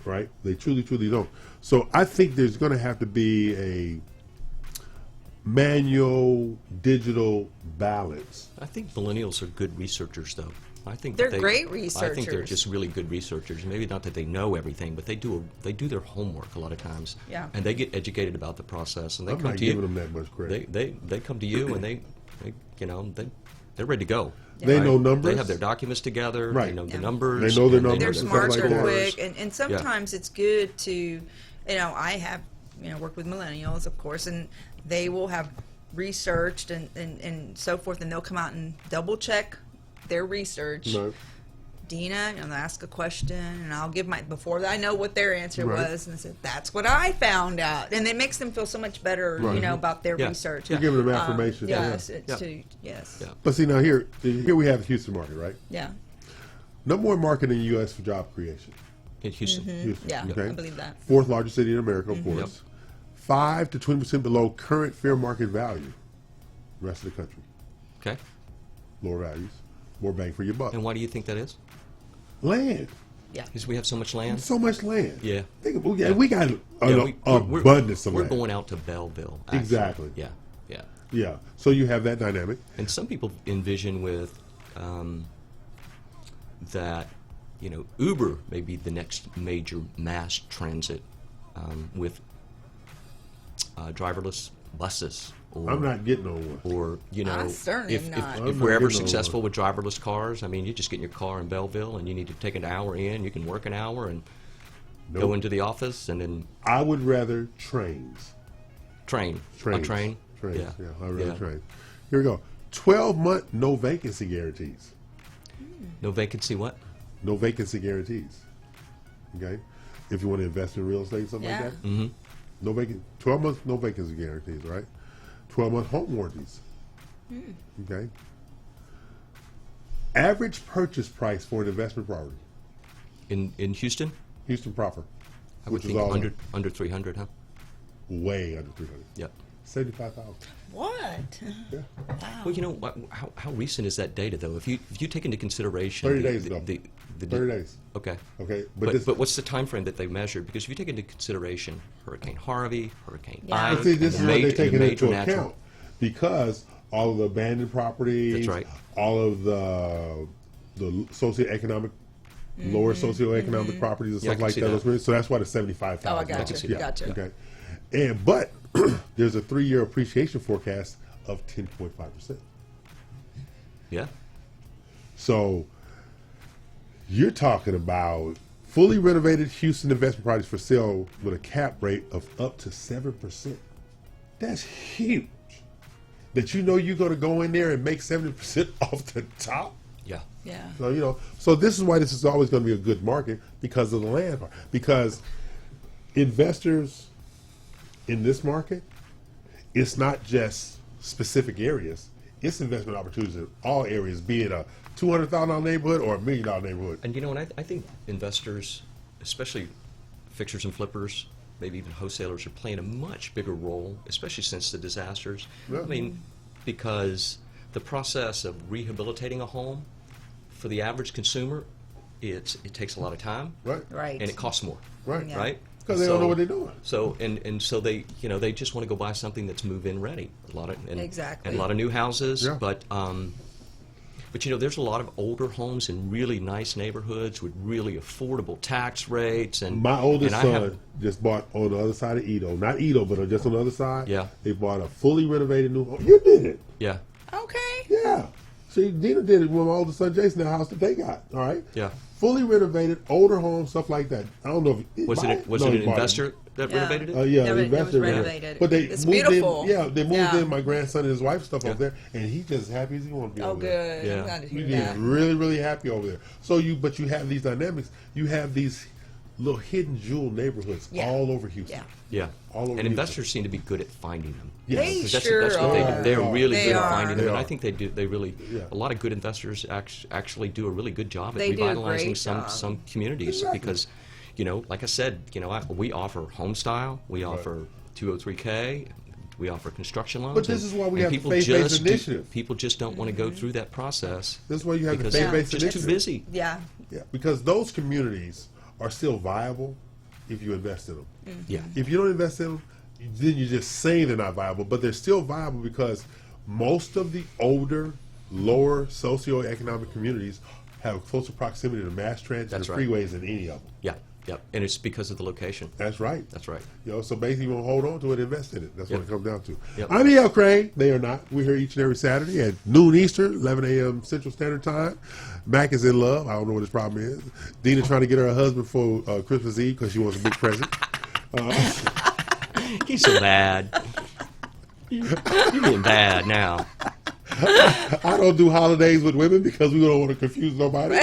Right? They truly, truly don't. So I think there's going to have to be a manual, digital balance. I think millennials are good researchers, though. I think they're great researchers. I think they're just really good researchers. Maybe not that they know everything, but they do their homework a lot of times. Yeah. And they get educated about the process, and they I'm come not to you. giving them that much credit. They come to you, and they're ready to go. They know numbers. They have their documents together. Right. They know the numbers. They know their and numbers. They're and smart, stuff like they're that. quick, and sometimes it's good to, I have, worked with millennials, of course, and they will have researched and so forth, and they'll come out and double check their research. No. Dina, and I'll ask a question, and I'll give before I know what their answer Right. was, and I said, that's what I found out. And it makes them feel so much better, Right. About their research. You're giving them affirmation. Yes, Yeah. yes. Yeah. But see, now here we have the Houston market, right? Yeah. Number one market in the U.S. for job creation. In Houston. Houston, Yeah, okay? I believe that. Fourth largest city in America, of course. 5 to 20% below current fair market value. Rest of the country, Okay. lower values, more bang for your buck. And why do you think that is? Land, Yeah. Because we have so much land. so much land. Yeah. We got an we're- abundance of We're land. going out to Belleville. Actually. Exactly. Yeah. Yeah. Yeah. So you have that dynamic. And some people envision with that, Uber may be the next major mass transit with driverless buses. Or, I'm not getting on one. Or I certainly am not. I'm if not we're ever getting on successful with driverless cars, I mean, you just get in your car in Belleville and you need to take an hour in. You can work an hour and go Nope. into the office and then I would rather trains. train. Trains. A train. Trains. Yeah. Yeah, I'd rather Yeah. train. Here we go. 12-month no vacancy guarantees. No vacancy. What? No vacancy guarantees. Okay? If you want to invest in real estate, something Yeah. like that. Mm-hmm. No 12 months, no vacancy guarantees, right? 12-month home warranties. Okay? Average purchase price for an investment property. In Houston, Houston proper. I would which is think all under 300, huh? way under 300. Yep. 75,000. What? Yeah. Well, how recent is that data though? If you take into consideration 30 days ago. the 30 days. Okay. Okay. But what's the time frame that they measured? Because if you take into consideration Hurricane Harvey, Hurricane Yeah. Ike, But see, this is and what they're major- taking major into natural- account because all of the abandoned properties, That's right. all of the socioeconomic, lower socioeconomic properties and Yeah, I stuff can like see that. that. So that's why the 75,000. Oh, I gotcha. can see Yeah. Gotcha. Okay. But there's a 3-year appreciation forecast of 10.5%. Yeah. So you're talking about fully renovated Houston investment projects for sale with a cap rate of up to 7%. That's huge. That you're going to go in there and make 70% off the top. Yeah. Yeah. So so this is why this is always going to be a good market because of the land part. Because investors in this market, it's not just specific areas, it's investment opportunities in all areas, be it a $200,000 neighborhood or $1 million neighborhood. And you know, and I think investors, especially fixers and flippers, maybe even wholesalers, are playing a much bigger role, especially since the disasters. Yeah. I mean, because the process of rehabilitating a home for the average consumer, it takes a lot of time, Right. and it costs more, Right. Yeah. right? Because they don't know what they're doing. So and so they they just want to go buy something that's move-in ready. Exactly. And a lot of new houses, Yeah. but there's a lot of older homes in really nice neighborhoods with really affordable tax rates. And My oldest and I have- son just bought on the other side of Edo, not Edo, but just on the other side. Yeah. They bought a fully renovated new home. You did it. Yeah, Okay. Yeah. See, Dina did it with my oldest son Jason, the house that they got. All right. yeah. Fully renovated, older home, stuff like that. I don't know if Was it no, an he bought investor that Yeah. renovated it? Yeah, No, the it was investor renovated. But they It's moved beautiful. in. Yeah, they moved Yeah. in my grandson and his wife stuff Yeah. over there, and he's just as happy as he wants to be. Oh, over there. good. Yeah. I'm glad to He's hear that. really, really happy over there. So but you have these dynamics. You have these little hidden jewel neighborhoods Yeah. all over Houston. Yeah. Yeah. All over And Houston. investors seem to be good at finding them. Yes. They 'Cause sure that's what they are. do. They're really They good at are. finding them, They and I are. think they do. They really, Yeah. a lot of good investors actually do a really good job at They do a revitalizing great some job. communities Exactly. because, like I said, we offer home style, we offer 203K, we offer construction loans. But this is why we and have the people faith-based just initiative. People just don't want to Mm-hmm. go through that process. That's why you have the because faith-based they're just too initiative. busy. Yeah. Yeah, because those communities are still viable if you invest in them. Yeah. If you don't invest in them, then you're just saying they're not viable, but they're still viable because most of the older, lower socioeconomic communities have closer proximity to mass transit That's and right. freeways than any of them. Yeah, yeah, and it's because of the location. That's right. That's right. So basically, you want to hold on to it, invest in it. That's what Yep. it comes down to. Yep. I'm E.L. Crane. They are not. We're here each and every Saturday at noon Eastern, 11 a.m. Central Standard Time. Mac is in love. I don't know what his problem is. Dina trying to get her husband for Christmas Eve because she wants a big present. He's so bad. You're being bad now. I don't do holidays with women because we don't want to confuse nobody.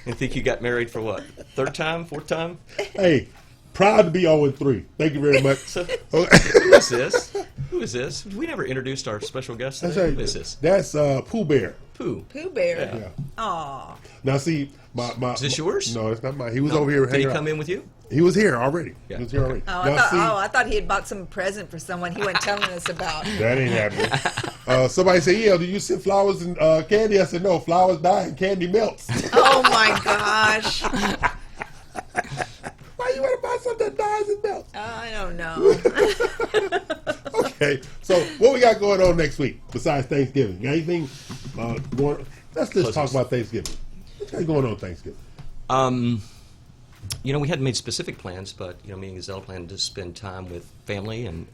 And think you got married for what? Third time? Fourth time? Hey, proud to be 0-3. Thank you very much. So, Okay. who is this? Who is this? We never introduced our special guest That's today. right. Who is this? That's Pooh Bear. Pooh. Pooh Bear. Yeah. Aw. Now see, my Is this yours? No, it's not mine. He was over here Did he hanging come out. in with you? He was here already. Yeah, He was here already. Oh, Now, I thought he had bought some present for someone he wasn't telling us about. that ain't happening. Somebody said, "Yeah, do you send flowers and candy?" I said, "No, flowers die and candy melts." Oh my gosh. Why you want to buy something that dies and melts? I don't know. Okay, so what we got going on next week besides Thanksgiving? Got anything going? Let's just talk about Thanksgiving. What's going on Thanksgiving? We hadn't made specific plans, but me and Gazelle planned to spend time with family and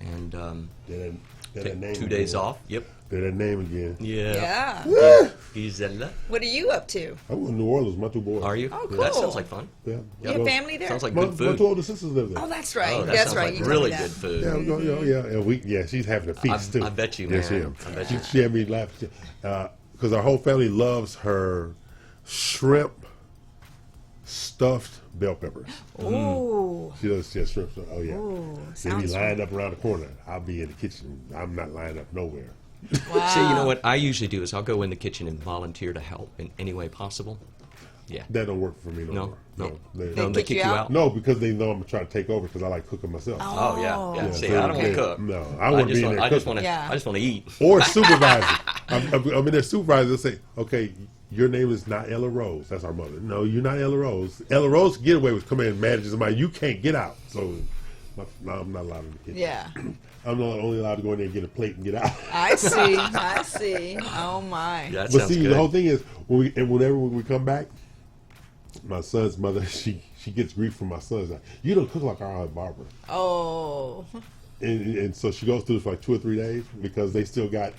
Did that take name 2 days again. off. Yep. Did that name again? Yeah. Yeah. Gisela. What are you up to? I went to New Orleans. My two boys. Are you? Oh, That cool. sounds like fun. Yeah. You have family there? Sounds like My, good my food. two older sisters live there. Oh, that's right. Oh, that That's sounds right. like You really told me good that. food. Yeah, and she's having a feast too. I bet you, Yes, man. she I bet is. you. She had me laughing because our whole family loves her shrimp stuffed bell peppers. Ooh. She does shrimp stuff. Oh yeah. Ooh, They be sounds lined up around the corner. I'll be in the kitchen. I'm not lined up nowhere. Wow. See, you know what I usually do is I'll go in the kitchen and volunteer to help in any way possible. Yeah. That don't work for me no No, more. no. They They kick you out? No, because they know I'm gonna try to take over because I like cooking myself. Oh yeah, yeah. Yeah, See, so I don't want they- to cook. no, I wanna be in there I just cooking. want to. Yeah. I just want to eat. Or supervisor. I'm in there supervisor. They'll say, okay, your name is not Ella Rose. That's our mother. No, you're not Ella Rose. Ella Rose can get away with coming in and managing somebody. You can't get out. So no, I'm not allowed in the kitchen. Yeah. I'm not only allowed to go in there and get a plate and get out. I see. I see. Oh my. That But sounds see, good. the whole thing is, whenever we come back, my son's mother, she gets grief from my son. Like, you don't cook like our Aunt Barbara. Oh. And so she goes through this for like 2 or 3 days because they still got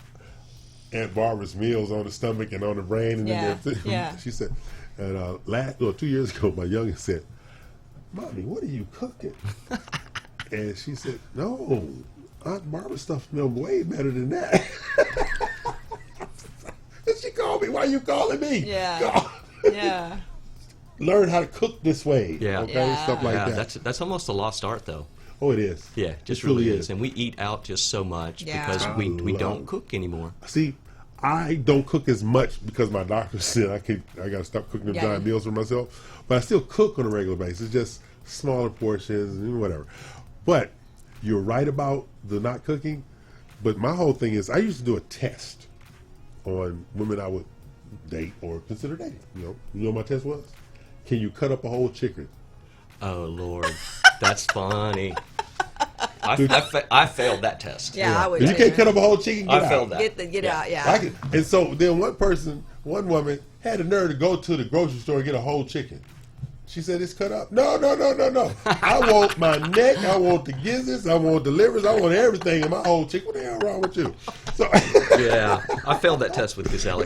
Aunt Barbara's meals on the stomach and on the brain. And Yeah, then yeah. She said, and 2 years ago, my youngest said, "Mommy, what are you cooking?" And she said, "No, Aunt Barbara's stuff smells way better than that." And she called me, "Why are you calling me?" Yeah. Yeah. Learn how to cook this way. Yeah. Okay, Yeah. stuff like Yeah, that. that's almost a lost art, though. Oh, it is. Yeah, just It really is. And we eat out just so much Yeah. because we love don't it. cook anymore. See, I don't cook as much because my doctor said I got to stop cooking them giant meals for myself. But I still cook on a regular basis, just smaller portions and whatever. But you're right about the not cooking. But my whole thing is, I used to do a test on women I would date or consider dating. You know what my test was? Can you cut up a whole chicken? Oh, Lord. That's funny. I failed that test. Yeah, I would. If you can't cut up a whole chicken, get I out. failed that. Get out. Yeah. And so then one woman had the nerve to go to the grocery store and get a whole chicken. She said, it's cut up. No. I want my neck. I want the gizzards. I want the livers. I want everything in my whole chicken. What the hell wrong with you? So Yeah, I failed that test with Gazelle.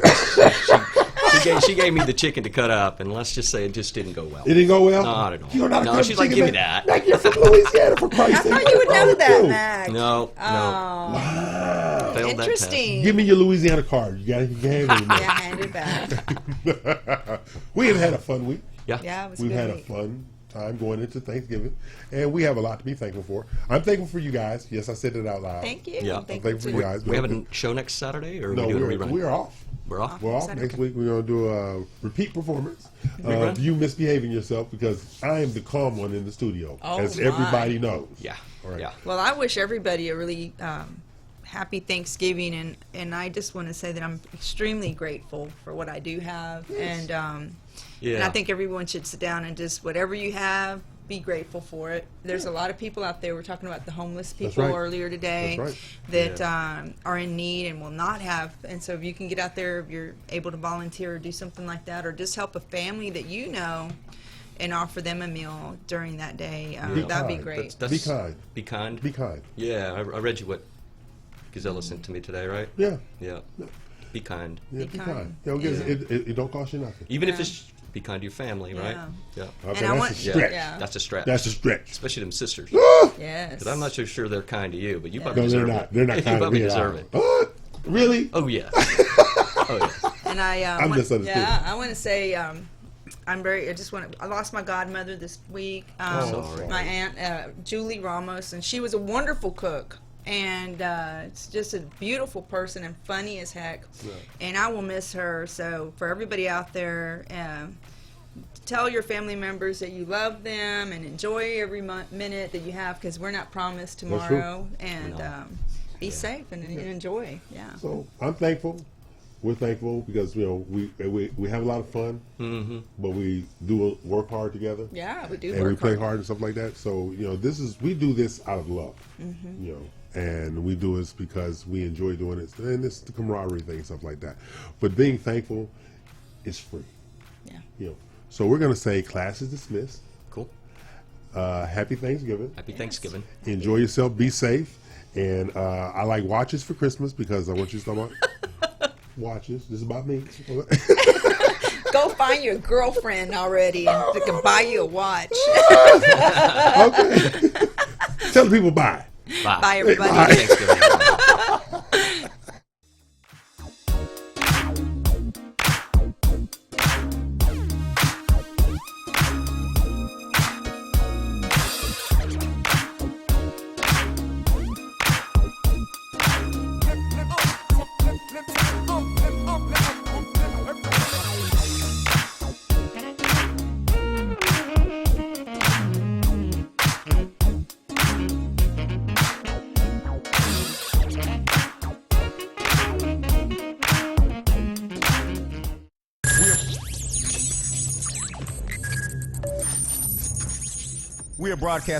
She gave me the chicken to cut up, and let's just say it just didn't go well. It didn't go well? Not at all. You don't know how to cut She's up like, chicken, give me man. that. Like, you're from Louisiana, for Christ's sake. I thought you would What's wrong know with that, you? Mac. No. Wow. Failed that test. Interesting. Give me your Louisiana card. You can hand it Yeah, hand it back. We have had a fun week. Yeah, it was a We've good had week. a fun time going into Thanksgiving, and we have a lot to be thankful for. I'm thankful for you guys. Yes, I said it out loud. Thank you. Yeah. I'm Thank thankful for you. you guys. We have a show next Saturday, or No, we doing a rerun? we're off. We're off? We're off Saturday. next week. We're going to do a repeat performance Rerun? of you misbehaving yourself, because I am the calm one in the studio, Oh, as my. everybody knows. Yeah. All right. Yeah. Well, I wish everybody a really happy Thanksgiving, and I just want to say that I'm extremely grateful for what I do have, and I think everyone should sit down and just whatever you have, be grateful for it. There's a lot of people out there. We're talking about the homeless people right. earlier today That's that are in need and will not have. And so if you can get out there, if you're able to volunteer or do something like that, or just help a family that you know and offer them a meal during that day, that'd be kind. great. Be kind. Be kind. Be kind. Yeah, I read you what Gazella sent to me today, right? Yeah. Yeah. Be kind. Yeah, Be be kind. kind. You know, it don't cost you nothing. Even if it's be kind to your family, right? Yeah. Yeah. Okay, And I that's want- a stretch. Yeah. That's a stretch. That's a stretch. Especially them sisters. Yes. Because I'm not so sure they're kind to you, but you probably No, they're deserve not. it. They're not You kind to probably me at deserve all. it. Really? Oh, yeah. Oh, yeah. And I'm misunderstood. Yeah, I want to say I lost my godmother this week. Sorry. My aunt Julie Ramos, and she was a wonderful cook, and it's just a beautiful person and funny as heck. Yeah. And I will miss her. So for everybody out there, tell your family members that you love them and enjoy every minute that you have, because we're not promised That's true. tomorrow. And be safe and enjoy. Yeah. So I'm thankful. We're thankful because we have a lot of fun, but we do work hard together. Yeah, we do. And we work play hard and stuff like that. So we do this out of love, and we do this because we enjoy doing it, and it's the camaraderie thing and stuff like that. But being thankful is free. Yeah. So we're gonna say class is dismissed. Cool. Happy Thanksgiving. Happy Thanksgiving. Enjoy yourself. Be safe. And I like watches for Christmas because I want you to talk about watches. This is about me. Go find your girlfriend already and they can buy you a watch. Okay. Tell the people bye. Bye. Bye, everybody. Bye. Happy Thanksgiving. We are broadcasting